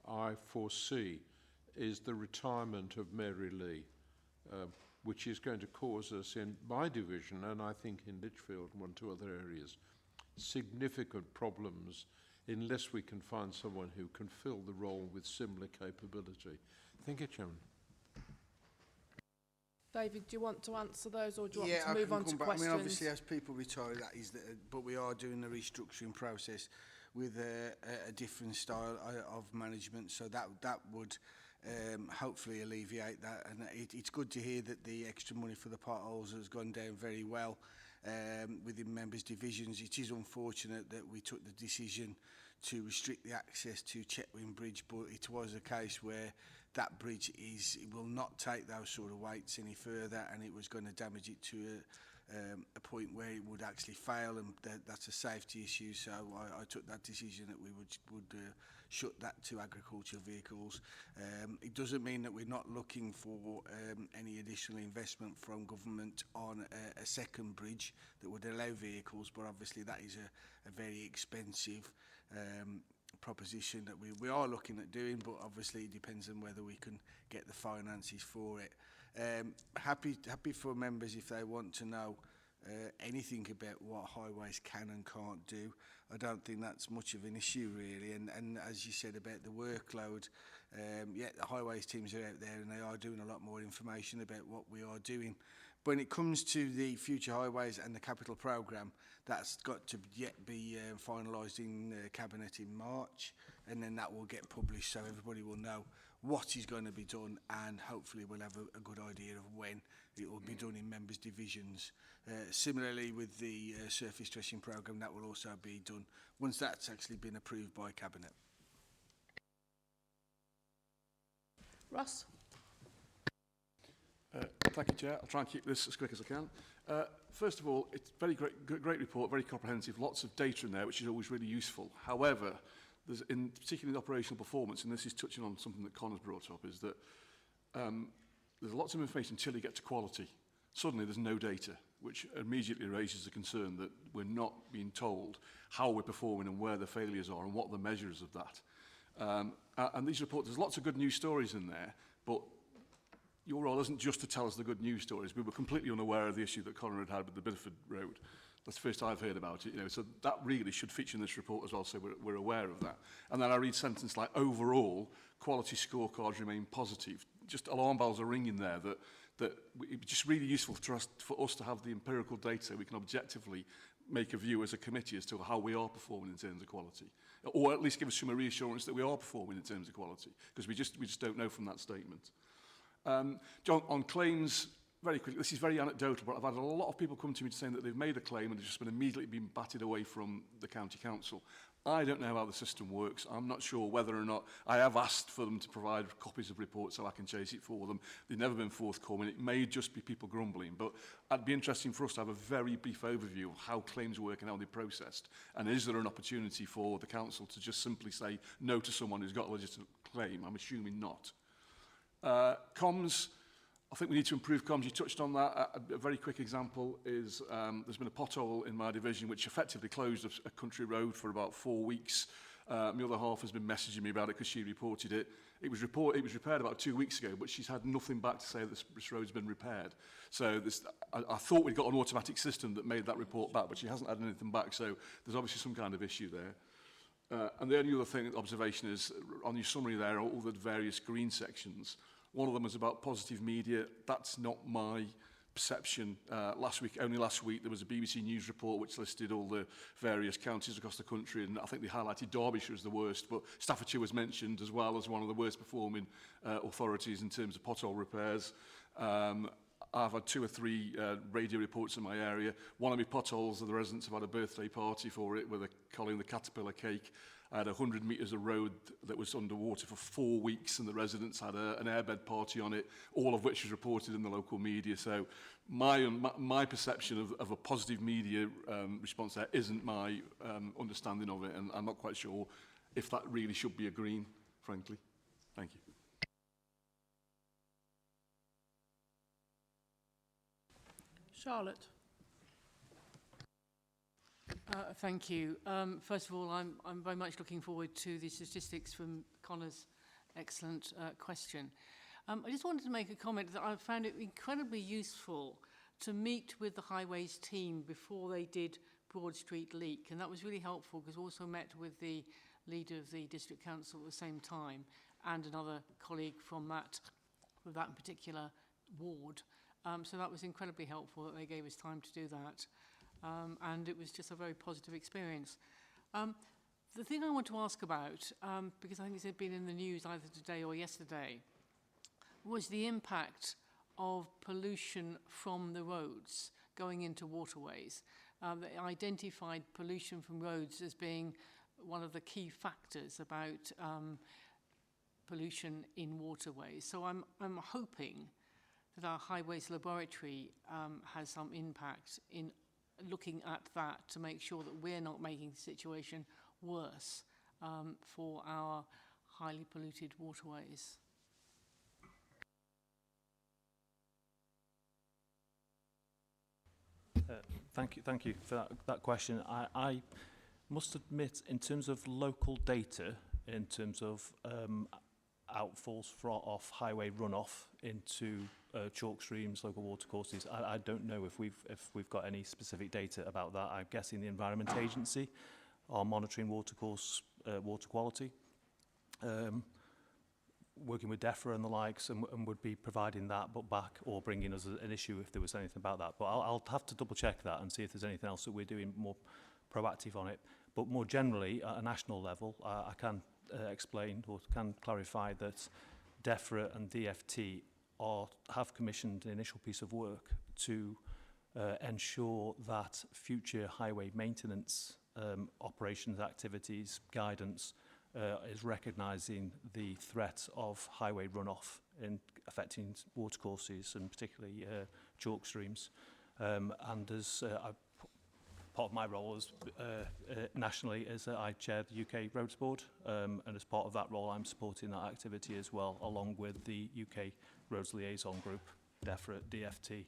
I foresee is the retirement of Mary Lee, which is going to cause us in my division, and I think in Lichfield and 1 or 2 other areas, significant problems unless we can find someone who can fill the role with similar capability. Thank you, Chairman. David, do you want to answer those, or do you want I to move can on to come back. questions? I mean, obviously, as people retire, that is, but we are doing the restructuring process with a different style of management, so that would hopefully alleviate that. And it's good to hear that the extra money for the potholes has gone down very well within members' divisions. It is unfortunate that we took the decision to restrict the access to Chetwynd Bridge, but it was a case where that bridge it will not take those sort of weights any further, and it was going to damage it to a point where it would actually fail, and that's a safety issue. So I took that decision that we would shut that to agricultural vehicles. It doesn't mean that we're not looking for any additional investment from government on a second bridge that would allow vehicles, but obviously that is a very expensive proposition that we are looking at doing, but obviously it depends on whether we can get the finances for it. Happy for members if they want to know anything about what highways can and can't do. I don't think that's much of an issue really, and as you said about the workload, yeah, the highways teams are out there and they are doing a lot more information about what we are doing. But when it comes to the future highways and the capital programme, that's got to yet be finalised in Cabinet in March, and then that will get published so everybody will know what is going to be done, and hopefully we'll have a good idea of when it will be done in members' divisions. Similarly with the surface dressing programme, that will also be done once that's actually been approved by Cabinet. Ross? Thank you, Chair. I'll try and keep this as quick as I can. First of all, it's very great report, very comprehensive, lots of data in there, which is always really useful. However, there's particularly in operational performance, and this is touching on something that Connor's brought up, is that there's lots of information until you get to quality. Suddenly there's no data, which immediately raises the concern that we're not being told how we're performing and where the failures are and what the measures of that. And these reports, there's lots of good news stories in there, but your role isn't just to tell us the good news stories. We were completely unaware of the issue that Connor had with the Bideford Road. That's the first I've heard about it, so that really should feature in this report as well, so we're aware of that. And then I read sentences like, overall, quality scorecards remain positive. Just alarm bells are ringing there that it's just really useful for us to have the empirical data so we can objectively make a view as a committee as to how we are performing in terms of quality. Or at least give us some reassurance that we are performing in terms of quality, because we just don't know from that statement. John, on claims, very quickly, this is very anecdotal, but I've had a lot of people come to me saying that they've made a claim and it's just been immediately been batted away from the county council. I don't know how the system works. I'm not sure whether or not I have asked for them to provide copies of reports so I can chase it for them. They've never been forthcoming. It may just be people grumbling, but it'd be interesting for us to have a very brief overview of how claims work and how they're processed. And is there an opportunity for the council to just simply say no to someone who's got a legitimate claim? I'm assuming not. Comms, I think we need to improve comms. You touched on that. A very quick example is there's been a pothole in my division which effectively closed a country road for about 4 weeks. My other half has been messaging me about it because she reported it. It was repaired about 2 weeks ago, but she's had nothing back to say that this road's been repaired. So I thought we'd got an automatic system that made that report back, but she hasn't had anything back. So there's obviously some kind of issue there. And the only other observation is on your summary there, all the various green sections. One of them was about positive media. That's not my perception. Only last week, there was a BBC News report which listed all the various counties across the country, and I think they highlighted Derbyshire as the worst, but Staffordshire was mentioned as well as one of the worst performing authorities in terms of pothole repairs. I've had 2 or 3 radio reports in my area. One of my potholes, the residents have had a birthday party for it with calling the Caterpillar cake. I had 100 metres of road that was underwater for 4 weeks, and the residents had an airbed party on it, all of which was reported in the local media. So my perception of a positive media response there isn't my understanding of it, and I'm not quite sure if that really should be a green, frankly. Thank you. Charlotte? Thank you. First of all, I'm very much looking forward to the statistics from Connor's excellent question. I just wanted to make a comment that I found it incredibly useful to meet with the highways team before they did Broad Street leak, and that was really helpful because I also met with the leader of the district council at the same time and another colleague from that particular ward. So that was incredibly helpful that they gave us time to do that. And it was just a very positive experience. The thing I want to ask about, because I think it's been in the news either today or yesterday, was the impact of pollution from the roads going into waterways. They identified pollution from roads as being one of the key factors about pollution in waterways. So I'm hoping that our highways laboratory has some impact in looking at that to make sure that we're not making the situation worse for our highly polluted waterways. Thank you for that question. I must admit, in terms of local data, in terms of outfalls off highway runoff into chalk streams, local watercourses, I don't know if we've got any specific data about that. I'm guessing the Environment Agency are monitoring watercourse water quality, working with DEFRA and the likes, and would be providing that but back or bringing us an issue if there was anything about that. But I'll have to double check that and see if there's anything else that we're doing more proactive on it. But more generally, at a national level, I can explain or can clarify that DEFRA and DFT have commissioned an initial piece of work to ensure that future highway maintenance operations, activities, guidance is recognising the threat of highway runoff in affecting watercourses and particularly chalk streams. And as part of my role as nationally is that I chair the UK Roads Board, and as part of that role I'm supporting that activity as well, along with the UK Roads Liaison Group, DEFRA, DFT,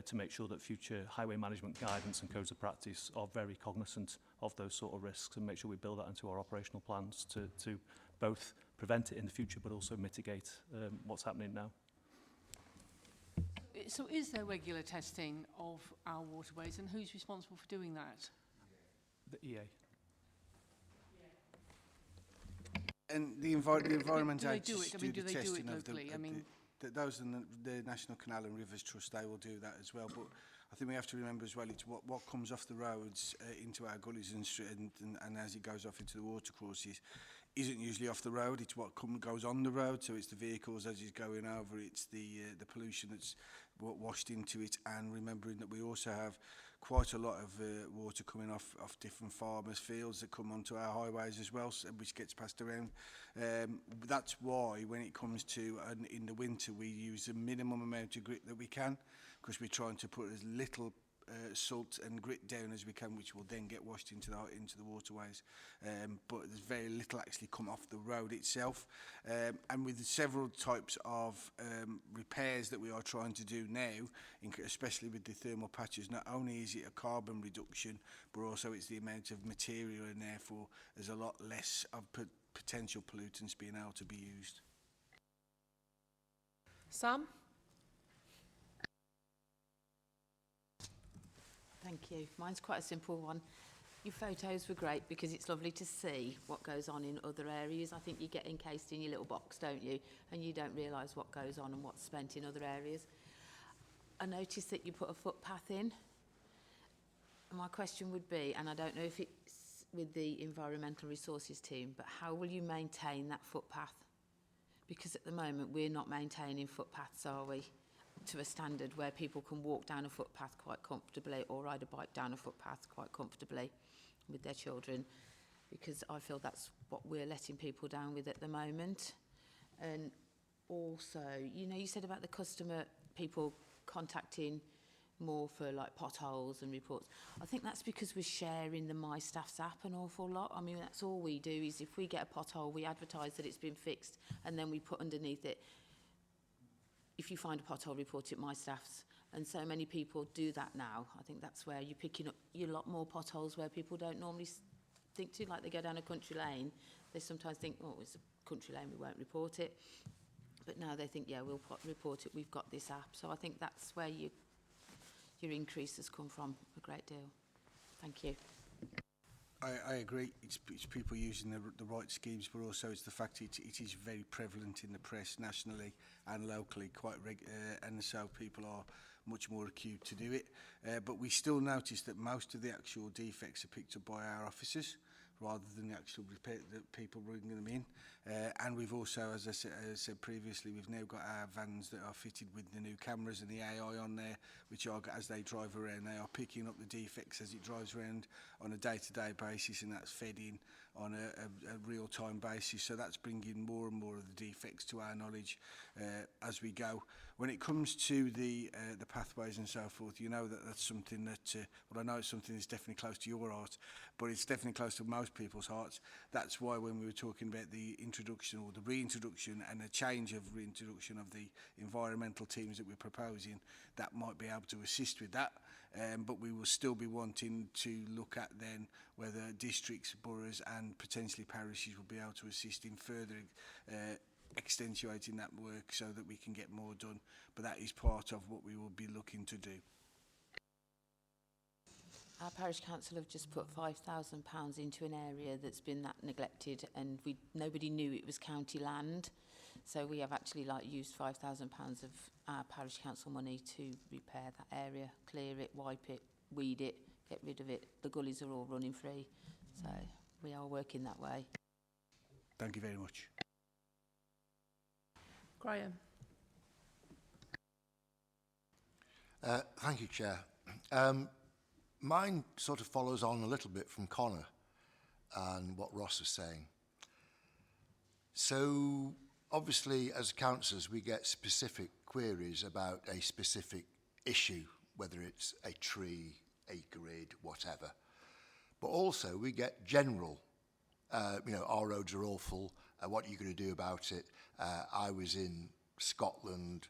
to make sure that future highway management guidance and codes of practice are very cognizant of those sort of risks and make sure we build that into our operational plans to both prevent it in the future but also mitigate what's happening now. So is there regular testing of our waterways, and who's responsible for doing that? The EA. And the Environment do they do Agency it? I mean, do do the they do testing it of the, locally? I mean, those and the National Canal and Rivers Trust, they will do that as well. But I think we have to remember as well, it's what comes off the roads into our gullies and as it goes off into the watercourses isn't usually off the road. It's what goes on the road. So it's the vehicles as it's going over. It's the pollution that's washed into it. And remembering that we also have quite a lot of water coming off different farmers' fields that come onto our highways as well, which gets passed around. That's why when it comes to in the winter we use a minimum amount of grit that we can, because we're trying to put as little salt and grit down as we can, which will then get washed into the waterways. But there's very little actually come off the road itself. And with several types of repairs that we are trying to do now, especially with the thermal patches, not only is it a carbon reduction, but also it's the amount of material, and therefore there's a lot less of potential pollutants being able to be used. Sam? Thank you. Mine's quite a simple one. Your photos were great because it's lovely to see what goes on in other areas. I think you get encased in your little box, don't you? And you don't realise what goes on and what's spent in other areas. I noticed that you put a footpath in. And my question would be, and I don't know if it's with the environmental resources team, but how will you maintain that footpath? Because at the moment we're not maintaining footpaths, are we? To a standard where people can walk down a footpath quite comfortably or ride a bike down a footpath quite comfortably with their children, because I feel that's what we're letting people down with at the moment. And also, you know, you said about the customer, people contacting more for like potholes and reports. I think that's because we're sharing the My Staff's app an awful lot. I mean, that's all we do is if we get a pothole, we advertise that it's been fixed and then we put underneath it, if you find a pothole, report it My Staff's. And so many people do that now. I think that's where you're picking up a lot more potholes where people don't normally think to, like they go down a country lane. They sometimes think, oh, it's a country lane, we won't report it. But now they think, yeah, we'll report it, we've got this app. So I think that's where your increase has come from a great deal. Thank you. I agree. It's people using the right schemes, but also it's the fact it is very prevalent in the press nationally and locally, and so people are much more acute to do it. But we still notice that most of the actual defects are picked up by our officers, rather than the actual repair, the people bringing them in. And we've also, as I said previously, we've now got our vans that are fitted with the new cameras and the AI on there, which are, as they drive around, they are picking up the defects as it drives around on a day-to-day basis, and that's fed in on a real-time basis. So that's bringing more and more of the defects to our knowledge as we go. When it comes to the pathways and so forth, you know that's something that, well, I know it's something that's definitely close to your heart, but it's definitely close to most people's hearts. That's why when we were talking about the introduction or the reintroduction and a change of reintroduction of the environmental teams that we're proposing, that might be able to assist with that. But we will still be wanting to look at then whether districts, boroughs and potentially parishes will be able to assist in further accentuating that work so that we can get more done. But that is part of what we will be looking to do. Our parish council have just put £5,000 into an area that's been that neglected, and nobody knew it was county land. So we have actually used £5,000 of our parish council money to repair that area, clear it, wipe it, weed it, get rid of it. The gullies are all running free. So we are working that way. Thank you very much. Graham. Thank you, Chair. Mine sort of follows on a little bit from Connor and what Ross was saying. So, obviously, as councillors, we get specific queries about a specific issue, whether it's a tree, a grid, whatever. But also, we get general, our roads are awful, what are you going to do about it? I was in Scotland,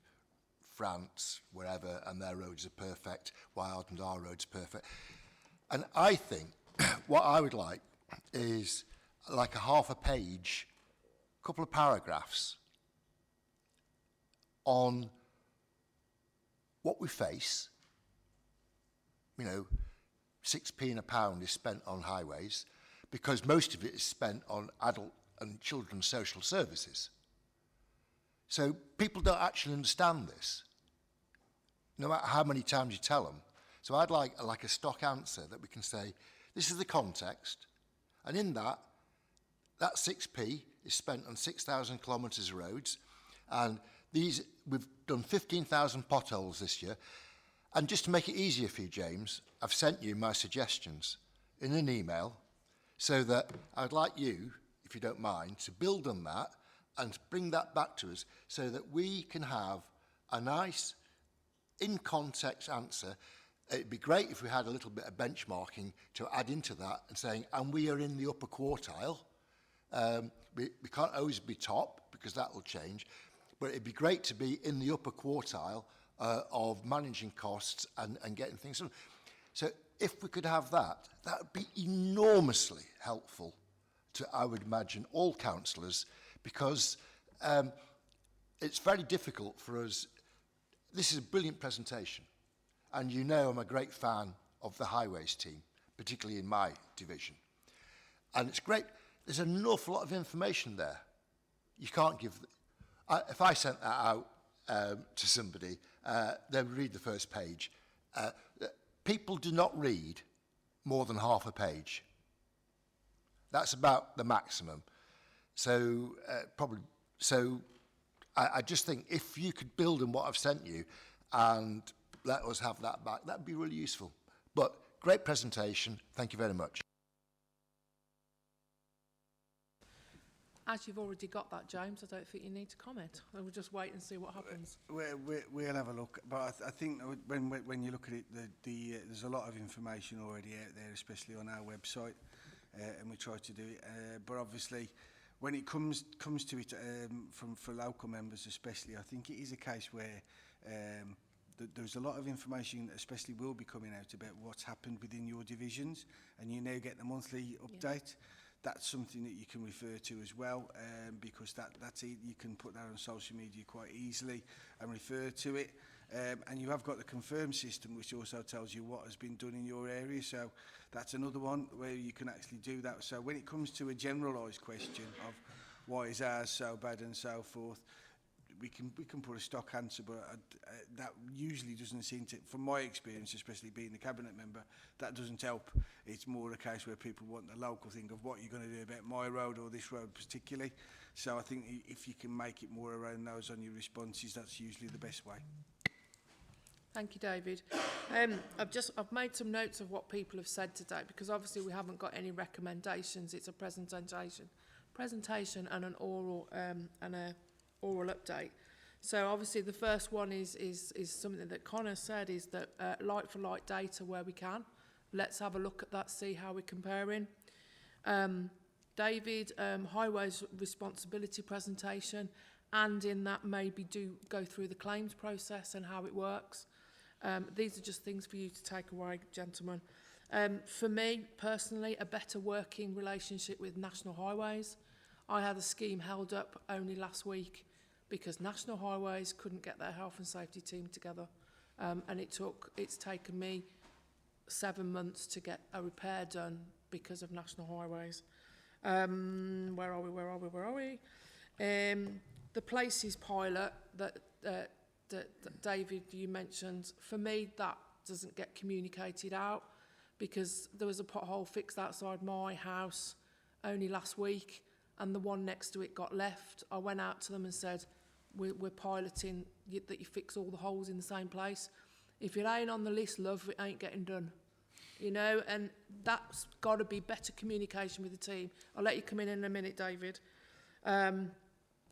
France, wherever, and their roads are perfect. Why aren't our roads perfect? And I think what I would like is like a half a page, couple of paragraphs on what we face. 6p in a pound is spent on highways because most of it is spent on adult and children's social services. So people don't actually understand this, no matter how many times you tell them. So I'd like a stock answer that we can say, this is the context, and in that 6p is spent on 6,000 kilometres of roads, and we've done 15,000 potholes this year. And just to make it easier for you, James, I've sent you my suggestions in an email, so that I'd like you, if you don't mind, to build on that and bring that back to us so that we can have a nice, in-context answer. It'd be great if we had a little bit of benchmarking to add into that and saying, and we are in the upper quartile. We can't always be top because that will change, but it'd be great to be in the upper quartile of managing costs and getting things done. So if we could have that, that would be enormously helpful to, I would imagine, all councillors, because it's very difficult for us. This is a brilliant presentation, and you know I'm a great fan of the highways team, particularly in my division. And it's great. There's an awful lot of information there. You can't give... if I sent that out to somebody, they would read the first page. People do not read more than half a page. That's about the maximum. So I just think if you could build on what I've sent you and let us have that back, that would be really useful. But great presentation. Thank you very much. As you've already got that, James, I don't think you need to comment. We'll just wait and see what happens. We'll have a look. But I think when you look at it, there's a lot of information already out there, especially on our website, and we try to do it. But obviously, when it comes to it, for local members especially, I think it is a case where there's a lot of information, especially will be coming out about what's happened within your divisions, and you now get the monthly update. Yeah. That's something that you can refer to as well, because that's it. You can put that on social media quite easily and refer to it. And you have got the confirm system, which also tells you what has been done in your area. So that's another one where you can actually do that. So when it comes to a generalised question of why is ours so bad and so forth, we can put a stock answer, but that usually doesn't seem to, from my experience, especially being a cabinet member, that doesn't help. It's more a case where people want the local thing of what you're going to do about my road or this road particularly. So I think if you can make it more around those on your responses, that's usually the best way. Thank you, David. I've made some notes of what people have said today, because obviously we haven't got any recommendations. It's a presentation and an oral update. So obviously the first one is something that Connor said, is that like for like data where we can. Let's have a look at that, see how we're comparing. David, highways responsibility presentation, and in that maybe do go through the claims process and how it works. These are just things for you to take away, gentlemen. For me, personally, a better working relationship with National Highways. I had a scheme held up only last week because National Highways couldn't get their health and safety team together. And it's taken me 7 months to get a repair done because of National Highways. Where are we? The Places pilot that David, you mentioned, for me, that doesn't get communicated out, because there was a pothole fixed outside my house only last week, and the one next to it got left. I went out to them and said, we're piloting that you fix all the holes in the same place. If it ain't on the list, love, it ain't getting done. You know, and that's got to be better communication with the team. I'll let you come in a minute, David.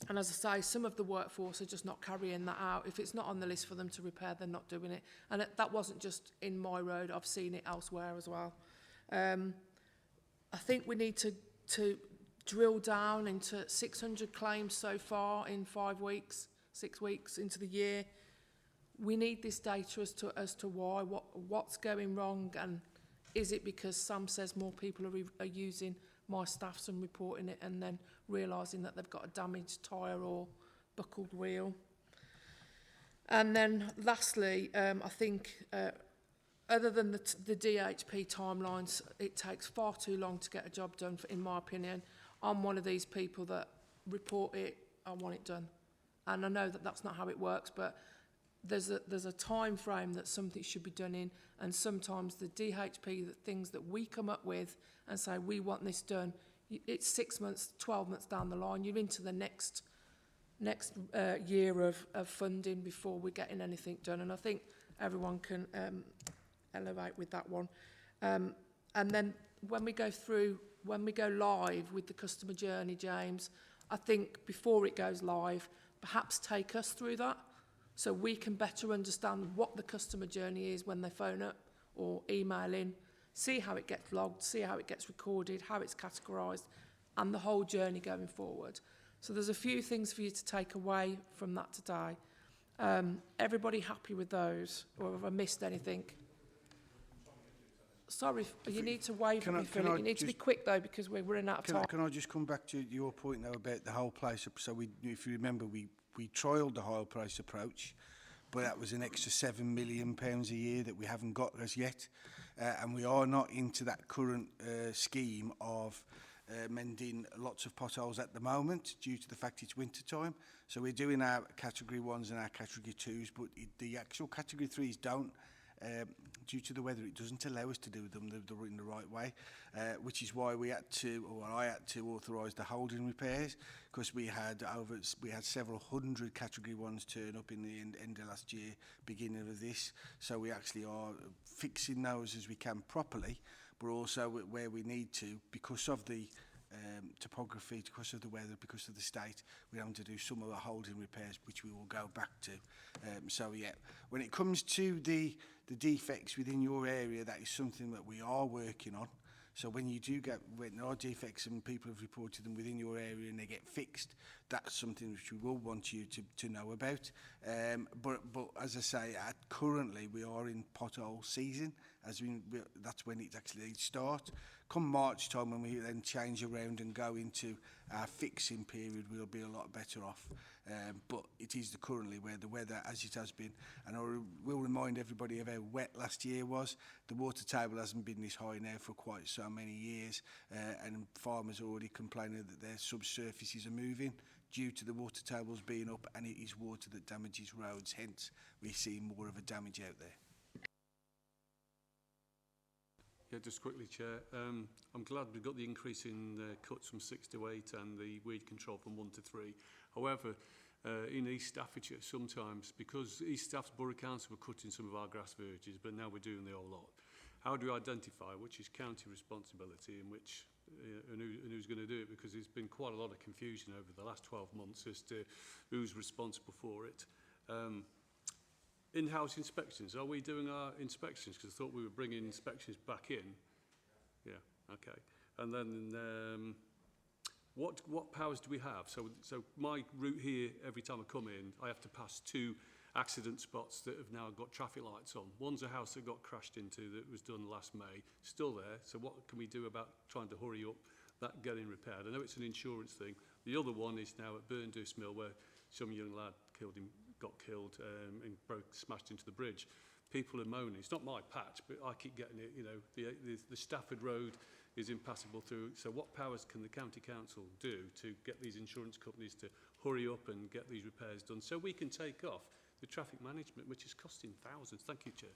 And as I say, some of the workforce are just not carrying that out. If it's not on the list for them to repair, they're not doing it. And that wasn't just in my road. I've seen it elsewhere as well. I think we need to drill down into 600 claims so far in 5 weeks, 6 weeks into the year. We need this data as to why, what's going wrong, and is it because Sam says more people are using my staffs and reporting it, and then realising that they've got a damaged tyre or buckled wheel. And then lastly, I think other than the DHP timelines, it takes far too long to get a job done, in my opinion. I'm one of these people that report it, I want it done. And I know that that's not how it works, but there's a time frame that something should be done in, and sometimes the DHP, the things that we come up with and say we want this done, it's 6 months, 12 months down the line. You're into the next year of funding before we're getting anything done, and I think everyone can elevate with that one. And then when we go live with the customer journey, James, I think before it goes live, perhaps take us through that, so we can better understand what the customer journey is when they phone up or email in, see how it gets logged, see how it gets recorded, how it's categorised, and the whole journey going forward. So there's a few things for you to take away from that today. Everybody happy with those, or have I missed anything? Sorry, you need to wave at me, Philip. You need to be quick, though, because we're running out of time. Can I just come back to your point, though, about the whole place? So if you remember, we trialled the whole price approach, but that was an extra £7 million a year that we haven't got as yet. And we are not into that current scheme of mending lots of potholes at the moment due to the fact it's winter time. So we're doing our category 1s and our category 2s, but the actual category 3s don't. Due to the weather, it doesn't allow us to do them in the right way, which is why I had to authorise the holding repairs, because we had several hundred category 1s turn up in the end of last year, beginning of this. So we actually are fixing those as we can properly, but also where we need to, because of the topography, because of the weather, because of the state, we're having to do some of the holding repairs, which we will go back to. So yeah, when it comes to the defects within your area, that is something that we are working on. So when there are defects and people have reported them within your area and they get fixed, that's something which we will want you to know about. But as I say, currently we are in pothole season that's when it actually starts. Come March time, when we then change around and go into our fixing period, we'll be a lot better off. But it is currently where the weather, as it has been, and I will remind everybody of how wet last year was. The water table hasn't been this high now for quite so many years, and farmers are already complaining that their subsurfaces are moving due to the water tables being up, and it is water that damages roads, hence we see more of a damage out there. Yeah, just quickly, Chair. I'm glad we've got the increase in cuts from 6 to 8 and the weed control from 1 to 3. However, in East Staffordshire, sometimes, because East Staff's Borough Council were cutting some of our grass verges, but now we're doing the whole lot. How do we identify which is county responsibility and which and who's going to do it? Because there's been quite a lot of confusion over the last 12 months as to who's responsible for it. In-house inspections, are we doing our inspections? Because I thought we were bringing inspections back in. Yeah, okay. And then what powers do we have? So my route here, every time I come in, I have to pass 2 accident spots that have now got traffic lights on. One's a house that got crashed into that was done last May, still there. So what can we do about trying to hurry up that getting repaired? I know it's an insurance thing. The other one is now at Burndurst Mill, where some young lad got killed and smashed into the bridge. People are moaning. It's not my patch, but I keep getting it. You know, the Stafford Road is impassable through. So what powers can the county council do to get these insurance companies to hurry up and get these repairs done so we can take off the traffic management, which is costing thousands? Thank you, Chair.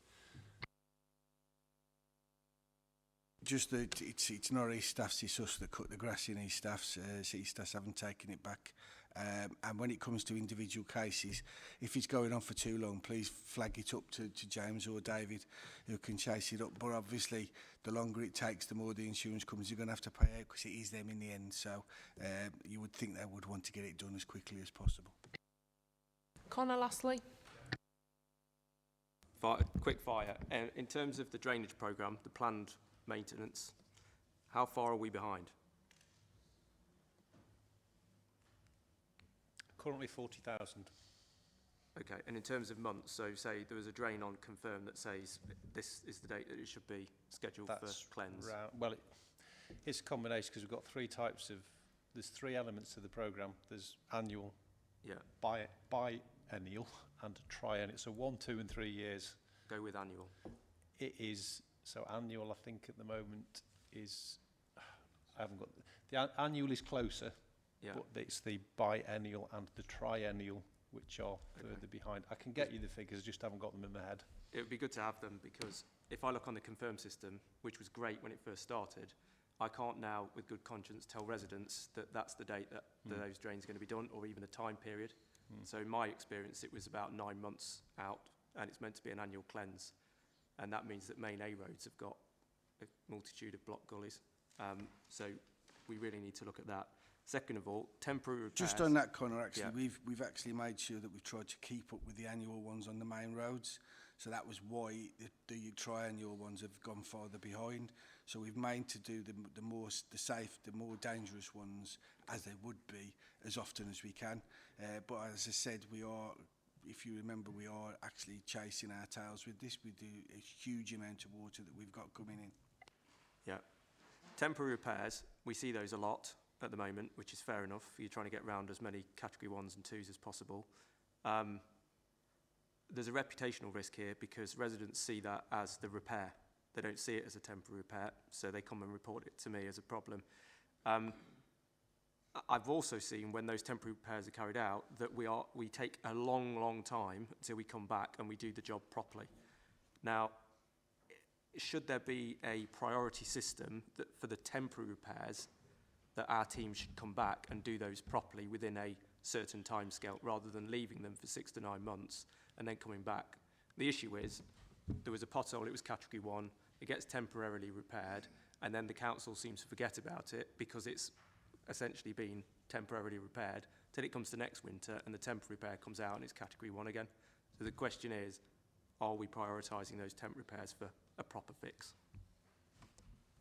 Just that it's not East Staffs, it's us that cut the grass in East Staffs. East Staffs haven't taken it back. And when it comes to individual cases, if it's going on for too long, please flag it up to James or David, who can chase it up. But obviously, the longer it takes, the more the insurance companies are going to have to pay out, because it is them in the end. So you would think they would want to get it done as quickly as possible. Connor, lastly. Quick fire. In terms of the drainage programme, the planned maintenance, how far are we behind? Currently 40,000. Okay, and in terms of months, so say there was a drain on confirm that says this is the date that it should be scheduled for cleanse. Well, it's a combination, because we've got 3 types of, there's 3 elements to the programme. There's annual, biennial and triennial. So 1, 2 and 3 years. Go with annual. It is, so annual I think at the moment is, I haven't got, the annual is closer. Yeah. But it's the biennial and the triennial which are further behind. I can get you the figures, just haven't got them in my head. It would be good to have them, because if I look on the confirm system, which was great when it first started, I can't now, with good conscience, tell residents that that's the date that those drains are going to be done, or even a time period. So in my experience, it was about 9 months out, and it's meant to be an annual cleanse. And that means that main A roads have got a multitude of block gullies. So we really need to look at that. Second of all, temporary repairs. Just on that, Connor, actually, we've actually made sure that we've tried to keep up with the annual ones on the main roads. So that was why the triennial ones have gone farther behind. So we've made to do the more dangerous ones, as they would be, as often as we can. But as I said, we are, if you remember, we are actually chasing our tails with this. We do a huge amount of water that we've got coming in. Yeah. Temporary repairs, we see those a lot at the moment, which is fair enough. You're trying to get around as many category 1s and 2s as possible. There's a reputational risk here, because residents see that as the repair. They don't see it as a temporary repair, so they come and report it to me as a problem. I've also seen, when those temporary repairs are carried out, that we take a long time until we come back and we do the job properly. Now, should there be a priority system that for the temporary repairs, that our team should come back and do those properly within a certain timescale, rather than leaving them for 6 to 9 months and then coming back? The issue is, there was a pothole, it was category 1, it gets temporarily repaired, and then the council seems to forget about it, because it's essentially been temporarily repaired, till it comes to next winter and the temporary repair comes out and it's category 1 again. So the question is, are we prioritising those temp repairs for a proper fix?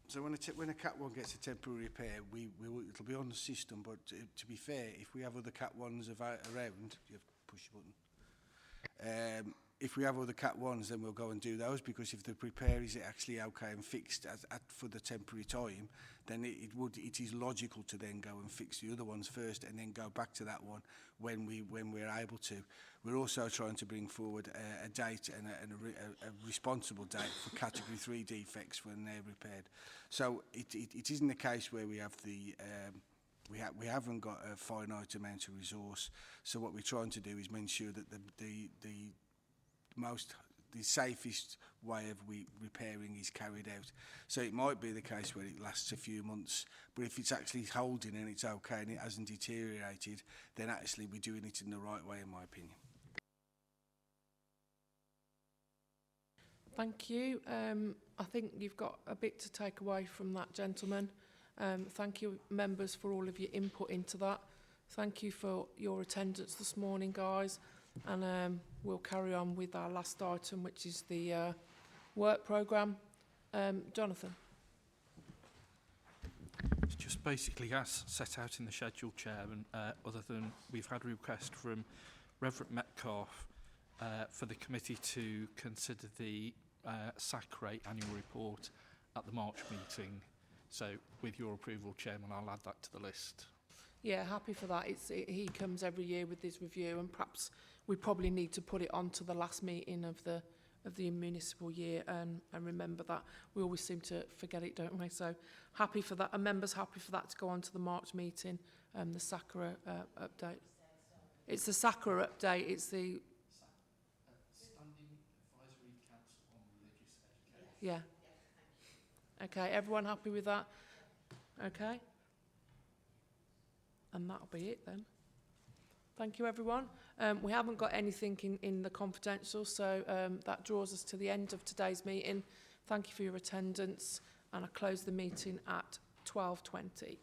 So when a Cat 1 gets a temporary repair, it'll be on the system, but to be fair, if we have other Cat 1s around, you have to push your button. if we have other Cat 1s, then we'll go and do those, because if the repair is actually okay and fixed for the temporary time, then it is logical to then go and fix the other ones first and then go back to that one when we're able to. We're also trying to bring forward a date and a responsible date for Category 3 defects when they're repaired. So it isn't a case where we have the... we haven't got a finite amount of resource. So what we're trying to do is make sure that the safest way of repairing is carried out. So it might be the case where it lasts a few months, but if it's actually holding and it's okay and it hasn't deteriorated, then actually we're doing it in the right way, in my opinion. Thank you. I think you've got a bit to take away from that, gentleman. Thank you, members, for all of your input into that. Thank you for your attendance this morning, guys. And we'll carry on with our last item, which is the work programme. Jonathan. It's just basically as set out in the schedule, Chair, and other than we've had a request from Reverend Metcalfe for the committee to consider the SAC rate annual report at the March meeting. So with your approval, Chairman, I'll add that to the list. Yeah, happy for that. He comes every year with his review, and perhaps we probably need to put it on to the last meeting of the municipal year and remember that. We always seem to forget it, don't we? So happy for that. And members happy for that to go on to the March meeting, the SACRA update. It's the SACRA update. It's the... Standing Advisory Council on Religious Education. Yeah. Okay, everyone happy with that? Okay. And that'll be it then. Thank you, everyone. We haven't got anything in the confidential, so that draws us to the end of today's meeting. Thank you for your attendance, and I close the meeting at 12:20.